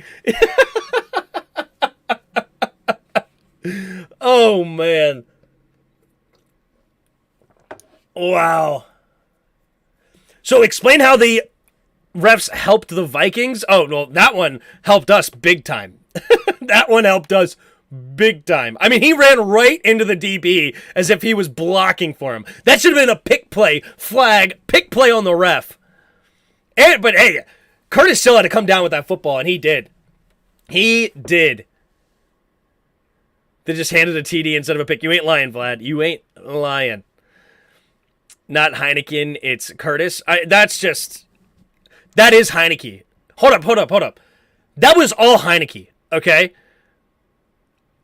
Oh, man. Wow. So explain how the refs helped the Vikings. Oh, no, that one helped us big time. That one helped us big time. I mean, he ran right into the DB as if he was blocking for him. That should have been a pick play on the ref. But hey, Curtis still had to come down with that football, and he did. He did. They just handed a TD instead of a pick. You ain't lying, Vlad. You ain't lying. Not Heineken, it's Curtis. That is Heineke. Hold up. That was all Heineke, okay?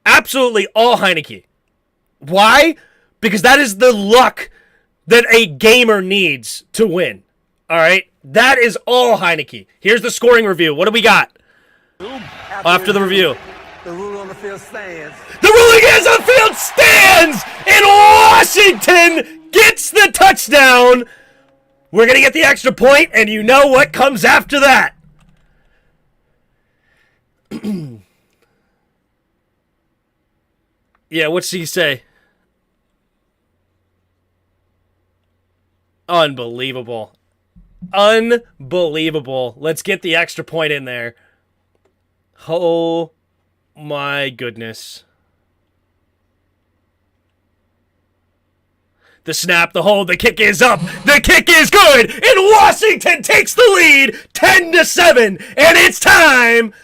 Absolutely all Heineke. Why? Because that is the luck that a gamer needs to win. All right? That is all Heineke. Here's the scoring review. What do we got? After the review. The rule on the field stands. The ruling is on the field stands! And Washington gets the touchdown! We're going to get the extra point, and you know what comes after that. Yeah, what's he say? Unbelievable. Let's get the extra point in there. Oh my goodness. The snap, the hold, the kick is up. The kick is good. And Washington takes the lead 10-7. And it's time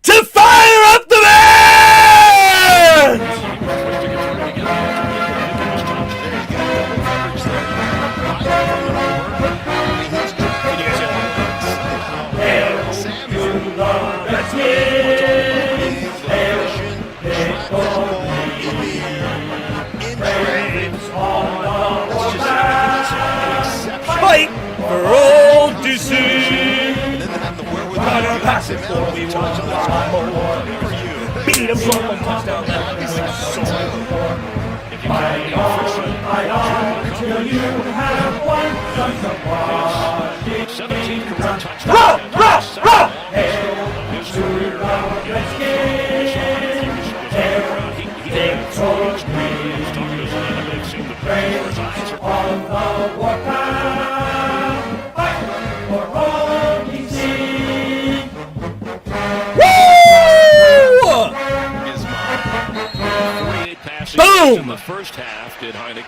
to fire up the band! Fight for old DC. Gotta pass it for we want more. Beat him for one touchdown. Fight on until you have won. 17 career touchdowns. Roll! Hail to the Redskins. Hail victory. Praise on the warpath. Fight for all we see. Woo! Boom! In the first half, did Heineken.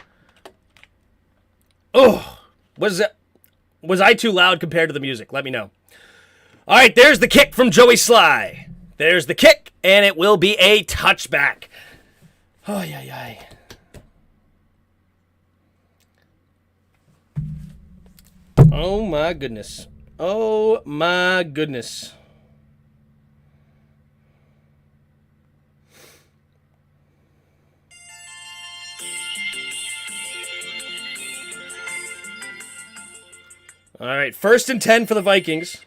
Oh, was I too loud compared to the music? Let me know. All right, there's the kick from Joey Sly. There's the kick, and it will be a touchback. Oh, yeah. Oh, my goodness. Oh, my goodness. All right, 1st and 10 for the Vikings.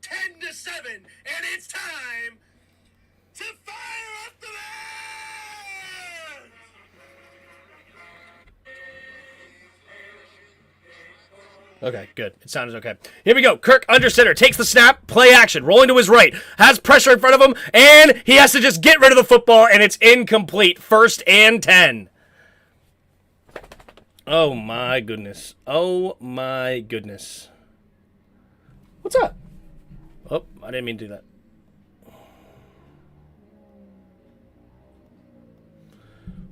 10-7, and it's time to fire up the band! Okay, good. It sounded okay. Here we go. Kirk under center, takes the snap, play action, rolling to his right, has pressure in front of him, and he has to just get rid of the football, and it's incomplete. 1st and 10. Oh, my goodness. Oh, my goodness. What's up? Oh, I didn't mean to do that.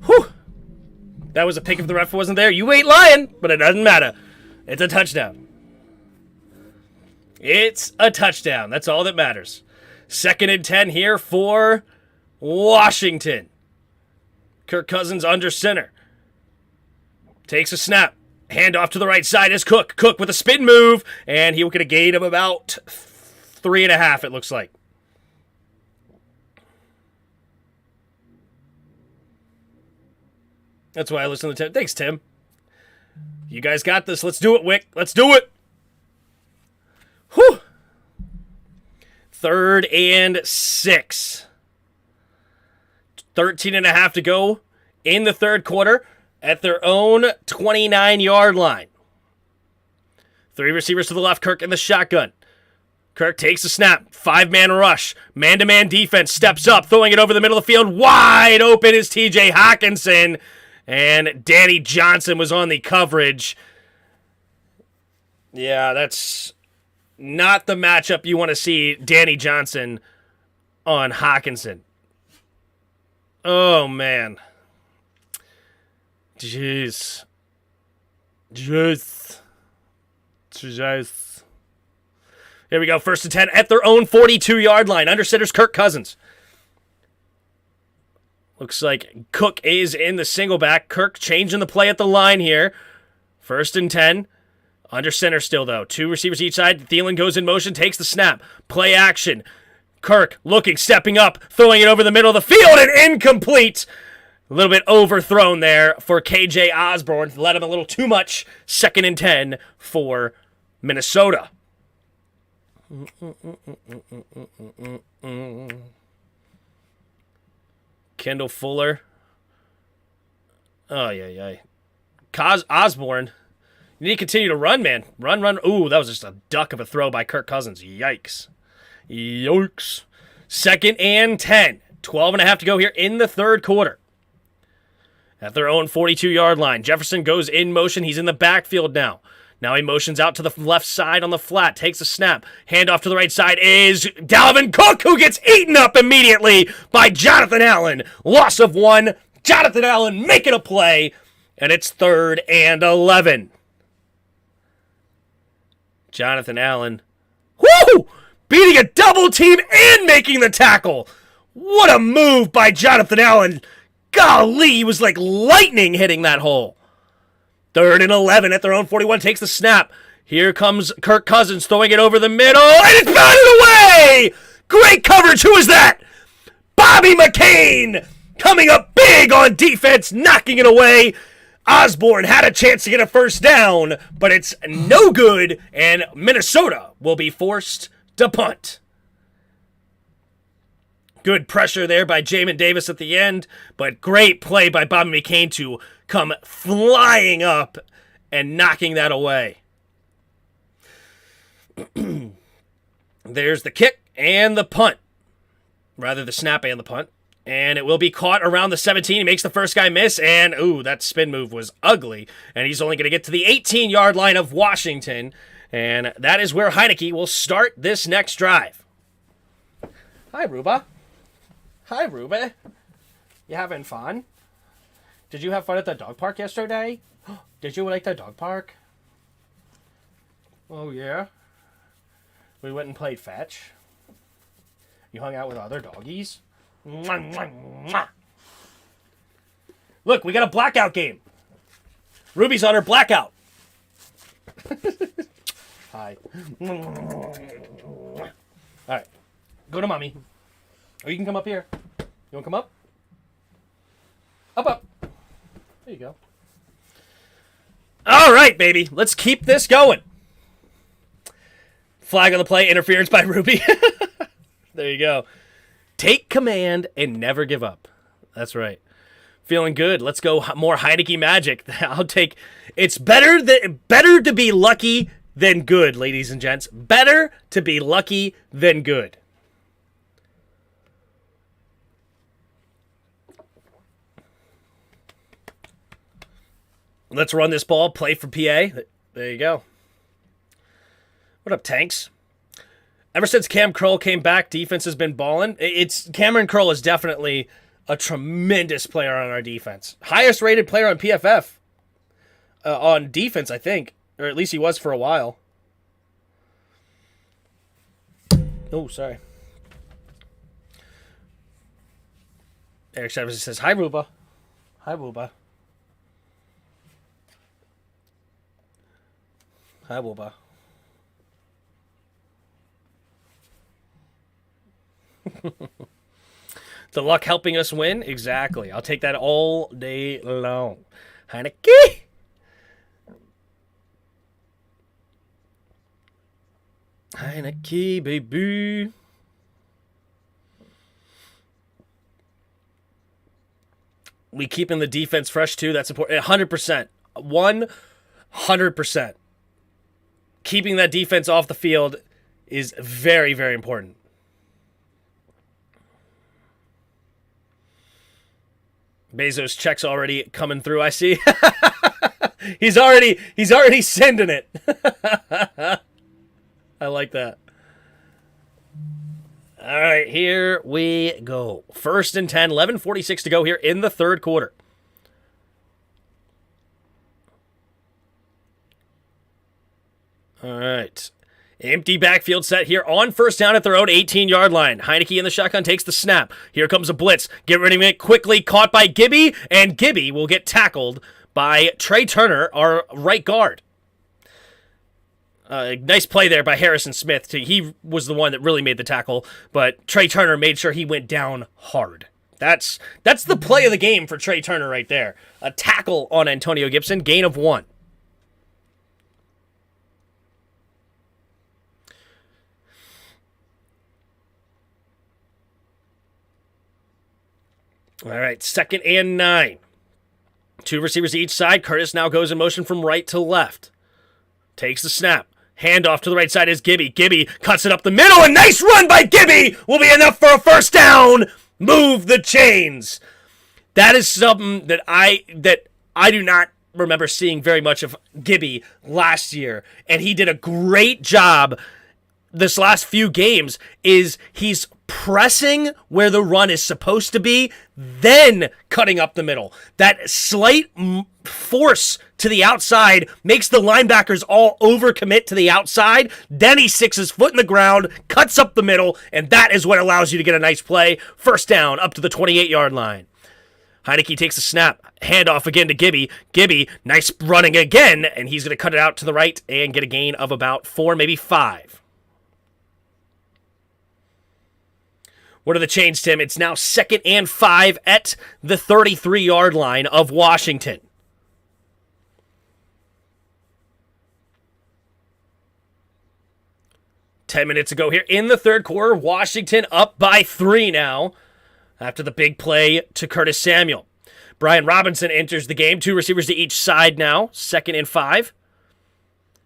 Whew. That was a pick if the ref wasn't there. You ain't lying, but it doesn't matter. It's a touchdown. It's a touchdown. That's all that matters. 2nd and 10 here for Washington. Kirk Cousins under center. Takes a snap. Hand off to the right side is Cook. Cook with a spin move, and he will get a gain of about 3.5, it looks like. That's why I listen to Tim. Thanks, Tim. You guys got this. Let's do it, Wick. Let's do it. Whew. 3rd and 6. 13.5 to go in the third quarter at their own 29-yard line. 3 receivers to the left. Kirk in the shotgun. Kirk takes a snap. 5-man rush. Man-to-man defense steps up, throwing it over the middle of the field. Wide open is T.J. Hawkinson. And Danny Johnson was on the coverage. Yeah, that's not the matchup you want to see Danny Johnson on Hawkinson. Oh, man. Jeez. Here we go. 1st and 10 at their own 42-yard line. Under center's Kirk Cousins. Looks like Cook is in the single back. Kirk changing the play at the line here. 1st and 10. Under center still, though. 2 receivers each side. Thielen goes in motion, takes the snap. Play action. Kirk looking, stepping up, throwing it over the middle of the field, and incomplete. A little bit overthrown there for KJ Osborne. Let him a little too much. 2nd and 10 for Minnesota. Kendall Fuller. Oh, yeah. Osborne. You need to continue to run, man. Run. Ooh, that was just a duck of a throw by Kirk Cousins. Yikes. 2nd and 10. 12.5 to go here in the third quarter. At their own 42-yard line. Jefferson goes in motion. He's in the backfield now. Now he motions out to the left side on the flat. Takes a snap. Handoff to the right side is Dalvin Cook, who gets eaten up immediately by Jonathan Allen. Loss of 1. Jonathan Allen making a play. And it's 3rd and 11. Jonathan Allen. Woo! Beating a double team and making the tackle. What a move by Jonathan Allen. Golly, he was like lightning hitting that hole. 3rd and 11 at their own 41. Takes the snap. Here comes Kirk Cousins throwing it over the middle. And it's batted away! Great coverage. Who is that? Bobby McCain coming up big on defense, knocking it away. Osborne had a chance to get a first down, but it's no good, and Minnesota will be forced to punt. Good pressure there by Jamin Davis at the end, but great play by Bobby McCain to come flying up and knocking that away. There's the kick and the punt. Rather, the snap and the punt. And it will be caught around the 17. He makes the first guy miss, and ooh, that spin move was ugly. And he's only going to get to the 18-yard line of Washington. And that is where Heineke will start this next drive. Hi, Ruba. Hi, Ruby. You having fun? Did you have fun at the dog park yesterday? Did you like the dog park? Oh, yeah? We went and played fetch. You hung out with other doggies? Mwah, mwah, mwah. Look, we got a blackout game. Ruby's on her blackout. Hi. All right. Go to mommy. Or you can come up here. You want to come up? Up. There you go. All right, baby. Let's keep this going. Flag on the play. Interference by Ruby. There you go. Take command and never give up. That's right. Feeling good. Let's go more Heineke magic. I'll take. It's better to be lucky than good, ladies and gents. Better to be lucky than good. Let's run this ball. Play for PA. There you go. What up, Tanks? Ever since Cam Curl came back, defense has been balling. Cameron Curl is definitely a tremendous player on our defense. Highest rated player on PFF on defense, I think. Or at least he was for a while. Oh, sorry. Eric Chavez says, hi, Ruba. Hi, Ruba. Hi, Ruba. The luck helping us win? Exactly. I'll take that all day long. Heineke! Heineke, baby. We keeping the defense fresh, too. That's important. 100%. 100%. Keeping that defense off the field is very, very important. Bezos checks already coming through, I see. he's already sending it. I like that. All right, here we go. 1st and 10, 11:46 to go here in the third quarter. All right. Empty backfield set here on 1st down at their own 18-yard line. Heineke in the shotgun takes the snap. Here comes a blitz. Get ready to make quickly. Caught by Gibby, and Gibby will get tackled by Trey Turner, our right guard. Nice play there by Harrison Smith. He was the one that really made the tackle, but Trey Turner made sure he went down hard. That's the play of the game for Trey Turner right there. A tackle on Antonio Gibson, gain of 1. All right, 2nd and 9. 2 receivers each side. Curtis now goes in motion from right to left. Takes the snap. Handoff to the right side is Gibby. Gibby cuts it up the middle. A nice run by Gibby will be enough for a 1st down. Move the chains. That is something that I do not remember seeing very much of Gibby last year. And he did a great job this last few games. He's pressing where the run is supposed to be, then cutting up the middle. That slight force to the outside makes the linebackers all overcommit to the outside. Then he sticks his foot in the ground, cuts up the middle, and that is what allows you to get a nice play. 1st down up to the 28-yard line. Heineke takes a snap. Handoff again to Gibby. Gibby, nice running again, and he's going to cut it out to the right and get a gain of about 4, maybe 5. What are the chains, Tim? It's now 2nd and 5 at the 33-yard line of Washington. Ten minutes ago here in the third quarter, Washington up by 3 now after the big play to Curtis Samuel. Brian Robinson enters the game. 2 receivers to each side now. 2nd and 5.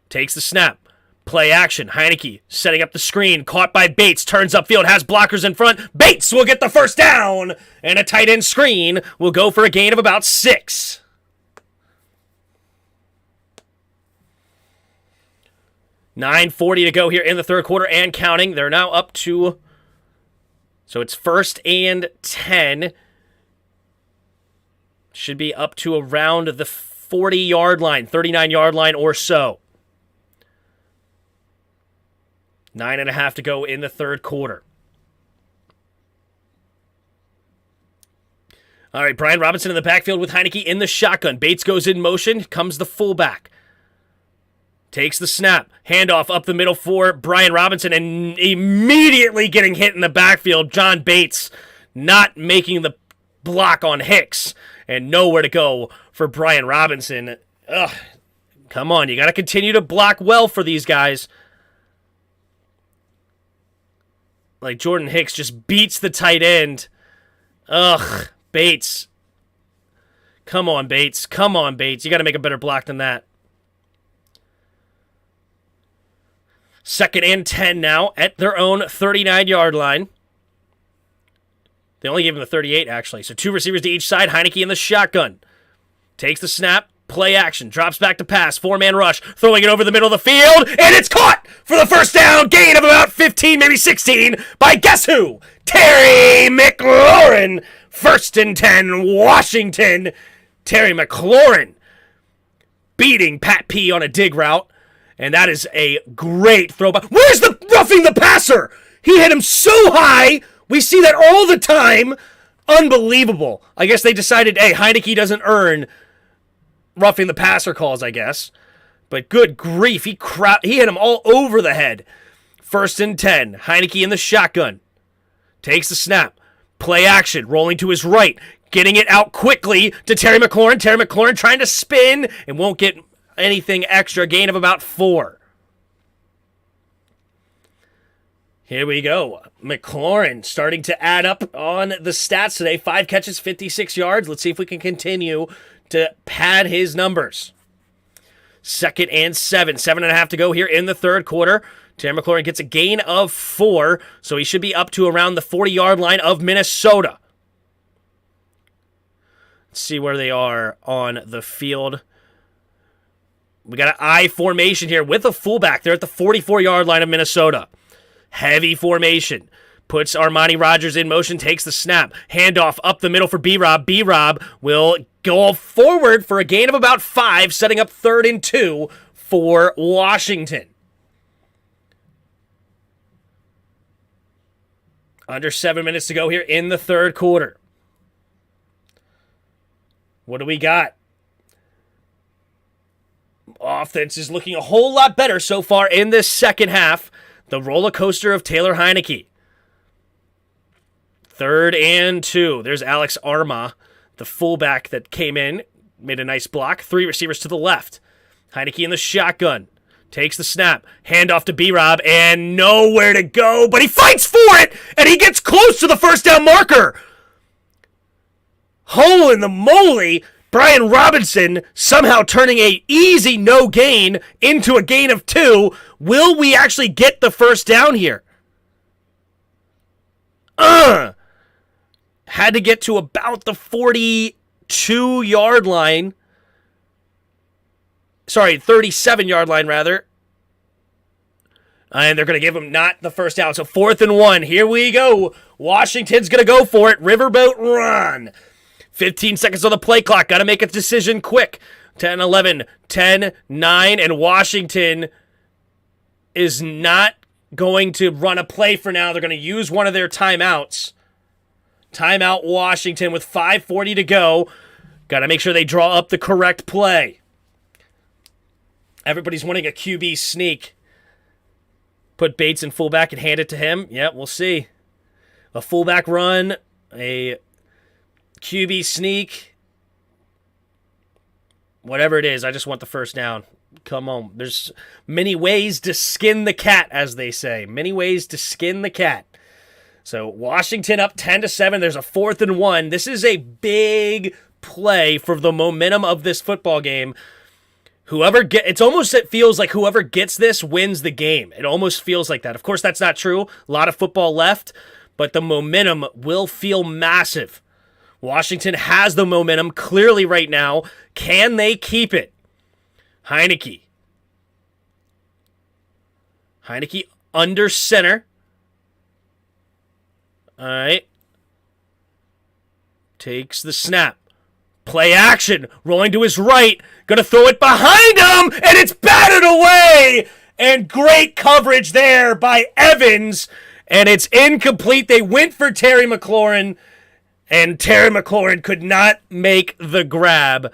Takes the snap. Play action. Heineke setting up the screen. Caught by Bates. Turns upfield. Has blockers in front. Bates will get the 1st down. And a tight end screen will go for a gain of about 6. $9:40 to go here in the third quarter and counting. They're now up to... So it's 1st and 10. Should be up to around the 40-yard line, 39-yard line or so. 9.5 to go in the third quarter. All right, Brian Robinson in the backfield with Heineke in the shotgun. Bates goes in motion. Comes the fullback. Takes the snap. Handoff up the middle for Brian Robinson and immediately getting hit in the backfield. John Bates not making the block on Hicks and nowhere to go for Brian Robinson. Ugh, come on, you got to continue to block well for these guys. Like Jordan Hicks just beats the tight end. Ugh, Bates. Come on, Bates. Come on, Bates. You got to make a better block than that. 2nd and 10 now at their own 39-yard line. They only gave him the 38, actually. So 2 receivers to each side. Heineke in the shotgun. Takes the snap. Play action. Drops back to pass. 4-man rush. Throwing it over the middle of the field. And it's caught for the first down. Gain of about 15, maybe 16 by guess who? Terry McLaurin. 1st and 10, Washington. Terry McLaurin beating Pat P on a dig route. And that is a great throw. Where's the roughing the passer? He hit him so high. We see that all the time. Unbelievable. I guess they decided, hey, Heineke doesn't earn roughing the passer calls, I guess. But good grief, he hit him all over the head. 1st and 10, Heineke in the shotgun. Takes the snap. Play action, rolling to his right. Getting it out quickly to Terry McLaurin. Terry McLaurin trying to spin and won't get anything extra. Gain of about 4. Here we go. McLaurin starting to add up on the stats today. 5 catches, 56 yards. Let's see if we can continue to pad his numbers. 2nd and 7. 7.5 to go here in the 3rd quarter. Terry McLaurin gets a gain of 4, so he should be up to around the 40-yard line of Minnesota. Let's see where they are on the field. We got an I formation here with a fullback. They're at the 44-yard line of Minnesota. Heavy formation. Puts Armani Rogers in motion, takes the snap. Handoff up the middle for B-Rob. B-Rob will go forward for a gain of about 5, setting up 3rd and 2 for Washington. Under 7 minutes to go here in the 3rd quarter. What do we got? Offense is looking a whole lot better so far in this 2nd half. The roller coaster of Taylor Heineke. 3rd and 2. There's Alex Arma, the fullback that came in, made a nice block. 3 receivers to the left. Heineke in the shotgun. Takes the snap. Handoff to B-Rob, and nowhere to go, but he fights for it, and he gets close to the first down marker. Holy moly! Brian Robinson somehow turning a easy no gain into a gain of 2. Will we actually get the first down here? Had to get to about the 42-yard line. Sorry, 37-yard line, rather. And they're going to give him not the first down. So 4th and 1. Here we go. Washington's going to go for it. Riverboat run. 15 seconds on the play clock. Got to make a decision quick. 10, 11, 10, 9. And Washington is not going to run a play for now. They're going to use one of their timeouts. Timeout Washington with 5:40 to go. Got to make sure they draw up the correct play. Everybody's wanting a QB sneak. Put Bates in fullback and hand it to him. Yeah, we'll see. A fullback run. A QB sneak. Whatever it is, I just want the first down. Come on. There's many ways to skin the cat, as they say. Many ways to skin the cat. So Washington up 10-7. There's a 4th and 1. This is a big play for the momentum of this football game. It feels like whoever gets this wins the game. It almost feels like that. Of course, that's not true. A lot of football left, but the momentum will feel massive. Washington has the momentum clearly right now. Can they keep it? Heineke under center. All right. Takes the snap. Play action. Rolling to his right. Going to throw it behind him. And it's batted away. And great coverage there by Evans. And it's incomplete. They went for Terry McLaurin. And Terry McLaurin could not make the grab.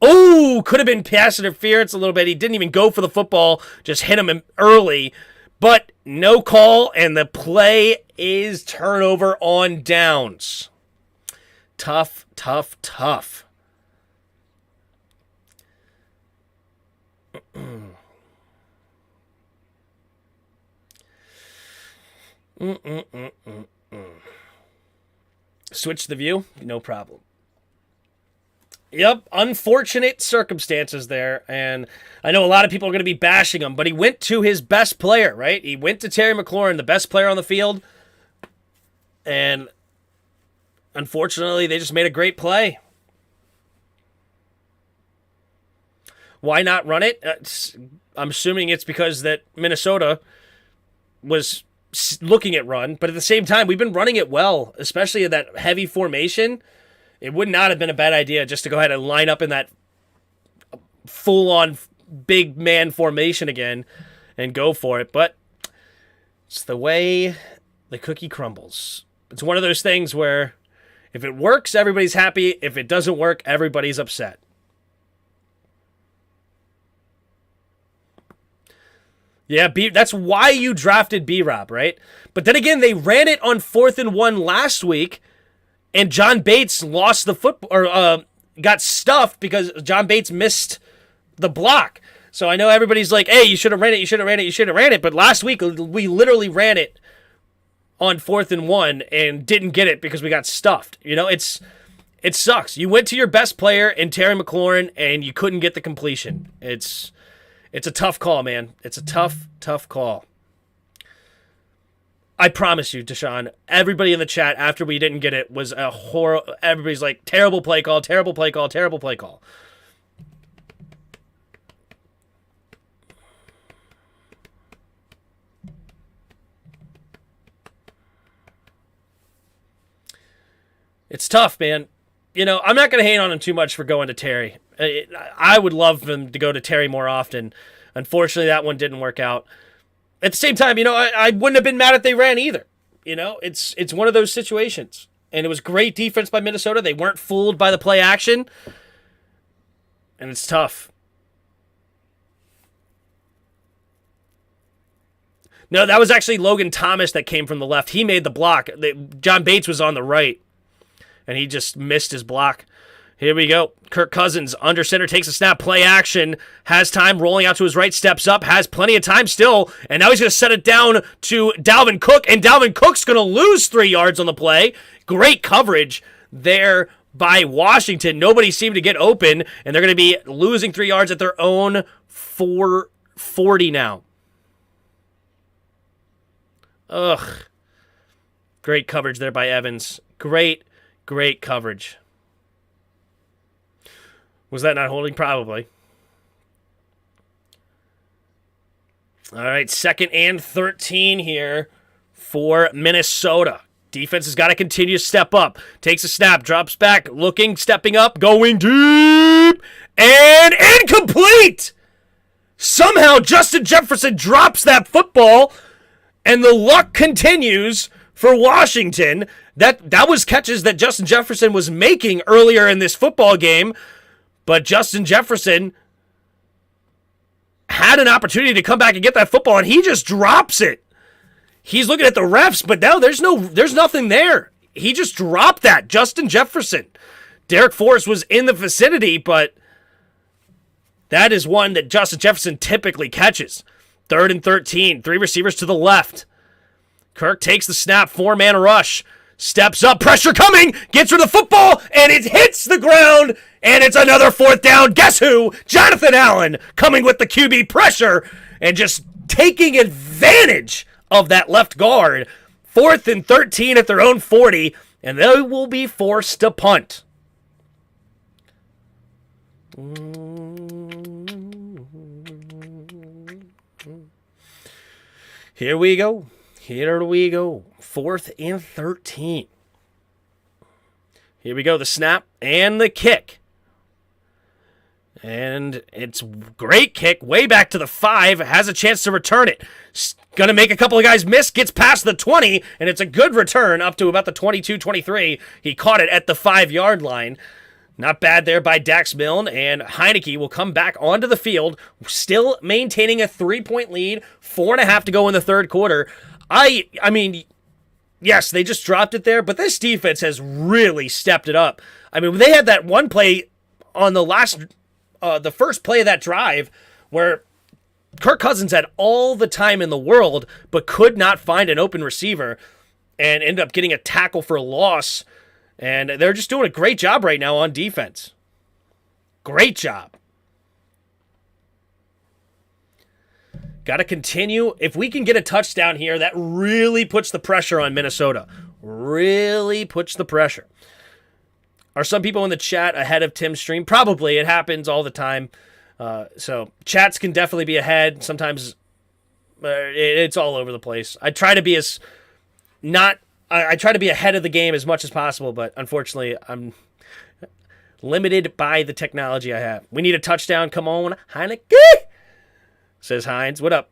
Oh, could have been pass interference a little bit. He didn't even go for the football. Just hit him early. But no call. And the play is turnover on downs. Tough. Switch the view? No problem. Yep, unfortunate circumstances there, and I know a lot of people are going to be bashing him, but he went to his best player, right? He went to Terry McLaurin, the best player on the field, and unfortunately, they just made a great play. Why not run it? I'm assuming it's because that Minnesota was looking at run, but at the same time, we've been running it well, especially in that heavy formation. It would not have been a bad idea just to go ahead and line up in that full-on big man formation again and go for it. But it's the way the cookie crumbles. It's one of those things where if it works, everybody's happy. If it doesn't work, everybody's upset. Yeah, that's why you drafted B-Rob, right? But then again, they ran it on 4th and 1 last week, and John Bates lost the football, or got stuffed because John Bates missed the block. So I know everybody's like, hey, you should have ran it, you should have ran it, you should have ran it. But last week, we literally ran it on 4th and 1 and didn't get it because we got stuffed. You know, it sucks. You went to your best player in Terry McLaurin, and you couldn't get the completion. It's a tough call, man. It's a tough call. I promise you, Deshaun, everybody in the chat after we didn't get it was a horror. Everybody's like, terrible play call, terrible play call, terrible play call. It's tough, man. You know, I'm not going to hate on him too much for going to Terry. I would love him to go to Terry more often. Unfortunately, that one didn't work out. At the same time, you know, I wouldn't have been mad if they ran either. You know, it's one of those situations. And it was great defense by Minnesota. They weren't fooled by the play action. And it's tough. No, that was actually Logan Thomas that came from the left. He made the block. John Bates was on the right. And he just missed his block. Here we go. Kirk Cousins, under center, takes a snap, play action, has time, rolling out to his right, steps up, has plenty of time still, and now he's going to set it down to Dalvin Cook, and Dalvin Cook's going to lose 3 yards on the play. Great coverage there by Washington. Nobody seemed to get open, and they're going to be losing 3 yards at their own 440 now. Ugh. Great coverage there by Evans. Great coverage. Was that not holding? Probably. All right, 2nd and 13 here for Minnesota. Defense has got to continue to step up. Takes a snap, drops back, looking, stepping up, going deep, and incomplete! Somehow Justin Jefferson drops that football, and the luck continues for Washington. That was catches that Justin Jefferson was making earlier in this football game. But Justin Jefferson had an opportunity to come back and get that football, and he just drops it. He's looking at the refs, but now there's nothing there. He just dropped that, Justin Jefferson. Derek Forrest was in the vicinity, but that is one that Justin Jefferson typically catches. 3rd and 13, 3 receivers to the left. Kirk takes the snap, 4-man rush. Steps up, pressure coming, gets rid of the football, and it hits the ground, and it's another 4th down. Guess who? Jonathan Allen coming with the QB pressure and just taking advantage of that left guard. 4th and 13 at their own 40, and they will be forced to punt. Here we go. 4th and 13. Here we go. The snap and the kick. And it's great kick. Way back to the 5. Has a chance to return it. Going to make a couple of guys miss. Gets past the 20. And it's a good return up to about the 22-23. He caught it at the 5-yard line. Not bad there by Dax Milne, and Heineke will come back onto the field, still maintaining a 3-point lead, 4.5 to go in the third quarter. I mean, yes, they just dropped it there, but this defense has really stepped it up. I mean, they had that one play on the first play of that drive where Kirk Cousins had all the time in the world, but could not find an open receiver and ended up getting a tackle for a loss. And they're just doing a great job right now on defense. Great job. Got to continue. If we can get a touchdown here, that really puts the pressure on Minnesota. Really puts the pressure. Are some people in the chat ahead of Tim's stream? Probably. It happens all the time. So chats can definitely be ahead. Sometimes it's all over the place. I try to be I try to be ahead of the game as much as possible, but unfortunately, I'm limited by the technology I have. We need a touchdown. Come on, Heineke, says Hines. What up?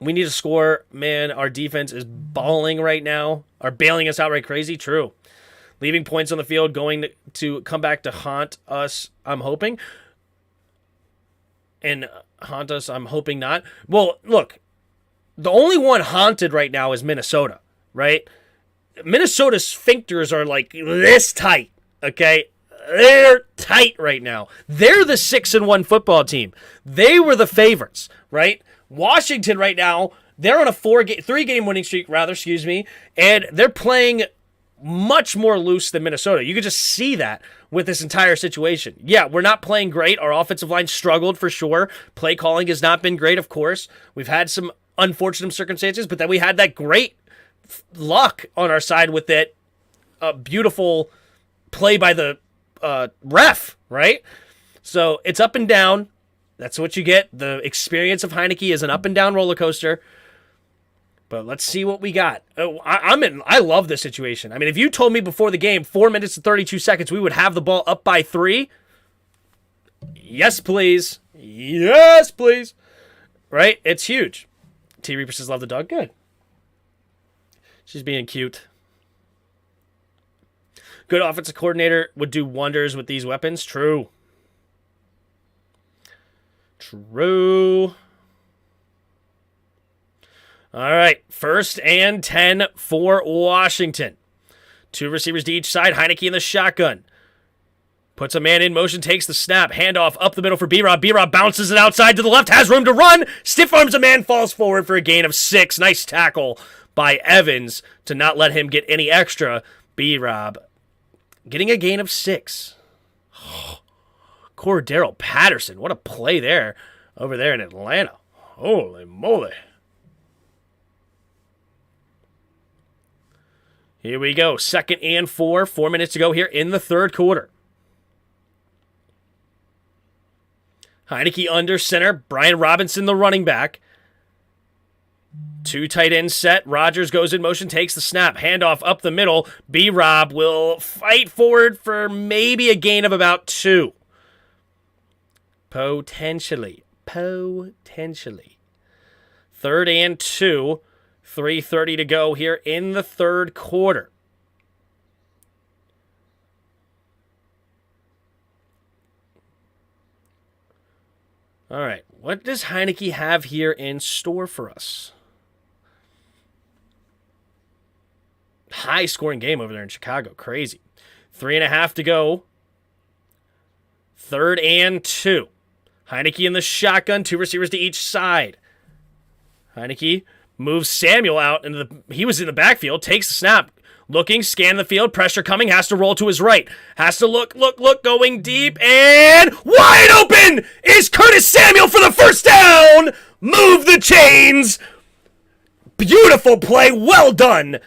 We need to score. Man, our defense is balling right now. Are bailing us outright crazy. True. Leaving points on the field, going to come back to haunt us, I'm hoping. And haunt us, I'm hoping not. Well, look, the only one haunted right now is Minnesota, right? Minnesota's sphincters are like this tight, okay? They're tight right now. They're the 6-1 football team. They were the favorites, right? Washington right now, they're on a 3-game winning streak, and they're playing much more loose than Minnesota. You could just see that with this entire situation. Yeah, we're not playing great. Our offensive line struggled for sure. Play calling has not been great, of course. We've had some unfortunate circumstances, but then we had that great luck on our side with that beautiful play by the ref, right? So it's up and down. That's what you get. The experience of Heineke is an up and down roller coaster. But let's see what we got. I love this situation. I mean, if you told me before the game, 4 minutes and 32 seconds, we would have the ball up by 3. Yes, please. Yes, please. Right? It's huge. T. Reaper says, love the dog. Good. She's being cute. Good offensive coordinator would do wonders with these weapons. True. True. All right, 1st and 10 for Washington. 2 receivers to each side. Heineke in the shotgun. Puts a man in motion, takes the snap. Handoff up the middle for B-Rob. B-Rob bounces it outside to the left, has room to run. Stiff arms a man, falls forward for a gain of 6. Nice tackle by Evans to not let him get any extra. B-Rob getting a gain of 6. Cordero Patterson, what a play there over there in Atlanta. Holy moly. Here we go. 2nd and 4. 4 minutes to go here in the 3rd quarter. Heineke under center. Brian Robinson, the running back. 2 tight ends set. Rodgers goes in motion, takes the snap. Handoff up the middle. B-Rob will fight forward for maybe a gain of about 2. Potentially. 3rd and 2. 3:30 to go here in the 3rd quarter. All right, what does Heineke have here in store for us? High-scoring game over there in Chicago. Crazy. 3.5 to go. 3rd and 2. Heineke in the shotgun. 2 receivers to each side. Heineke moves Samuel out. He was in the backfield. Takes the snap. Looking, scan the field. Pressure coming. Has to roll to his right. Has to look. Going deep. And wide open is Curtis Samuel for the first down. Move the chains. Beautiful play. Well done.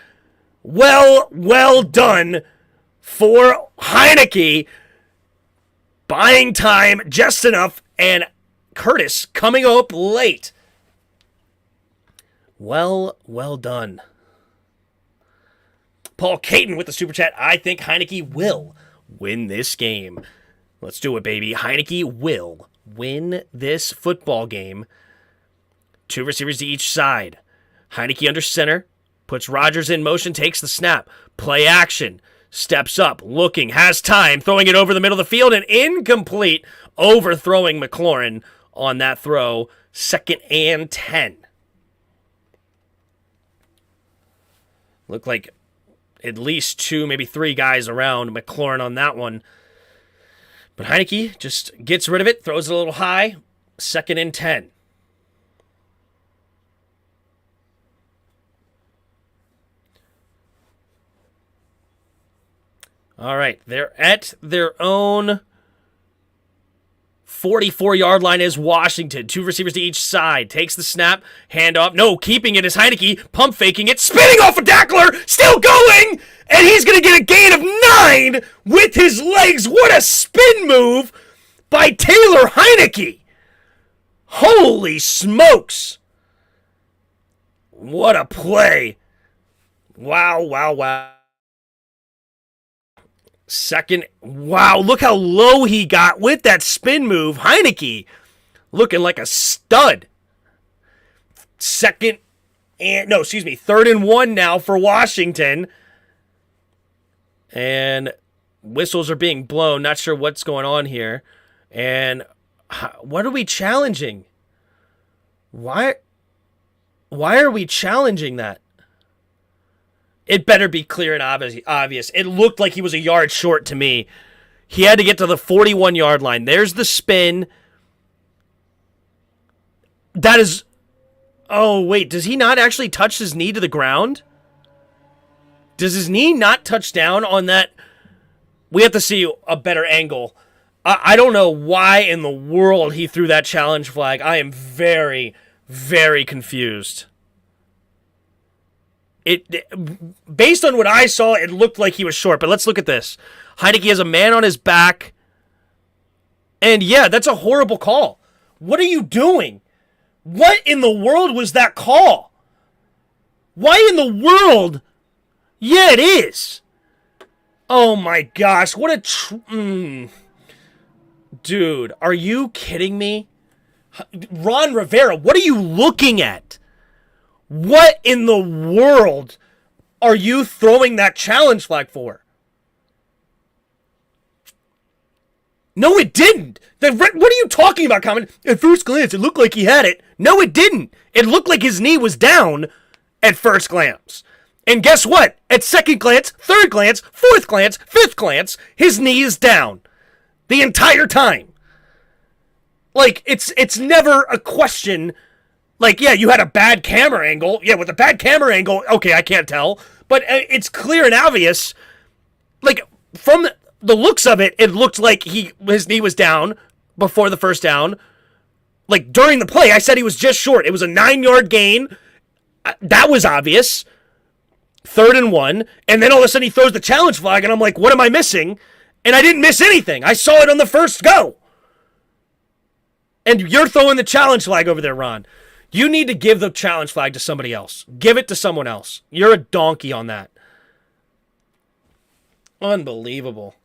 Well done for Heineke. Buying time just enough. And Curtis coming up late. Well done. Paul Caton with the super chat. I think Heineke will win this game. Let's do it, baby. Heineke will win this football game. 2 receivers to each side. Heineke under center. Puts Rodgers in motion. Takes the snap. Play action. Steps up. Looking. Has time. Throwing it over the middle of the field. And incomplete. Overthrowing McLaurin on that throw. 2nd and 10. Looked like at least 2, maybe 3 guys around McLaurin on that one. But Heineke just gets rid of it, throws it a little high. 2nd and 10. All right, they're at their own 44-yard line is Washington. 2 receivers to each side. Takes the snap, handoff. No, keeping it is Heineke. Pump faking it, spinning off a Dackler, still going, and he's going to get a gain of 9 with his legs. What a spin move by Taylor Heineke. Holy smokes. What a play. Wow, wow, wow. Second, wow, look how low he got with that spin move. Heineke looking like a stud. Third and 1 now for Washington. And whistles are being blown. Not sure what's going on here. And what are we challenging? Why are we challenging that? It better be clear and obvious. It looked like he was a yard short to me. He had to get to the 41-yard line. There's the spin. That is... Oh, wait. Does he not actually touch his knee to the ground? Does his knee not touch down on that? We have to see a better angle. I don't know why in the world he threw that challenge flag. I am very, very confused. Based on what I saw, it looked like he was short. But let's look at this. Heineke has a man on his back. And yeah, that's a horrible call. What are you doing? What in the world was that call? Why in the world? Yeah, it is. Oh my gosh. What a... Dude, are you kidding me? Ron Rivera, what are you looking at? What in the world are you throwing that challenge flag for? No, it didn't. What are you talking about, Common? At first glance, it looked like he had it. No, it didn't. It looked like his knee was down at first glance. And guess what? At second glance, third glance, fourth glance, fifth glance, his knee is down. The entire time. Like, it's never a question... Like, yeah, you had a bad camera angle. Yeah, with a bad camera angle, okay, I can't tell. But it's clear and obvious. Like, from the looks of it, it looked like his knee was down before the first down. Like, during the play, I said he was just short. It was a 9-yard gain. That was obvious. 3rd and 1. And then all of a sudden he throws the challenge flag, and I'm like, what am I missing? And I didn't miss anything. I saw it on the first go. And you're throwing the challenge flag over there, Ron. You need to give the challenge flag to somebody else. Give it to someone else. You're a donkey on that. Unbelievable.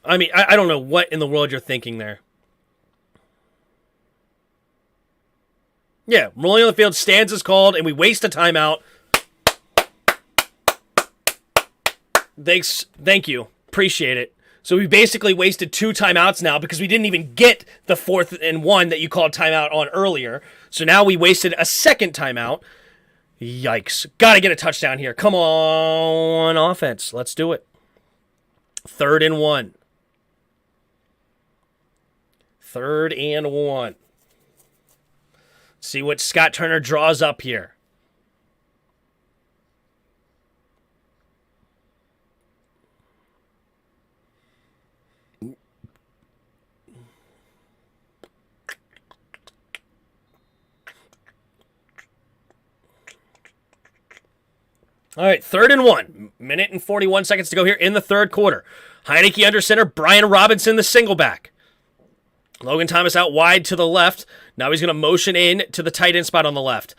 I mean, I don't know what in the world you're thinking there. Yeah, rolling on the field, stands is called, and we waste a timeout. Thank you. Appreciate it. So we basically wasted 2 timeouts now because we didn't even get the 4th and 1 that you called timeout on earlier. So now we wasted a second timeout. Yikes. Got to get a touchdown here. Come on, offense. Let's do it. 3rd and 1. 3rd and 1. See what Scott Turner draws up here. All right, 3rd and 1. Minute and 41 seconds to go here in the third quarter. Heineke under center. Brian Robinson, the single back. Logan Thomas out wide to the left. Now he's going to motion in to the tight end spot on the left.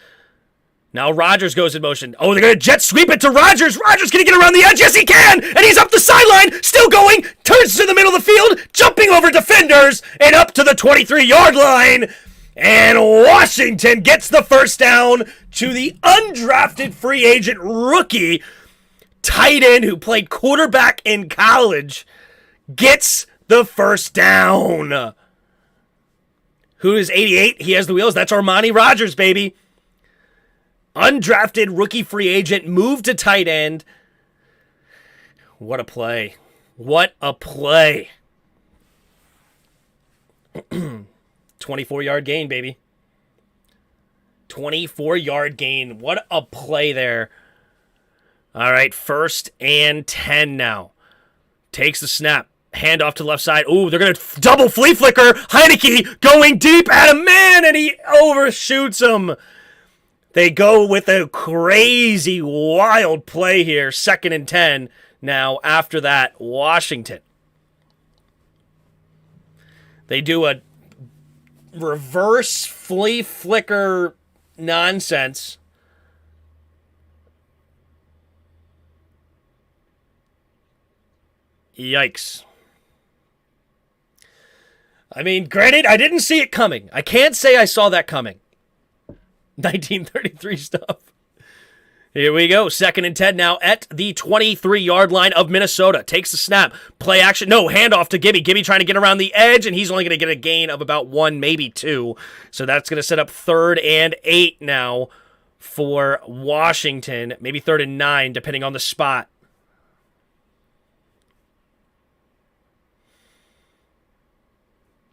Now Rodgers goes in motion. Oh, they're going to jet sweep it to Rodgers. Rodgers going to get around the edge. Yes, he can. And he's up the sideline. Still going. Turns to the middle of the field. Jumping over defenders. And up to the 23-yard line. And Washington gets the first down to the undrafted free agent rookie tight end who played quarterback in college. Gets the first down. Who is 88? He has the wheels. That's Armani Rodgers, baby. Undrafted rookie free agent, moved to tight end. What a play. What a play. 24-yard gain, baby. 24-yard gain. What a play there All right, 1st and 10 now. Takes the snap. Hand off to the left side. Ooh, they're going to double flea flicker. Heineke going deep at a man, and he overshoots him. They go with a crazy, wild play here. 2nd and 10 now after that, Washington. They do a reverse flea flicker nonsense. Yikes. I mean, granted, I didn't see it coming. I can't say I saw that coming. 1933 stuff. Here we go. 2nd and 10 now at the 23-yard line of Minnesota. Takes the snap. Play action. No, handoff to Gibby. Gibby trying to get around the edge, and he's only going to get a gain of about 1, maybe 2. So that's going to set up 3rd and 8 now for Washington. Maybe 3rd and 9, depending on the spot.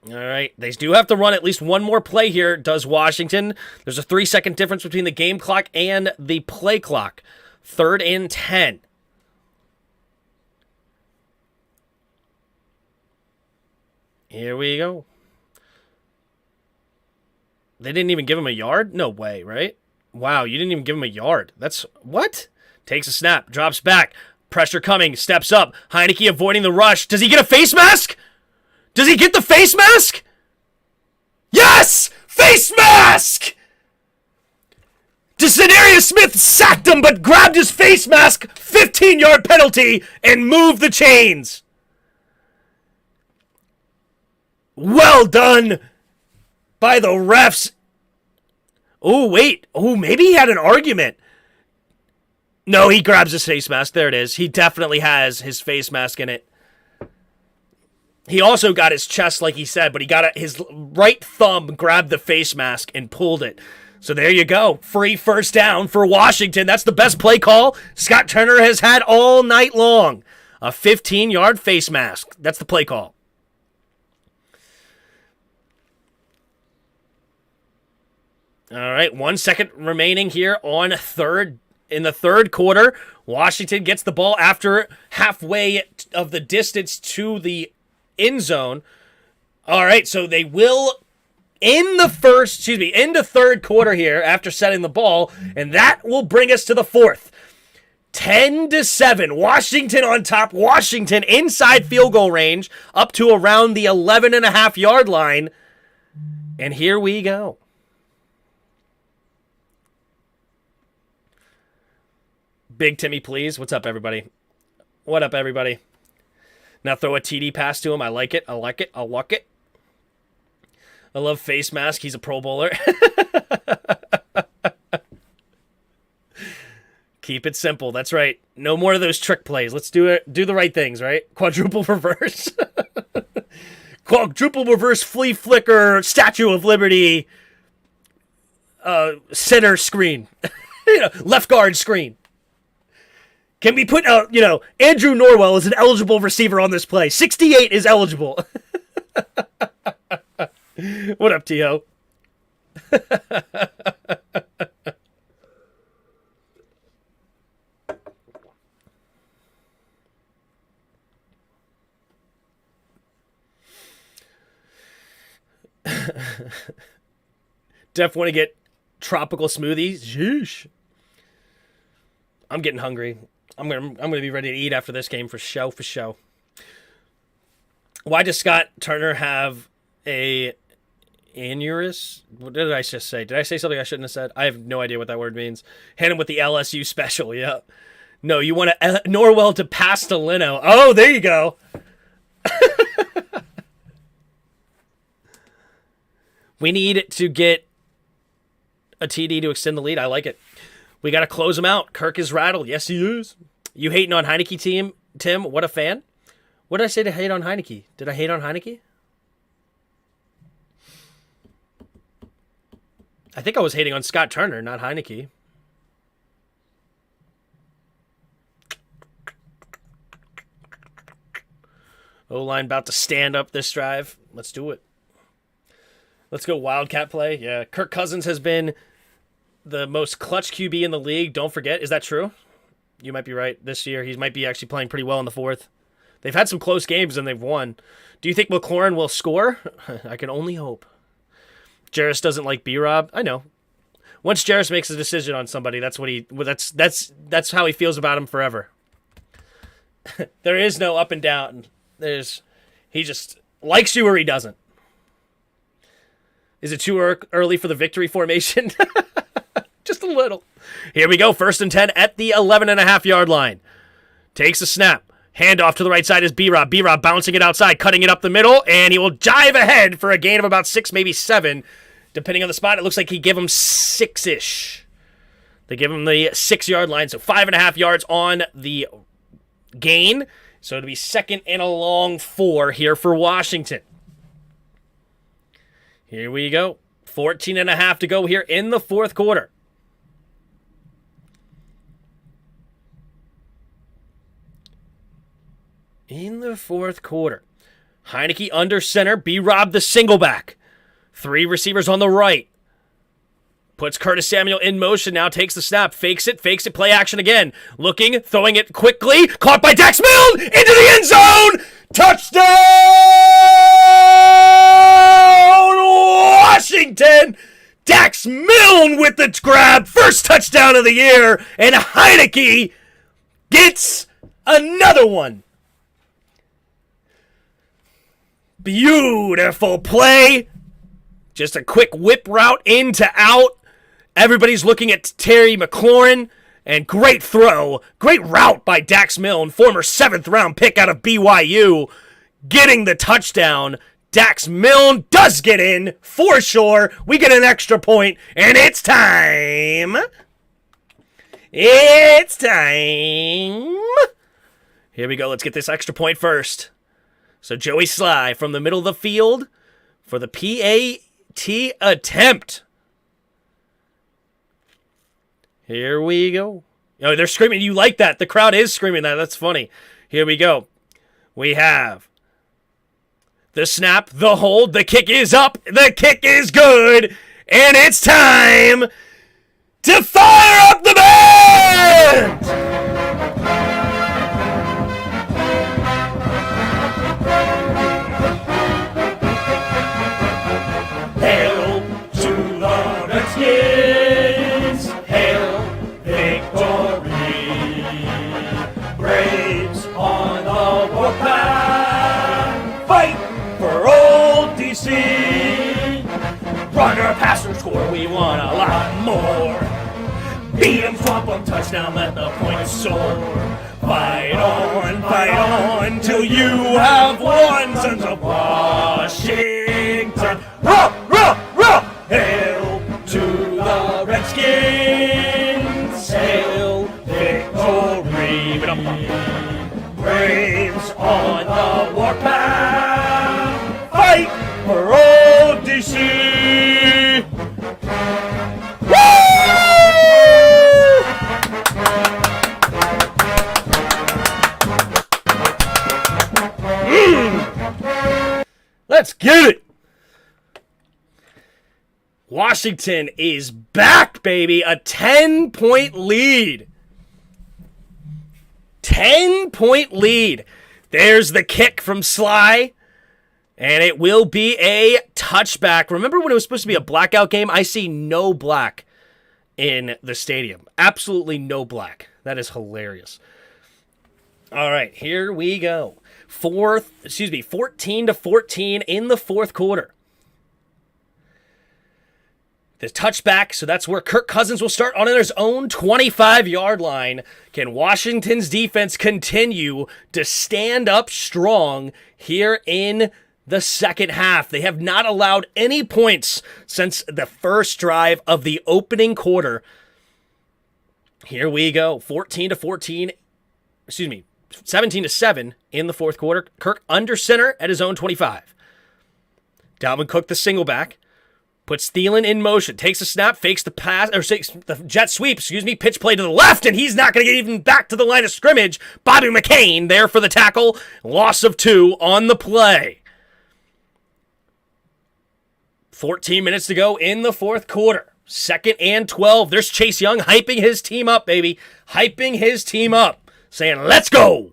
All right, they do have to run at least one more play here, does Washington. There's a 3-second difference between the game clock and the play clock. 3rd and 10. Here we go. They didn't even give him a yard? No way, right? Wow, you didn't even give him a yard. That's, what? Takes a snap, drops back. Pressure coming, steps up. Heineke avoiding the rush. Does he get a face mask? Does he get the face mask? Yes! Face mask! Decenarius Smith sacked him, but grabbed his face mask, 15-yard penalty, and moved the chains. Well done by the refs. Oh, wait. Oh, maybe he had an argument. No, he grabs his face mask. There it is. He definitely has his face mask in it. He also got his chest, like he said, but he got his right thumb grabbed the face mask and pulled it. So there you go. Free 1st down for Washington. That's the best play call Scott Turner has had all night long. A 15-yard face mask. That's the play call. All right, 1 second remaining here on in the 3rd quarter. Washington gets the ball after halfway of the distance to the end zone. All right, so they will in the 3rd quarter here after setting the ball, and that will bring us to the 4th. 10-7. Washington on top. Washington inside field goal range up to around the 11.5-yard line. And here we go. Big Timmy, please. What's up, everybody? What up, everybody? Now throw a TD pass to him. I like it. I like it. I like it. I love face mask. He's a Pro Bowler. Keep it simple. That's right. No more of those trick plays. Let's do it. Do the right things, right? Quadruple reverse. Quadruple reverse flea flicker. Statue of Liberty. Center screen. Left guard screen. Can we put, Andrew Norwell is an eligible receiver on this play. 68 is eligible. What up, T.O.? Def want to get tropical smoothies? Sheesh. I'm getting hungry. I'm gonna be ready to eat after this game for show. Why does Scott Turner have a aneurysm? What did I just say? Did I say something I shouldn't have said? I have no idea what that word means. Hit him with the LSU special. Yeah. No, you want Norwell to pass to Leno. Oh, there you go. We need to get a TD to extend the lead. I like it. We got to close him out. Kirk is rattled. Yes, he is. You hating on Heineke, team? Tim, what a fan. What did I say to hate on Heineke? Did I hate on Heineke? I think I was hating on Scott Turner, not Heineke. O-line about to stand up this drive. Let's do it. Let's go Wildcat play. Yeah, Kirk Cousins has been the most clutch QB in the league. Don't forget. Is that true? You might be right. This year, he might be actually playing pretty well in the fourth. They've had some close games, and they've won. Do you think McLaurin will score? I can only hope. Jarris doesn't like B-Rob. I know. Once Jarris makes a decision on somebody, that's how he feels about him forever. There is no up and down. He just likes you or he doesn't. Is it too early for the victory formation? Just a little. Here we go. 1st and 10 at the 11.5-yard line. Takes a snap. Handoff to the right side is B-Rob. B-Rob bouncing it outside, cutting it up the middle, and he will jive ahead for a gain of about 6, maybe 7. Depending on the spot, it looks like he give him 6-ish. They give him the 6-yard line, so 5.5 yards on the gain. So it'll be 2nd and a long 4 here for Washington. Here we go. 14.5 to go here in the fourth quarter. In the fourth quarter. Heineke under center. B-Rob the single back. 3 receivers on the right. Puts Curtis Samuel in motion now. Takes the snap. Fakes it. Play action again. Looking. Throwing it quickly. Caught by Dax Milne. Into the end zone. Touchdown! Washington! Dax Milne with the grab. First touchdown of the year. And Heineke gets another one. Beautiful play. Just a quick whip route in to out. Everybody's looking at Terry McLaurin. And great throw. Great route by Dax Milne, former 7th-round pick out of BYU. Getting the touchdown. Dax Milne does get in for sure. We get an extra point. And it's time. It's time. Here we go. Let's get this extra point first. So Joey Sly from the middle of the field for the PAT attempt. Here we go. Oh, they're screaming. You like that? The crowd is screaming that. That's funny. Here we go. We have the snap, the hold, the kick is up, the kick is good, and it's time to fire up the band! Runner, passer, score, we want a lot more. Beat 'em, swamp 'em, touchdown, let the points soar. Fight on, till you have won, sons of Washington. Row, row, row! Hail to the Redskins, hail victory. Braves on the warpath, fight for old DC. Let's get it! Washington is back, baby. A 10-point lead. 10-point lead. There's the kick from Sly. And it will be a touchback. Remember when it was supposed to be a blackout game? I see no black in the stadium. Absolutely no black. That is hilarious. All right, here we go. 14-14 in the fourth quarter. The touchback, so that's where Kirk Cousins will start on his own 25-yard line. Can Washington's defense continue to stand up strong here in the second half? They have not allowed any points since the first drive of the opening quarter. Here we go. 17-7 in the fourth quarter. Kirk under center at his own 25. Dalvin Cook, the single back, puts Thielen in motion, takes a snap, fakes the pass, or takes the jet sweep, pitch play to the left, and he's not going to get even back to the line of scrimmage. Bobby McCain there for the tackle. Loss of 2 on the play. 14 minutes to go in the fourth quarter. 2nd and 12. There's Chase Young hyping his team up, baby. Hyping his team up. Saying, let's go.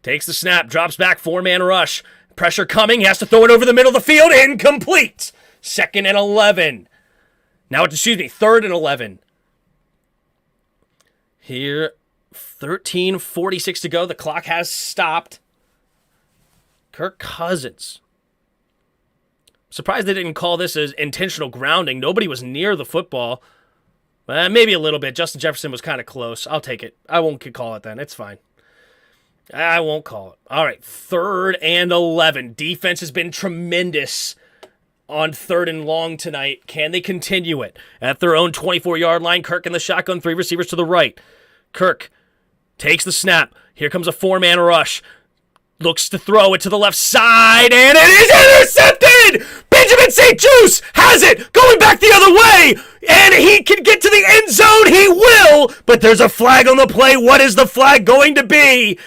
Takes the snap, drops back, 4-man rush. Pressure coming, he has to throw it over the middle of the field. Incomplete. 2nd and 11. Now, 3rd and 11. Here, 13:46 to go. The clock has stopped. Kirk Cousins. Surprised they didn't call this as intentional grounding. Nobody was near the football. Maybe a little bit. Justin Jefferson was kind of close. I'll take it. I won't call it then. It's fine. I won't call it. All right, 3rd and 11. Defense has been tremendous on 3rd and long tonight. Can they continue it? At their own 24-yard line, Kirk in the shotgun, 3 receivers to the right. Kirk takes the snap. Here comes a 4-man rush. Looks to throw it to the left side, and it is intercepted! Benjamin St-Juste has it, going back the other way, and he can get to the end zone. He will, but there's a flag on the play. What is the flag going to be?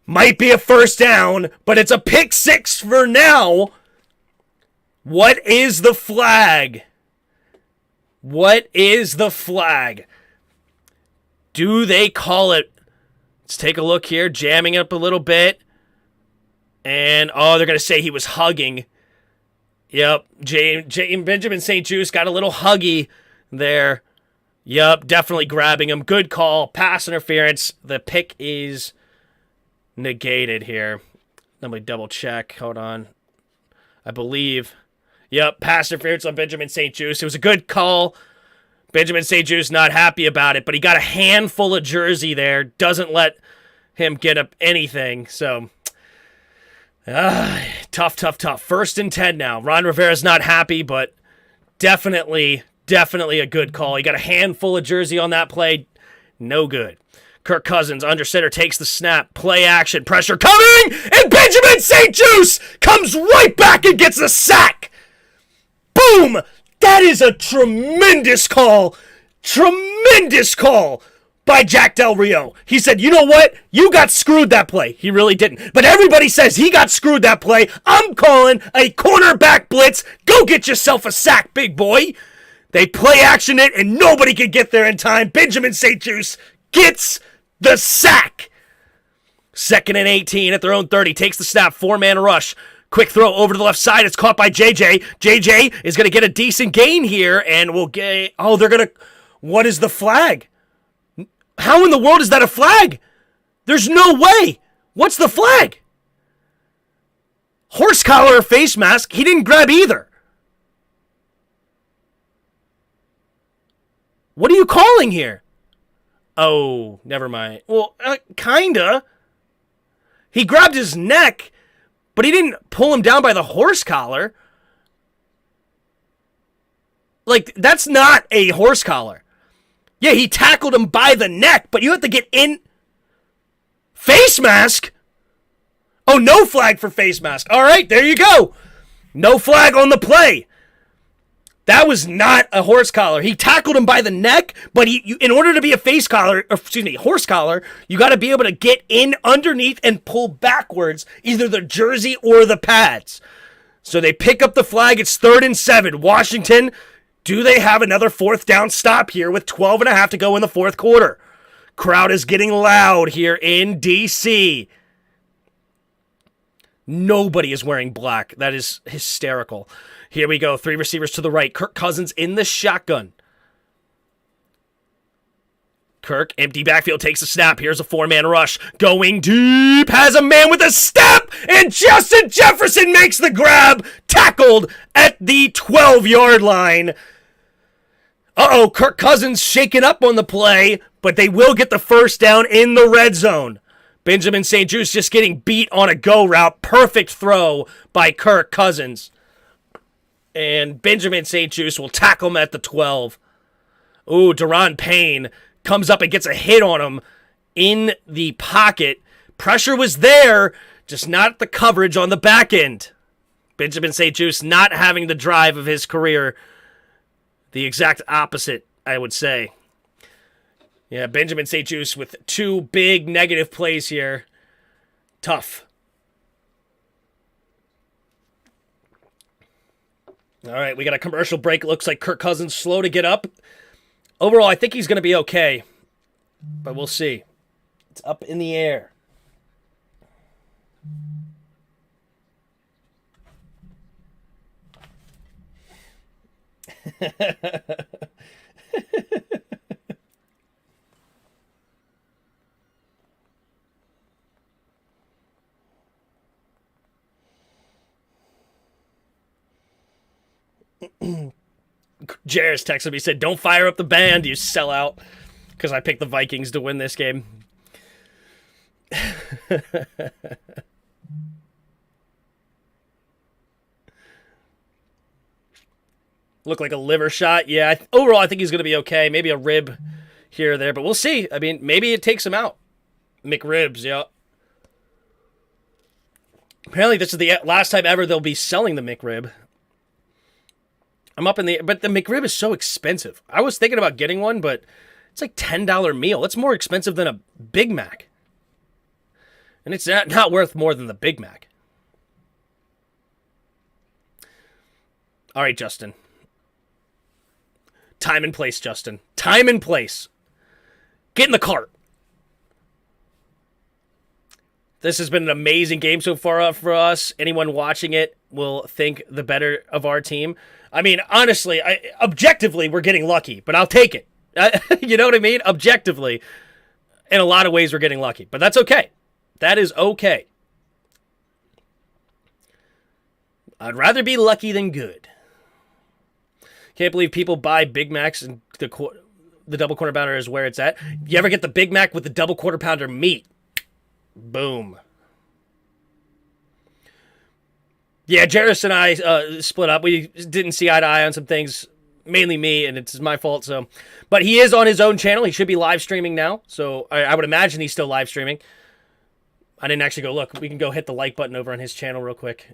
Might be a first down, but it's a pick 6 for now. What is the flag? What is the flag? Do they call it? Let's take a look here, jamming up a little bit. And, they're going to say he was hugging. Yep, Benjamin St-Juste got a little huggy there. Yep, definitely grabbing him. Good call. Pass interference. The pick is negated here. Let me double check. Hold on. I believe. Yep, pass interference on Benjamin St-Juste. It was a good call. Benjamin St-Juste not happy about it, but he got a handful of jersey there. Doesn't let him get up anything, so... tough. 1st and 10 now. Ron Rivera's not happy, but definitely a good call. He got a handful of jersey on that play. No good. Kirk Cousins, under center, takes the snap. Play action. Pressure coming! And Benjamin St-Juste comes right back and gets a sack! Boom! That is a tremendous call. Tremendous call by Jack Del Rio. He said, you know what? You got screwed that play. He really didn't. But everybody says he got screwed that play. I'm calling a cornerback blitz. Go get yourself a sack, big boy. They play action it, and nobody can get there in time. Benjamin St-Juste gets the sack. 2nd and 18 at their own 30. Takes the snap. 4-man rush. Quick throw over to the left side. It's caught by JJ. JJ is going to get a decent gain here, and we'll get... they're going to... What is the flag? How in the world is that a flag? There's no way. What's the flag? Horse collar or face mask? He didn't grab either. What are you calling here? Oh, never mind. Well, kinda. He grabbed his neck, but he didn't pull him down by the horse collar. Like, that's not a horse collar. Yeah, he tackled him by the neck, but you have to get in. Face mask? Oh, no flag for face mask. All right, there you go. No flag on the play. That was not a horse collar. He tackled him by the neck, but in order to be a horse collar, you got to be able to get in underneath and pull backwards, either the jersey or the pads. So they pick up the flag. It's 3rd and 7. Washington, do they have another 4th down stop here with 12 and a half to go in the 4th quarter? Crowd is getting loud here in D.C. Nobody is wearing black. That is hysterical. Here we go. 3 receivers to the right. Kirk Cousins in the shotgun. Kirk, empty backfield, takes a snap. Here's a 4-man rush. Going deep. Has a man with a step. And Justin Jefferson makes the grab. Tackled at the 12-yard line. Kirk Cousins shaken up on the play, but they will get the first down in the red zone. Benjamin St-Juste just getting beat on a go route. Perfect throw by Kirk Cousins. And Benjamin St-Juste will tackle him at the 12. Ooh, Daron Payne comes up and gets a hit on him in the pocket. Pressure was there, just not the coverage on the back end. Benjamin St-Juste not having the drive of his career. The exact opposite, I would say. Yeah, Benjamin St-Juste with 2 big negative plays here. Tough. All right, we got a commercial break. It looks like Kirk Cousins slow to get up. Overall, I think he's going to be okay, but we'll see. It's up in the air. Jairus texted me, said, "Don't fire up the band, you sellout," because I picked the Vikings to win this game. Look like a liver shot. Yeah, overall, I think he's going to be okay. Maybe a rib here or there, but we'll see. I mean, maybe it takes him out. McRibs, yeah. Apparently, this is the last time ever they'll be selling the McRib. I'm up in the... But the McRib is so expensive. I was thinking about getting one, but it's like $10 meal. It's more expensive than a Big Mac. And it's not worth more than the Big Mac. All right, Justin. Time and place, Justin. Time and place. Get in the cart. This has been an amazing game so far for us. Anyone watching it will think the better of our team. I mean, honestly, objectively, we're getting lucky, but I'll take it. You know what I mean? Objectively, in a lot of ways, we're getting lucky, but that's okay. That is okay. I'd rather be lucky than good. Can't believe people buy Big Macs and the double quarter pounder is where it's at. You ever get the Big Mac with the double quarter pounder meat? Boom. Yeah, Jairus and I split up. We didn't see eye to eye on some things, mainly me, and it's my fault. So, but he is on his own channel. He should be live streaming now. So I would imagine he's still live streaming. I didn't actually go look. We can go hit the like button over on his channel real quick.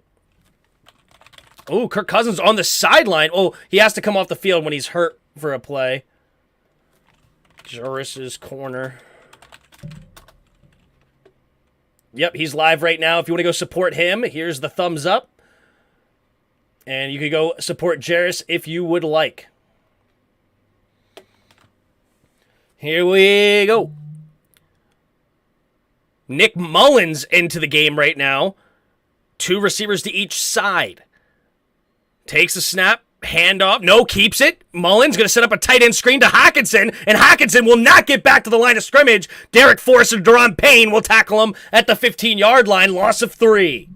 Oh, Kirk Cousins on the sideline. Oh, he has to come off the field when he's hurt for a play. Jairus' corner. Yep, he's live right now. If you want to go support him, here's the thumbs up. And you can go support Jairus if you would like. Here we go. Nick Mullins into the game right now. 2 receivers to each side. Takes a snap, handoff. No, keeps it. Mullins going to set up a tight end screen to Hockenson, and Hockenson will not get back to the line of scrimmage. Derek Forrest and Daron Payne will tackle him at the 15-yard line. Loss of 3.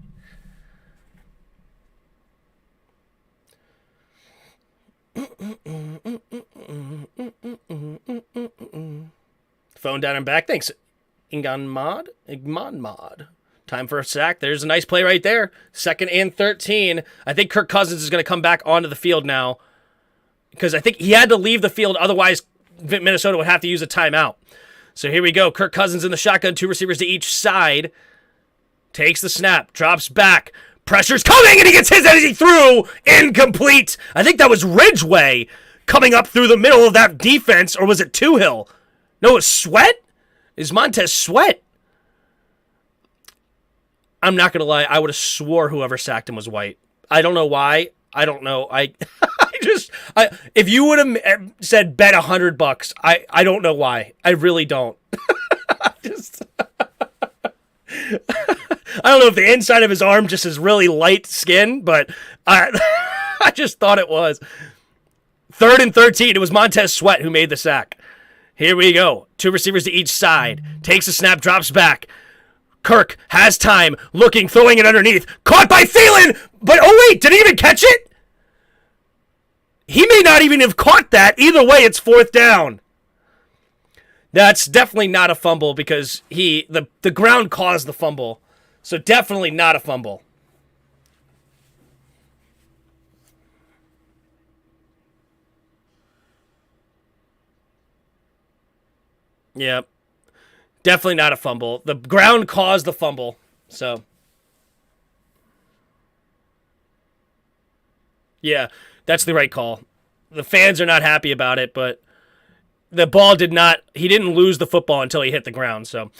Phone down and back. Thanks, Igman Mod. Time for a sack. There's a nice play right there. 2nd and 13. I think Kirk Cousins is going to come back onto the field now because I think he had to leave the field. Otherwise, Minnesota would have to use a timeout. So here we go. Kirk Cousins in the shotgun. 2 receivers to each side. Takes the snap. Drops back. Pressure's coming, and he gets his as he threw. Incomplete. I think that was Ridgeway coming up through the middle of that defense, or was it Toohill? No, it was Sweat? Is Montez Sweat? I'm not going to lie. I would have swore whoever sacked him was white. I don't know why. I don't know. If you would have said bet $100, I don't know why. I really don't. I don't know if the inside of his arm just is really light skin, but I just thought it was. 3rd and 13. It was Montez Sweat who made the sack. Here we go. 2 receivers to each side. Takes a snap, drops back. Kirk has time, looking, throwing it underneath. Caught by Thielen! But, oh wait, did he even catch it? He may not even have caught that. Either way, it's 4th down. That's definitely not a fumble because the ground caused the fumble. So definitely not a fumble. Yep. Definitely not a fumble. The ground caused the fumble. So, yeah, that's the right call. The fans are not happy about it, but the ball he didn't lose the football until he hit the ground. So,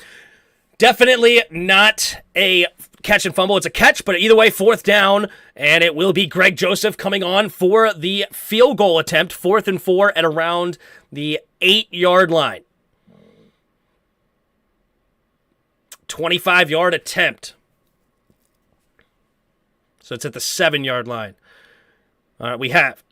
definitely not a catch and fumble. It's a catch, but either way, 4th down, and it will be Greg Joseph coming on for the field goal attempt, 4th and 4 at around the 8-yard line. 25-yard attempt. So it's at the 7-yard line. All right, we have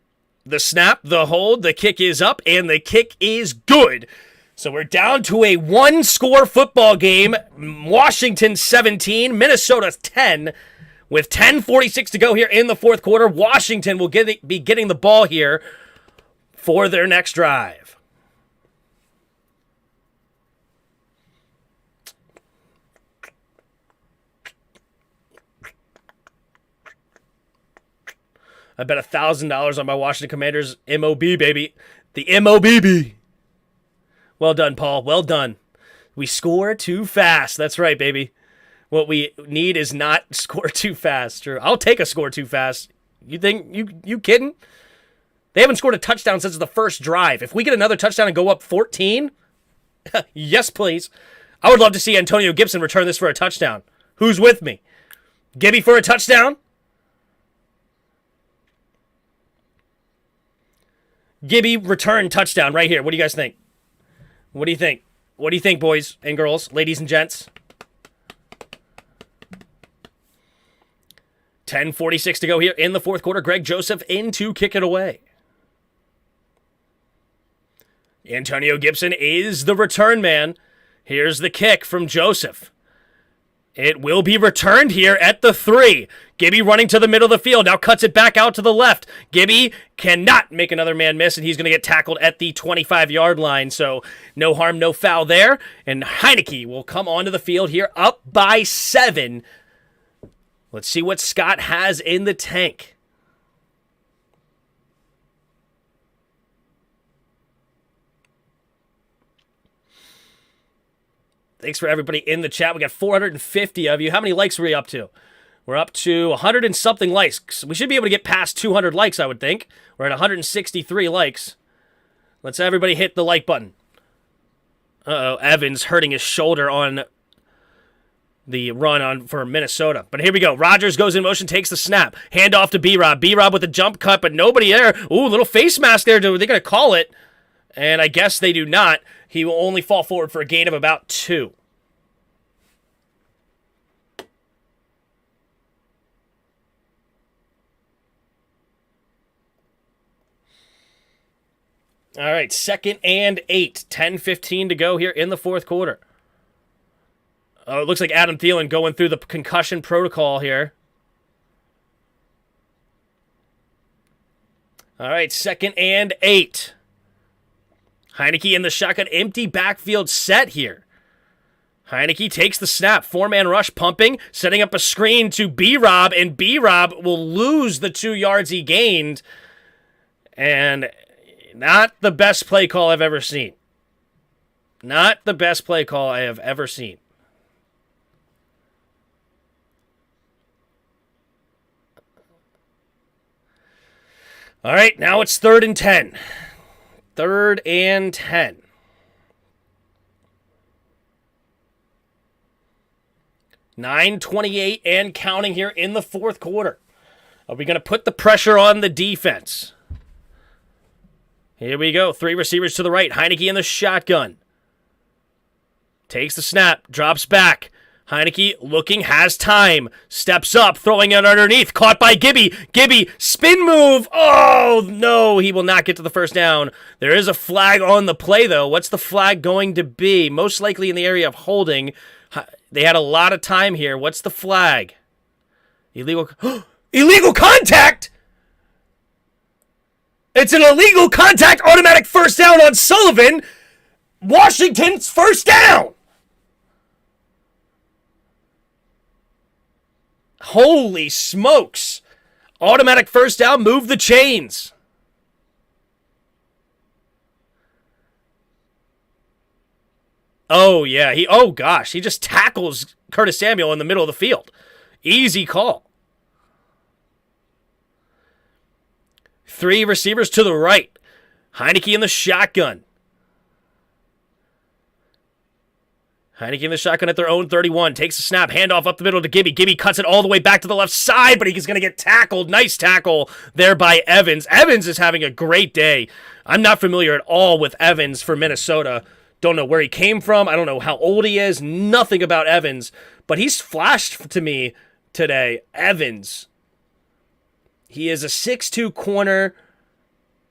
the snap, the hold, the kick is up, and the kick is good. So we're down to a 1-score football game. Washington 17, Minnesota 10. With 10:46 to go here in the 4th quarter, Washington will be getting the ball here for their next drive. I bet $1,000 on my Washington Commanders MOB, baby. The MOBB. Well done, Paul. Well done. We score too fast. That's right, baby. What we need is not score too fast. Or I'll take a score too fast. You think you kidding? They haven't scored a touchdown since the first drive. If we get another touchdown and go up 14, yes, please. I would love to see Antonio Gibson return this for a touchdown. Who's with me? Gibby for a touchdown? Gibby return touchdown right here. What do you guys think? What do you think? What do you think, boys and girls, ladies and gents? 10:46 to go here in the 4th quarter. Greg Joseph in to kick it away. Antonio Gibson is the return man. Here's the kick from Joseph. It will be returned here at the 3. Gibby running to the middle of the field. Now cuts it back out to the left. Gibby cannot make another man miss, and he's going to get tackled at the 25-yard line. So no harm, no foul there. And Heineke will come onto the field here up by 7. Let's see what Scott has in the tank. Thanks for everybody in the chat. We got 450 of you. How many likes are we up to? We're up to 100 and something likes. We should be able to get past 200 likes, I would think. We're at 163 likes. Let's everybody hit the like button. Uh-oh, Evans hurting his shoulder on the run for Minnesota. But here we go. Rodgers goes in motion, takes the snap. Hand off to B-Rob. B-Rob with the jump cut, but nobody there. Ooh, little face mask there. They're going to call it. And I guess they do not. He will only fall forward for a gain of about 2. All right, 2nd and 8. 10:15 to go here in the 4th quarter. Oh, it looks like Adam Thielen going through the concussion protocol here. All right, 2nd and 8. Heineke in the shotgun, empty backfield set here. Heineke takes the snap, 4-man rush pumping, setting up a screen to B-Rob, and B-Rob will lose the 2 yards he gained. And not the best play call I've ever seen. Not the best play call I have ever seen. All right, now it's 3rd and 10. 3rd and 10. .928 and counting here in the 4th quarter. Are we going to put the pressure on the defense? Here we go. 3 receivers to the right. Heineke in the shotgun. Takes the snap. Drops back. Heineke looking, has time. Steps up, throwing it underneath. Caught by Gibby. Gibby, spin move. Oh, no, he will not get to the first down. There is a flag on the play, though. What's the flag going to be? Most likely in the area of holding. They had a lot of time here. What's the flag? Illegal contact! It's an illegal contact, automatic first down on Sullivan. Washington's first down. Holy smokes. Automatic first down, move the chains. Oh, yeah. Oh, gosh. He just tackles Curtis Samuel in the middle of the field. Easy call. 3 receivers to the right. Heineke in the shotgun. Heineke in the shotgun at their own 31. Takes a snap. Handoff up the middle to Gibby. Gibby cuts it all the way back to the left side, but he's going to get tackled. Nice tackle there by Evans. Evans is having a great day. I'm not familiar at all with Evans for Minnesota. Don't know where he came from. I don't know how old he is. Nothing about Evans. But he's flashed to me today. Evans. He is a 6'2 corner.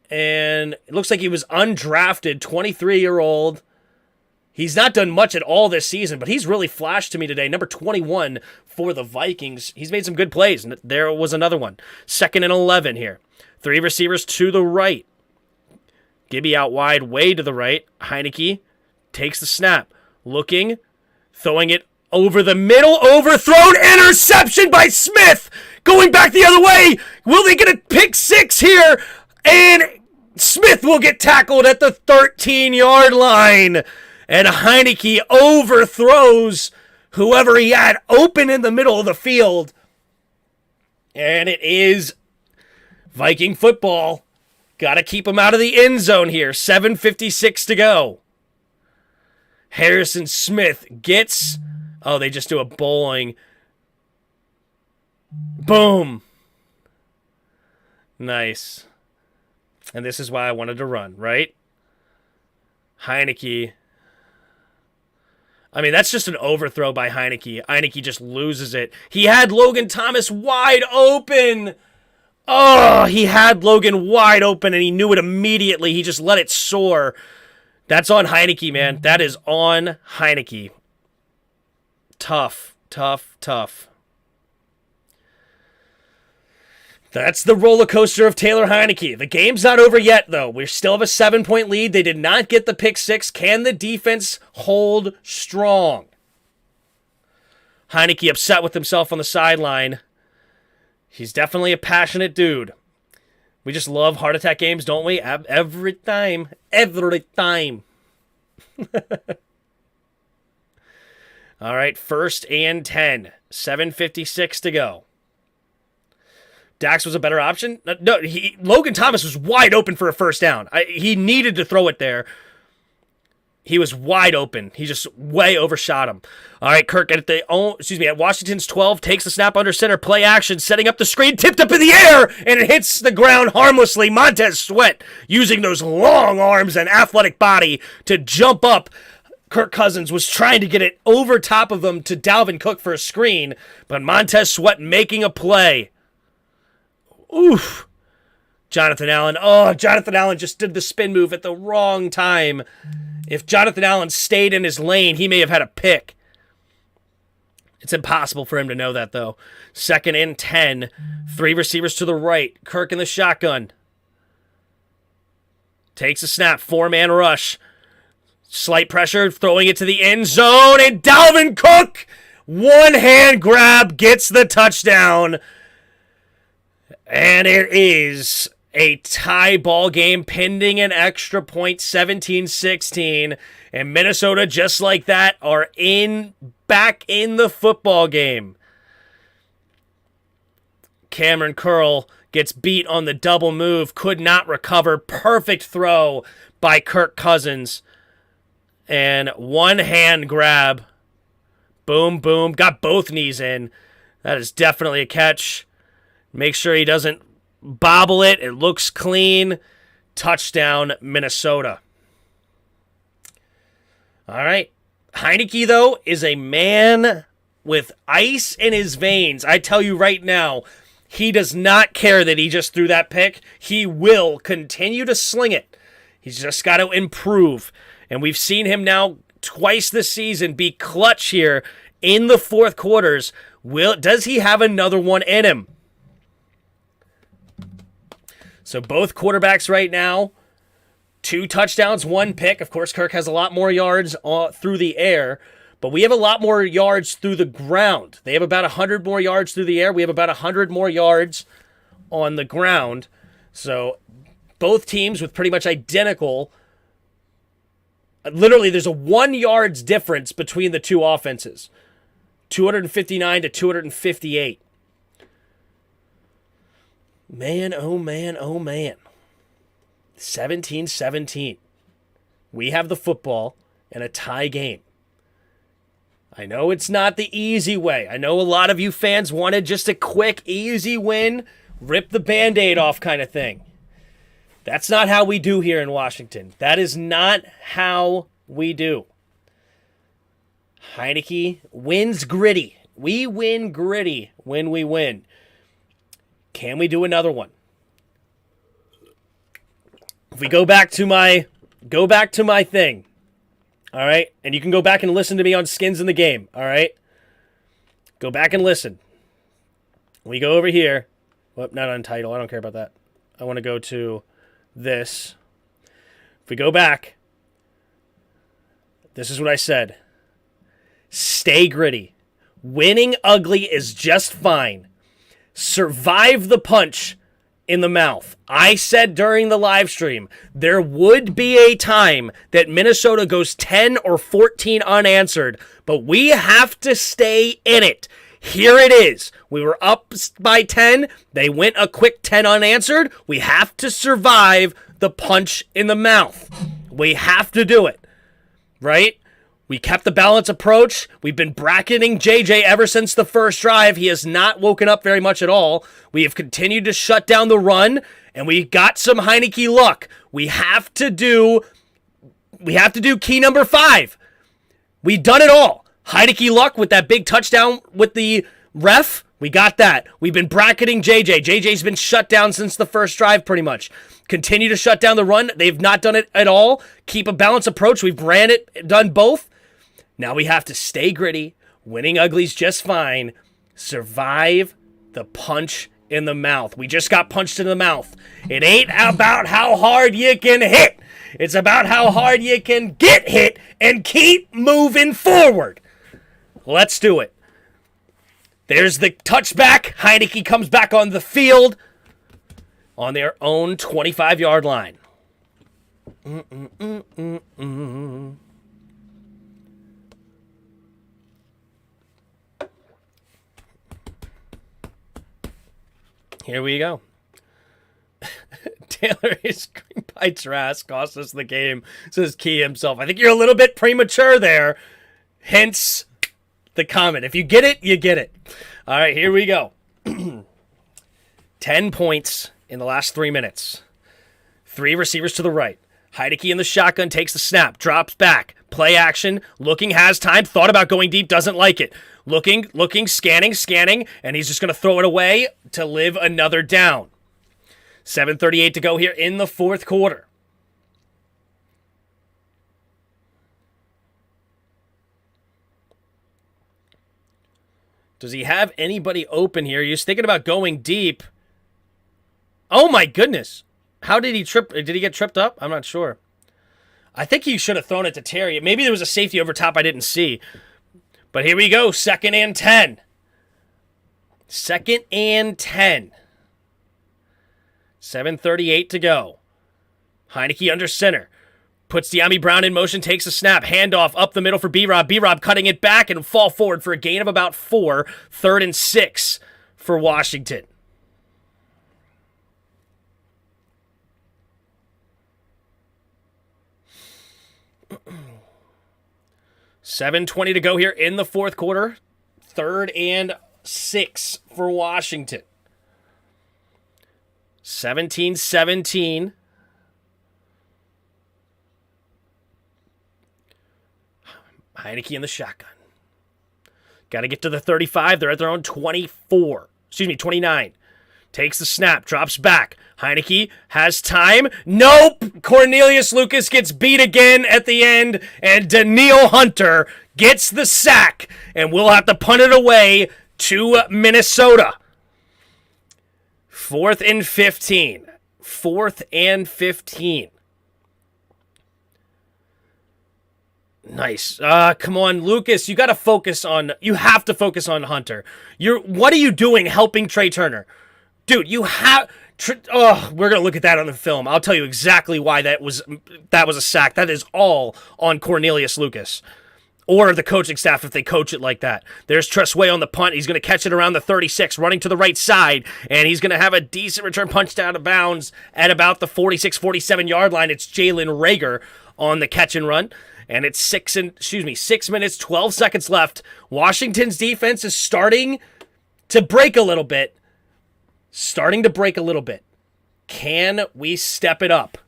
And it looks like he was undrafted. 23-year-old. He's not done much at all this season, but he's really flashed to me today. Number 21 for the Vikings. He's made some good plays. And there was another one. 2nd and 11 here. 3 receivers to the right. Gibby out wide, way to the right. Heineke takes the snap. Looking. Throwing it over the middle. Overthrown. Interception by Smith. Going back the other way. Will they get a pick 6 here? And Smith will get tackled at the 13-yard line. And Heineke overthrows whoever he had open in the middle of the field. And it is Viking football. Got to keep him out of the end zone here. 7:56 to go. Harrison Smith gets... Oh, they just do a bowling. Boom. Nice. And this is why I wanted to run, right? Heineke... I mean, that's just an overthrow by Heineke. Heineke just loses it. He had Logan Thomas wide open. Oh, he had Logan wide open, and he knew it immediately. He just let it soar. That's on Heineke, man. That is on Heineke. Tough, tough, tough. That's the roller coaster of Taylor Heineke. The game's not over yet, though. We still have a 7-point lead. They did not get the pick 6. Can the defense hold strong? Heineke upset with himself on the sideline. He's definitely a passionate dude. We just love heart attack games, don't we? Every time. Every time. All right, 1st and 10. 7:56 to go. Dax was a better option? No, Logan Thomas was wide open for a first down. He needed to throw it there. He was wide open. He just way overshot him. All right, Kirk at Washington's 12, takes the snap under center, play action, setting up the screen, tipped up in the air, and it hits the ground harmlessly. Montez Sweat using those long arms and athletic body to jump up. Kirk Cousins was trying to get it over top of him to Dalvin Cook for a screen, but Montez Sweat making a play. Oof. Jonathan Allen. Oh, Jonathan Allen just did the spin move at the wrong time. If Jonathan Allen stayed in his lane, he may have had a pick. It's impossible for him to know that, though. 2nd and 10. 3 receivers to the right. Kirk in the shotgun. Takes a snap. 4-man rush. Slight pressure. Throwing it to the end zone. And Dalvin Cook, one-hand grab, gets the touchdown. And it is a tie ball game pending an extra point, 17-16. And Minnesota, just like that, are back in the football game. Cameron Curl gets beat on the double move, could not recover. Perfect throw by Kirk Cousins. And one-hand grab. Boom, boom. Got both knees in. That is definitely a catch. Make sure he doesn't bobble it. It looks clean. Touchdown, Minnesota. All right. Heineke, though, is a man with ice in his veins. I tell you right now, he does not care that he just threw that pick. He will continue to sling it. He's just got to improve. And we've seen him now twice this season be clutch here in the fourth quarters. Does he have another one in him? So both quarterbacks right now, 2 touchdowns, 1 pick. Of course, Kirk has a lot more yards through the air, but we have a lot more yards through the ground. They have about 100 more yards through the air. We have about 100 more yards on the ground. So both teams with pretty much identical. Literally, there's a 1 yard's difference between the two offenses. 259 to 258. Man, oh man, oh man. 17-17. We have the football in a tie game. I know it's not the easy way. I know a lot of you fans wanted just a quick, easy win, rip the Band-Aid off kind of thing. That's not how we do here in Washington. That is not how we do. Heinicke wins gritty. We win gritty when we win. Can we do another one? If we go back to my thing, all right? And you can go back and listen to me on Skins in the Game, all right? Go back and listen. We go over here. Well, not on title. I don't care about that. I want to go to this. If we go back, this is what I said. Stay gritty. Winning ugly is just fine. Survive the punch in the mouth. I said during the live stream, there would be a time that Minnesota goes 10 or 14 unanswered, but we have to stay in it. Here it is. We were up by 10. They went a quick 10 unanswered. We have to survive the punch in the mouth. We have to do it, right? We kept the balanced approach. We've been bracketing JJ ever since the first drive. He has not woken up very much at all. We have continued to shut down the run, and we got some Heinicke luck. We have to do key number 5. We've done it all. Heinicke luck with that big touchdown with the ref. We got that. We've been bracketing JJ. JJ's been shut down since the first drive pretty much. Continue to shut down the run. They've not done it at all. Keep a balanced approach. We've ran it, done both. Now we have to stay gritty. Winning ugly's just fine. Survive the punch in the mouth. We just got punched in the mouth. It ain't about how hard you can hit. It's about how hard you can get hit and keep moving forward. Let's do it. There's the touchback. Heinicke comes back on the field on their own 25-yard line. Here we go. Taylor is green bites her ass, cost us the game, says Key himself. I think you're a little bit premature there. Hence the comment. If you get it, you get it. All right, here we go. 10 points in the last 3 minutes. 3 receivers to the right. Heinicke in the shotgun takes the snap, drops back. Play action, looking, has time, thought about going deep, doesn't like it. Looking, scanning, and he's just going to throw it away to live another down. 7:38 to go here in the fourth quarter. Does he have anybody open here? He's thinking about going deep. Oh my goodness. How did he trip? Did he get tripped up? I'm not sure. I think he should have thrown it to Terry. Maybe there was a safety over top I didn't see. But here we go. 2nd and 10. 2nd and 10. 7:38 to go. Heinicke under center. Puts De'Ami Brown in motion, takes a snap, handoff up the middle for B-Rob. B-Rob cutting it back and fall forward for a gain of about 4. 3rd and 6 for Washington. $7:20 to go here in the fourth quarter. 3rd and 6 for Washington. 17-17. Heinicke in the shotgun. Got to get to the 35. They're at their own 29. Takes the snap, drops back. Heinicke has time. Nope! Cornelius Lucas gets beat again at the end, and Danielle Hunter gets the sack, and we'll have to punt it away to Minnesota. 4th and 15. 4th and 15. Nice. Come on, Lucas. You have to focus on Hunter. What are you doing helping Trey Turner? Dude, you have... we're going to look at that on the film. I'll tell you exactly why that was a sack. That is all on Cornelius Lucas. or the coaching staff if they coach it like that. There's Tressway on the punt. He's going to catch it around the 36, running to the right side, and he's going to have a decent return punched out of bounds at about the 46, 47-yard line. It's Jalen Rager on the catch and run, and it's 6 minutes, 12 seconds left. Washington's defense is starting to break a little bit. Can we step it up?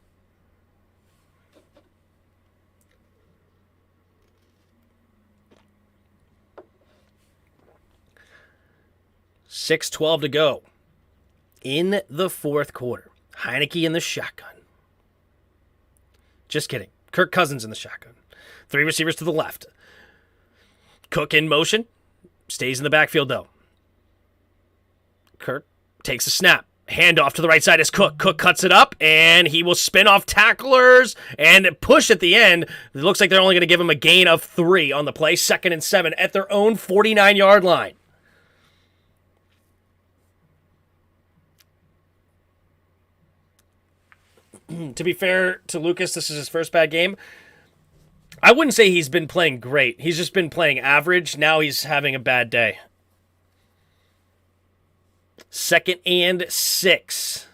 .6:12 to go in the fourth quarter. Heineke in the shotgun. Just kidding. Kirk Cousins in the shotgun. 3 receivers to the left. Cook in motion. Stays in the backfield, though. Kirk takes a snap. Handoff to the right side is Cook. Cook cuts it up, and he will spin off tacklers and push at the end. It looks like they're only going to give him a gain of 3 on the play. 2nd and 7 at their own 49-yard line. To be fair to Lucas, this is his first bad game. I wouldn't say he's been playing great. He's just been playing average. Now he's having a bad day. 2nd and 6.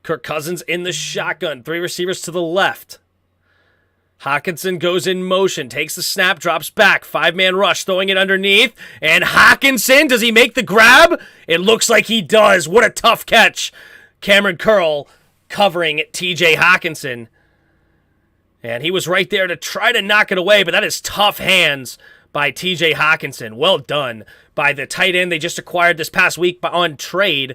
Kirk Cousins in the shotgun. 3 receivers to the left. Hawkinson goes in motion, takes the snap, drops back. 5-man rush, throwing it underneath. And Hawkinson, does he make the grab? It looks like he does. What a tough catch. Cameron Curl covering TJ Hawkinson. And he was right there to try to knock it away, but that is tough hands by TJ Hawkinson. Well done by the tight end they just acquired this past week on trade.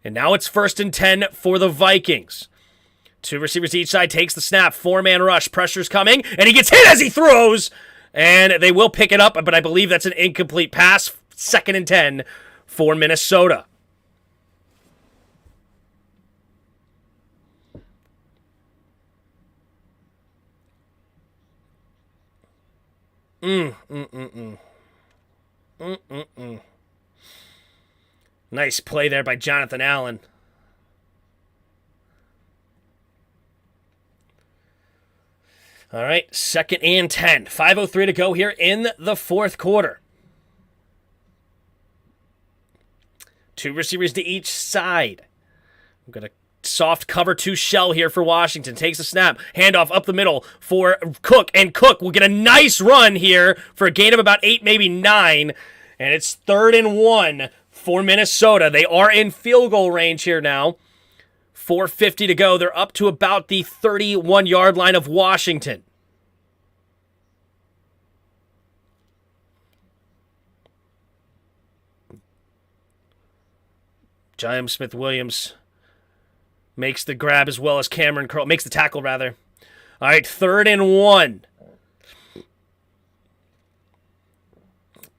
And now it's 1st and 10 for the Vikings. 2 receivers each side, takes the snap. 4-man rush, pressure's coming, and he gets hit as he throws. And they will pick it up, but I believe that's an incomplete pass. 2nd and 10 for Minnesota. Nice play there by Jonathan Allen. All right, 2nd and 10. 5:03 to go here in the fourth quarter. 2 receivers to each side. I'm going to soft cover 2 shell here for Washington. Takes a snap. Handoff up the middle for Cook. And Cook will get a nice run here for a gain of about 8, maybe 9. And it's 3rd and 1 for Minnesota. They are in field goal range here now. 4:50 to go. They're up to about the 31-yard line of Washington. James Smith-Williams makes the grab as well as Cameron Curl. Makes the tackle, rather. All right, 3rd and 1.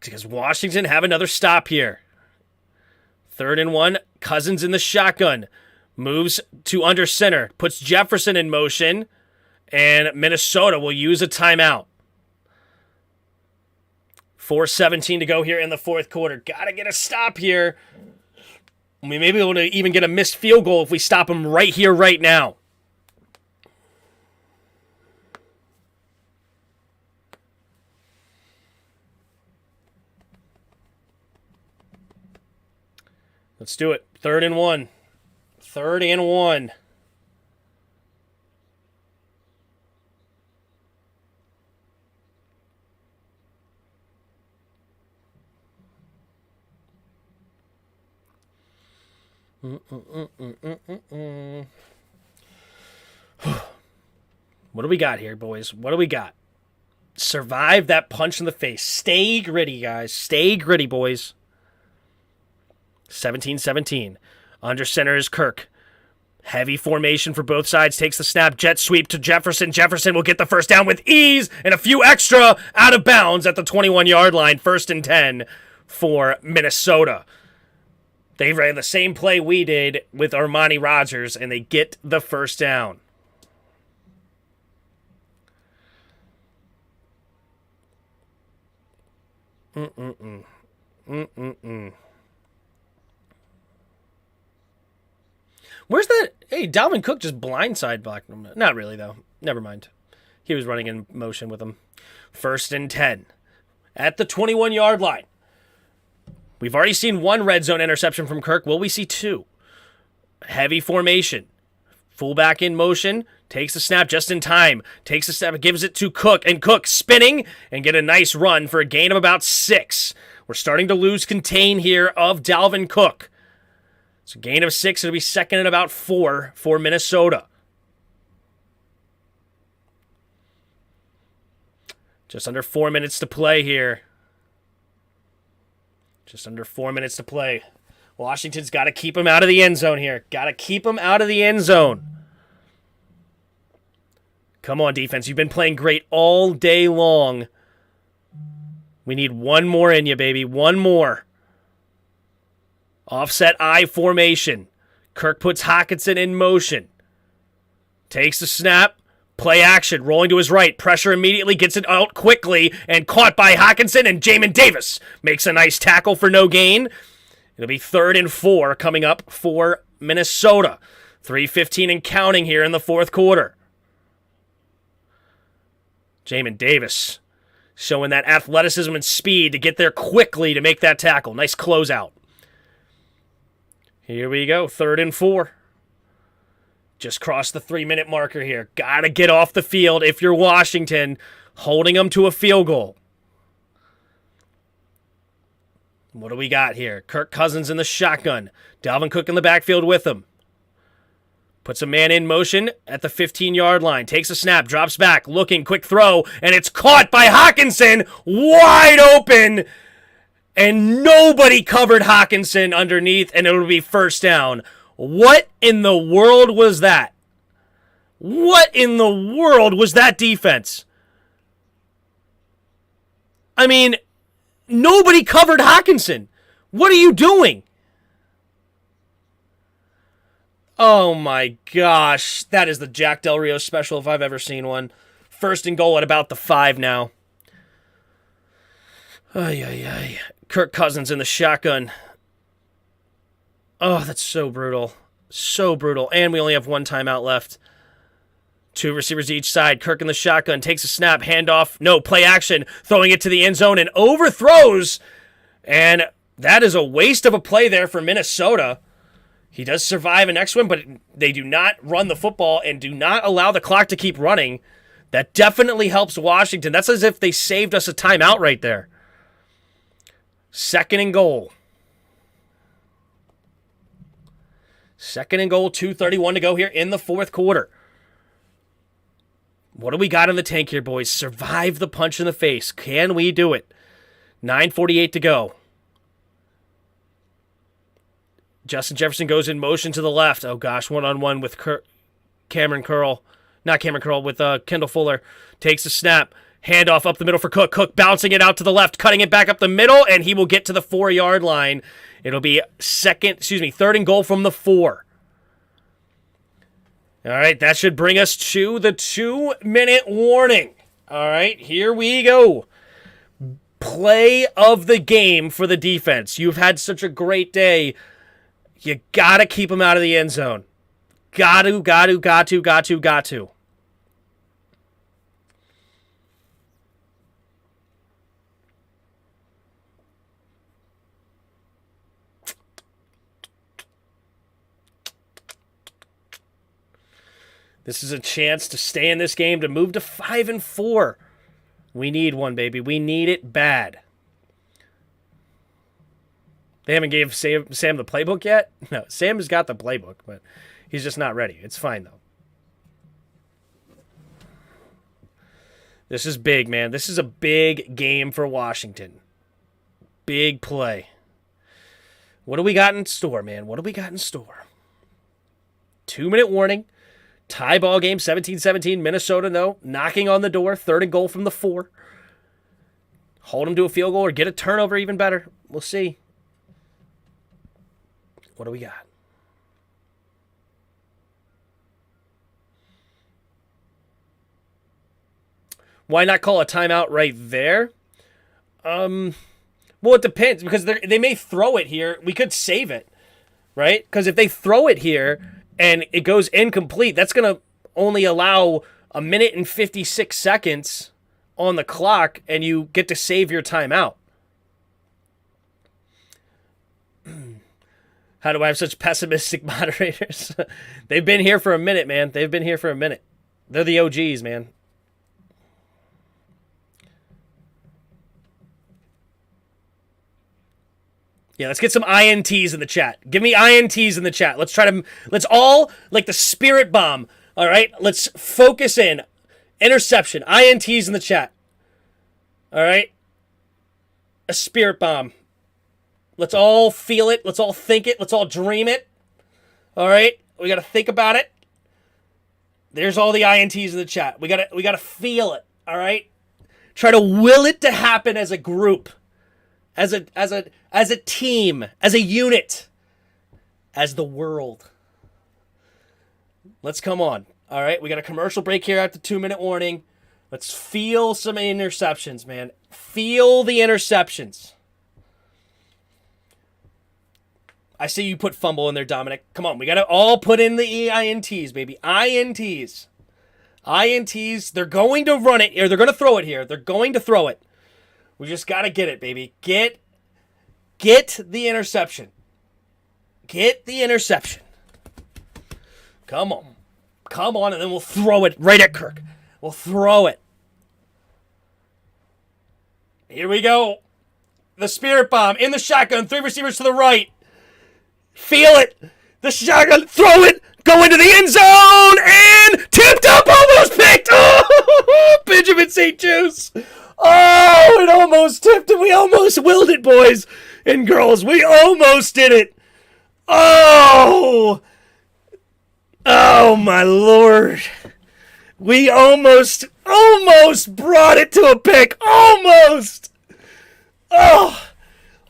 Because Washington have another stop here. 3rd and 1. Cousins in the shotgun. Moves to under center. Puts Jefferson in motion. And Minnesota will use a timeout. 4:17 to go here in the fourth quarter. Got to get a stop here. We may be able to even get a missed field goal if we stop him right here, right now. Let's do it. 3rd and 1. 3rd and 1. What do we got here, boys? What do we got? Survive that punch in the face. Stay gritty, guys. Stay gritty, boys. 17-17. Under center is Kirk. Heavy formation for both sides. Takes the snap. Jet sweep to Jefferson. Jefferson will get the first down with ease and a few extra out of bounds at the 21-yard line. 1st and 10 for Minnesota. They ran the same play we did with Armani Rogers, and they get the first down. Where's that? Hey, Dalvin Cook just blindside blocked him. Not really, though. Never mind. He was running in motion with him. 1st and 10. At the 21-yard line. We've already seen 1 red zone interception from Kirk. Will we see 2? Heavy formation. Fullback in motion. Takes the snap just in time. Takes the snap, gives it to Cook. And Cook spinning and get a nice run for a gain of about 6. We're starting to lose contain here of Dalvin Cook. It's a gain of 6. It'll be 2nd and about 4 for Minnesota. Just under 4 minutes to play here. Just under 4 minutes to play. Washington's got to keep him out of the end zone here. Got to keep him out of the end zone. Come on, defense. You've been playing great all day long. We need 1 more in you, baby. 1 more. Offset I formation. Kirk puts Hockenson in motion. Takes the snap. Play action. Rolling to his right. Pressure immediately. Gets it out quickly. And caught by Hockenson. And Jamin Davis makes a nice tackle for no gain. It'll be 3rd and 4 coming up for Minnesota. 3:15 and counting here in the 4th quarter. Jamin Davis showing that athleticism and speed to get there quickly to make that tackle. Nice closeout. Here we go. 3rd and 4. Just crossed the 3-minute marker here. Got to get off the field if you're Washington, holding them to a field goal. What do we got here? Kirk Cousins in the shotgun. Dalvin Cook in the backfield with him. Puts a man in motion at the 15-yard line. Takes a snap, drops back, looking, quick throw, and it's caught by Hockenson, wide open, and nobody covered Hockenson underneath, and it'll be 1st down. What in the world was that? What in the world was that defense? I mean, nobody covered Hockenson. What are you doing? Oh my gosh. That is the Jack Del Rio special if I've ever seen one. 1st and goal at about the 5 now. Ay, ay, ay. Kirk Cousins in the shotgun. Oh, that's so brutal. So brutal. And we only have 1 timeout left. 2 receivers each side. Kirk in the shotgun. Takes a snap. Handoff. No, play action. Throwing it to the end zone and overthrows. And that is a waste of a play there for Minnesota. He does survive a next one, but they do not run the football and do not allow the clock to keep running. That definitely helps Washington. That's as if they saved us a timeout right there. 2nd and goal. 2nd and goal, 2:31 to go here in the 4th quarter. What do we got in the tank here, boys? Survive the punch in the face. Can we do it? 9:48 to go. Justin Jefferson goes in motion to the left. Oh, gosh, one-on-one with Cameron Curl. Not Cameron Curl, with Kendall Fuller. Takes a snap. Handoff up the middle for Cook. Cook bouncing it out to the left, cutting it back up the middle, and he will get to the 4-yard line. It'll be 3rd and goal from the 4. All right, that should bring us to the 2-minute warning. All right, here we go. Play of the game for the defense. You've had such a great day. You got to keep them out of the end zone. Got to. This is a chance to stay in this game, to move to 5-4. We need one, baby. We need it bad. They haven't gave Sam the playbook yet? No, Sam has got the playbook, but he's just not ready. It's fine, though. This is big, man. This is a big game for Washington. Big play. What do we got in store, man? What do we got in store? 2-minute warning. Tie ball game, 17-17. Minnesota, though, knocking on the door. 3rd and goal from the 4. Hold them to a field goal or get a turnover, even better. We'll see. What do we got? Why not call a timeout right there? Well, it depends, because they may throw it here. We could save it, right? Because if they throw it here and it goes incomplete, that's going to only allow a minute and 56 seconds on the clock, and you get to save your timeout. How do I have such pessimistic moderators? They've been here for a minute, man. They've been here for a minute. They're the OGs, man. Yeah, let's get some INTs in the chat. Give me INTs in the chat. Let's all, like the spirit bomb. All right, let's focus in. Interception, INTs in the chat. All right? A spirit bomb. Let's all feel it. Let's all think it. Let's all dream it. All right? We got to think about it. There's all the INTs in the chat. We got to feel it. All right? Try to will it to happen as a group. As a team, as a unit, as the world. Let's come on. All right, we got a commercial break here at the 2-minute warning. Let's feel some interceptions, man. Feel the interceptions. I see you put fumble in there, Dominic. Come on, we got to all put in the INTs, baby. INTs. INTs, they're going to run it, or they're going to throw it here. They're going to throw it. We just got to get it, baby. Get the interception. Get the interception. Come on. Come on, and then we'll throw it right at Kirk. We'll throw it. Here we go. The spirit bomb in the shotgun. 3 receivers to the right. Feel it. The shotgun. Throw it. Go into the end zone. And tipped up. Almost picked. Oh, Benjamin St. Juice. Oh, it almost tipped it. We almost willed it, boys and girls. We almost did it. Oh. Oh, my Lord. We almost brought it to a pick. Almost. Oh.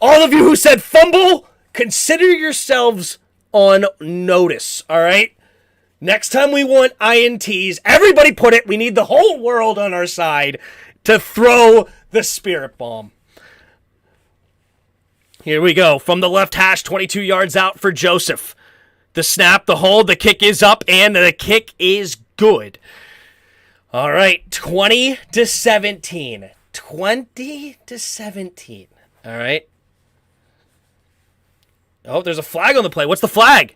All of you who said fumble, consider yourselves on notice, all right? Next time we want INTs, everybody put it. We need the whole world on our side to throw the spirit bomb. Here we go. From the left hash, 22 yards out for Joseph. The snap, the hold, the kick is up, and the kick is good. All right, 20-17. 20-17. All right. Oh, there's a flag on the play. What's the flag?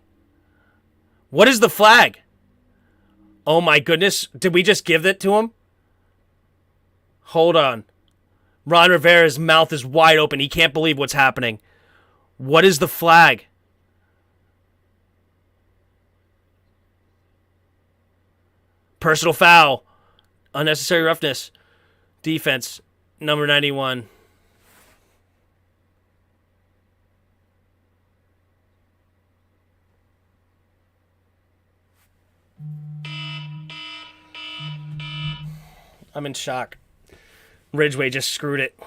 What is the flag? Oh, my goodness. Did we just give it to him? Hold on. Ron Rivera's mouth is wide open. He can't believe what's happening. What is the flag? Personal foul. Unnecessary roughness. Defense. Number 91. I'm in shock. Ridgeway just screwed it.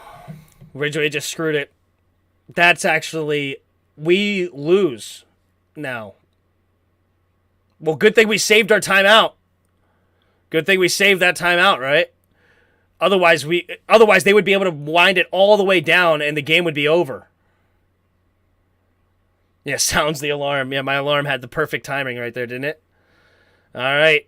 That's actually... We lose now. Well, good thing we saved our timeout. Good thing we saved that timeout, right? Otherwise they would be able to wind it all the way down and the game would be over. Yeah, sounds the alarm. Yeah, my alarm had the perfect timing right there, didn't it? All right.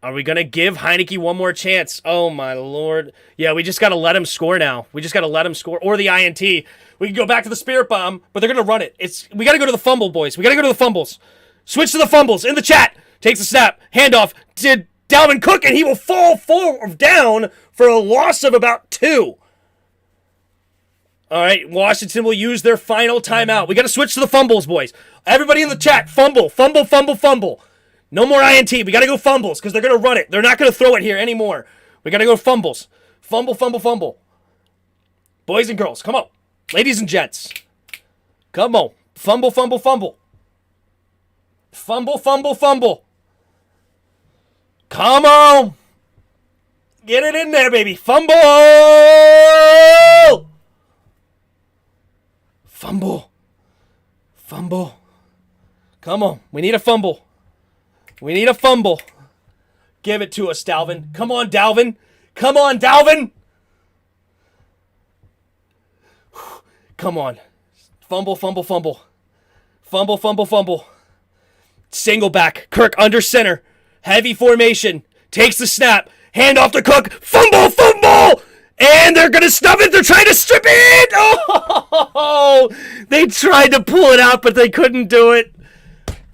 Are we going to give Heineke one more chance? Oh, my Lord. Yeah, we just got to let him score now. We just got to let him score. Or the INT. We can go back to the spirit bomb, but they're going to run it. We got to go to the fumble, boys. We got to go to the fumbles. Switch to the fumbles. In the chat. Takes the snap. Handoff to Dalvin Cook, and he will fall down for a loss of about 2. All right, Washington will use their final timeout. We got to switch to the fumbles, boys. Everybody in the chat, fumble. No more INT. We got to go fumbles because they're going to run it. They're not going to throw it here anymore. We got to go fumbles. Fumble. Boys and girls, come on. Ladies and gents, come on. Fumble. Fumble. Come on. Get it in there, baby. Fumble. Come on. We need a fumble. Give it to us, Dalvin. Come on, Dalvin. Come on. Fumble. Single back. Kirk under center. Heavy formation. takes the snap, hand off to Cook, fumble! And they're going to stuff it. They're trying to strip it. Oh, they tried to pull it out, but they couldn't do it.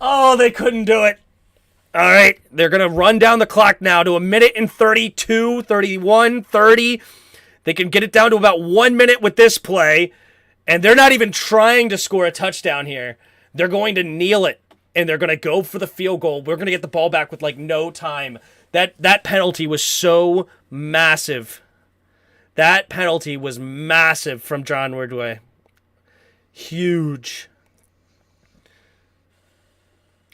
Oh, they couldn't do it. All right, they're going to run down the clock now to 1:32, 31, 30. They can get it down to about 1 minute with this play, and they're not even trying to score a touchdown here. They're going to kneel it, and they're going to go for the field goal. We're going to get the ball back with like no time. That penalty was so massive. That penalty was massive from John Woodway. Huge.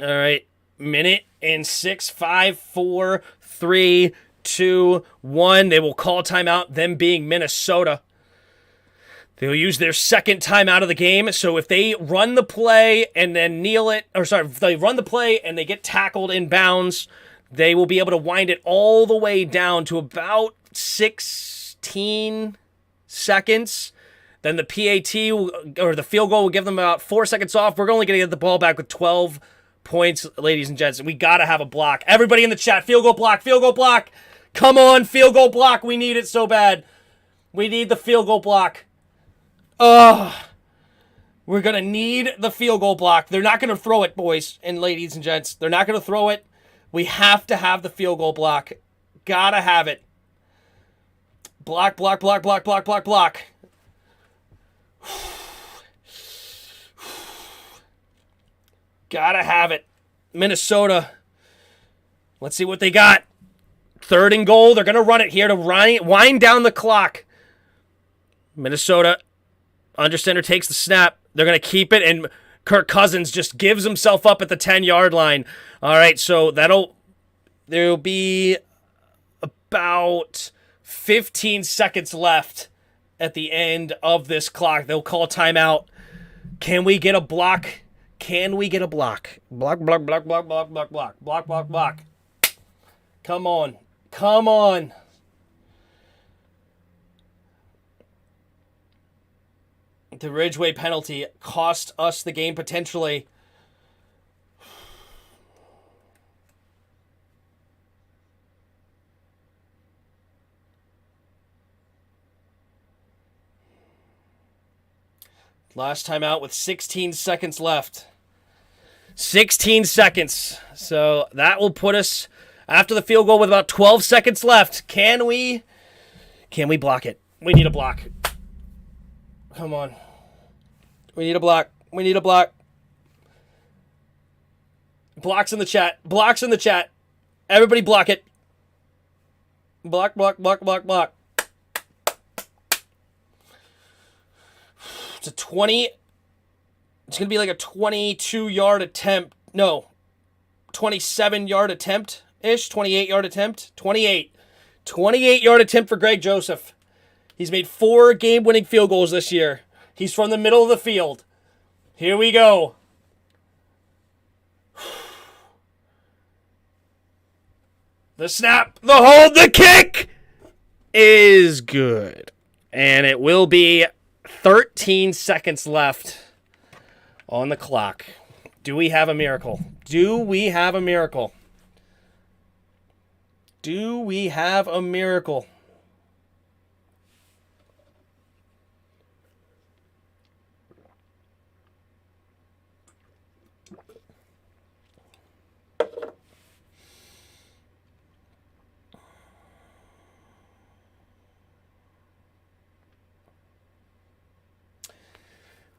All right. Minute and 6, 5, 4, 3, 2, 1. They will call timeout, them being Minnesota. They'll use their second timeout of the game. So if they run the play and then kneel it, if they run the play and they get tackled in bounds, they will be able to wind it all the way down to about 16 seconds. Then the PAT or the field goal will give them about 4 seconds off. We're only going to get the ball back with 12 points, ladies and gents. We got to have a block. Everybody in the chat, field goal block, field goal block. Come on, field goal block. We need it so bad. We need the field goal block. We're going to need the field goal block. They're not going to throw it, boys and ladies and gents. They're not going to throw it. We have to have the field goal block. Gotta have it. Block. Gotta have it. Minnesota. Let's see what they got. 3rd and goal. They're going to run it here to wind down the clock. Minnesota. Under center takes the snap. They're going to keep it, and Kirk Cousins just gives himself up at the 10-yard line. All right, so there'll be about 15 seconds left at the end of this clock. They'll call timeout. Can we get a block? Can we get a block? Block. Come on. The Ridgeway penalty cost us the game potentially. Last time out with 16 seconds left. 16 seconds. So that will put us after the field goal with about 12 seconds left. Can we block it? We need a block. Come on. We need a block. Blocks in the chat. Everybody block it. Block. It's going to be like a 22-yard attempt. No, 27-yard attempt-ish, 28-yard attempt. 28-yard attempt for Greg Joseph. He's made 4 game-winning field goals this year. He's from the middle of the field. Here we go. The snap, the hold, the kick is good. And it will be 13 seconds left on the clock. Do we have a miracle?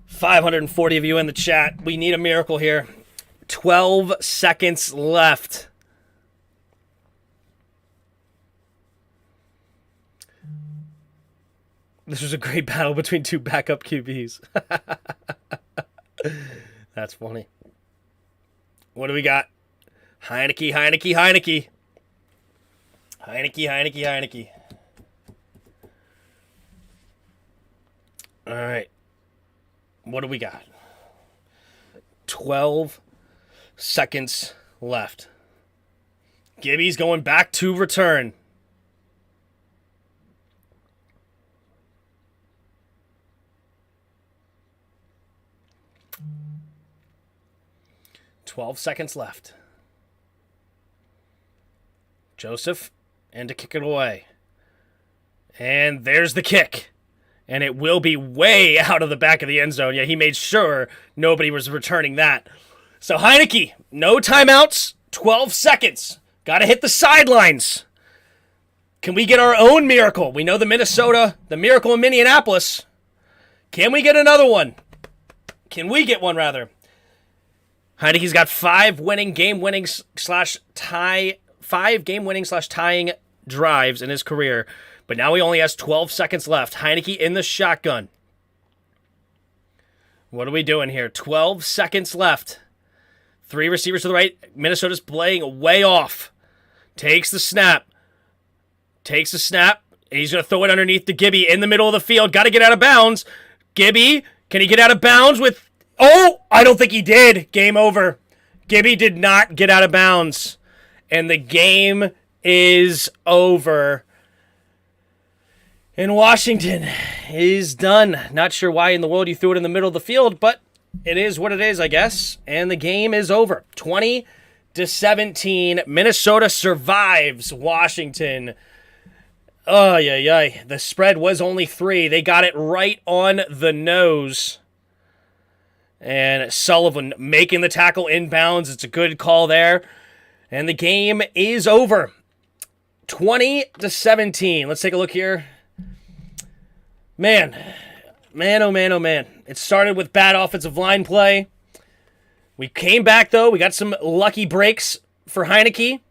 540 of you in the chat. We need a miracle here. 12 seconds left. This was a great battle between 2 backup QBs. That's funny. What do we got? Heineke. All right. What do we got? 12 seconds left. Gibby's going back to return. $12 seconds left. Joseph, and to kick it away. And there's the kick. And it will be way out of the back of the end zone. Yeah, he made sure nobody was returning that. So Heineke, no timeouts, 12 seconds. Got to hit the sidelines. Can we get our own miracle? We know the miracle in Minneapolis. Can we get another one? Can we get one, rather? Heineke's got 5 game-winning slash tying drives in his career. But now he only has 12 seconds left. Heineke in the shotgun. What are we doing here? 12 seconds left. 3 receivers to the right. Minnesota's playing way off. Takes the snap. And he's going to throw it underneath to Gibby in the middle of the field. Got to get out of bounds. Gibby, can he get out of bounds with... Oh, I don't think he did. Game over. Gibby did not get out of bounds. And the game is over. And Washington is done. Not sure why in the world you threw it in the middle of the field, but it is what it is, I guess. And the game is over. 20-17. Minnesota survives Washington. Oh, yeah. The spread was only 3. They got it right on the nose. And Sullivan making the tackle inbounds. It's a good call there. And the game is over. 20-17. Let's take a look here. Man. It started with bad offensive line play. We came back, though. We got some lucky breaks for Heineke.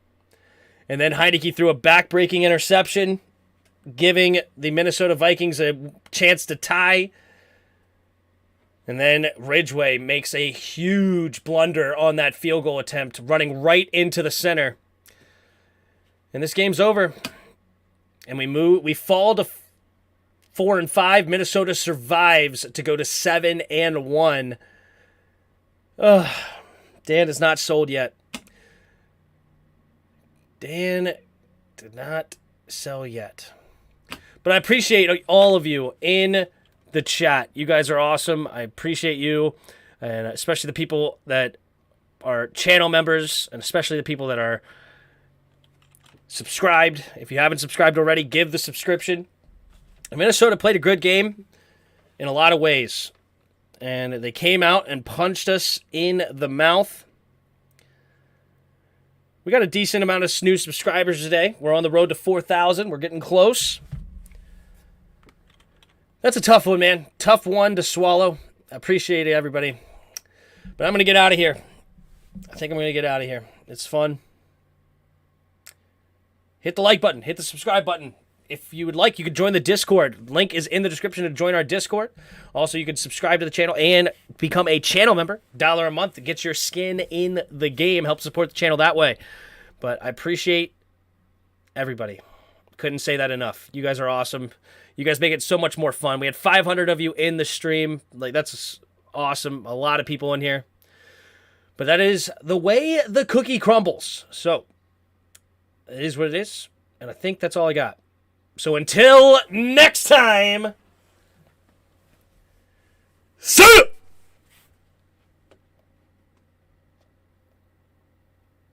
And then Heineke threw a back-breaking interception, giving the Minnesota Vikings a chance to tie. And then Ridgeway makes a huge blunder on that field goal attempt, running right into the center. And this game's over. And we fall to 4-5. Minnesota survives to go to 7-1. Dan is not sold yet. Dan did not sell yet. But I appreciate all of you in the chat. You guys are awesome. I appreciate you, and especially the people that are channel members, and especially the people that are subscribed. If you haven't subscribed already, give the subscription. Minnesota played a good game in a lot of ways, and they came out and punched us in the mouth. We got a decent amount of new subscribers today. We're on the road to 4,000. We're getting close. That's a tough one, man. Tough one to swallow. I appreciate it, everybody. But I'm going to get out of here. I think I'm going to get out of here. It's fun. Hit the like button. Hit the subscribe button. If you would like, you could join the Discord. Link is in the description to join our Discord. Also, you can subscribe to the channel and become a channel member. $1 a month to get your skin in the game. Help support the channel that way. But I appreciate everybody. Couldn't say that enough. You guys are awesome. You guys make it so much more fun. We had 500 of you in the stream. That's awesome. A lot of people in here. But that is the way the cookie crumbles. So, it is what it is. And I think that's all I got. So until next time, see ya!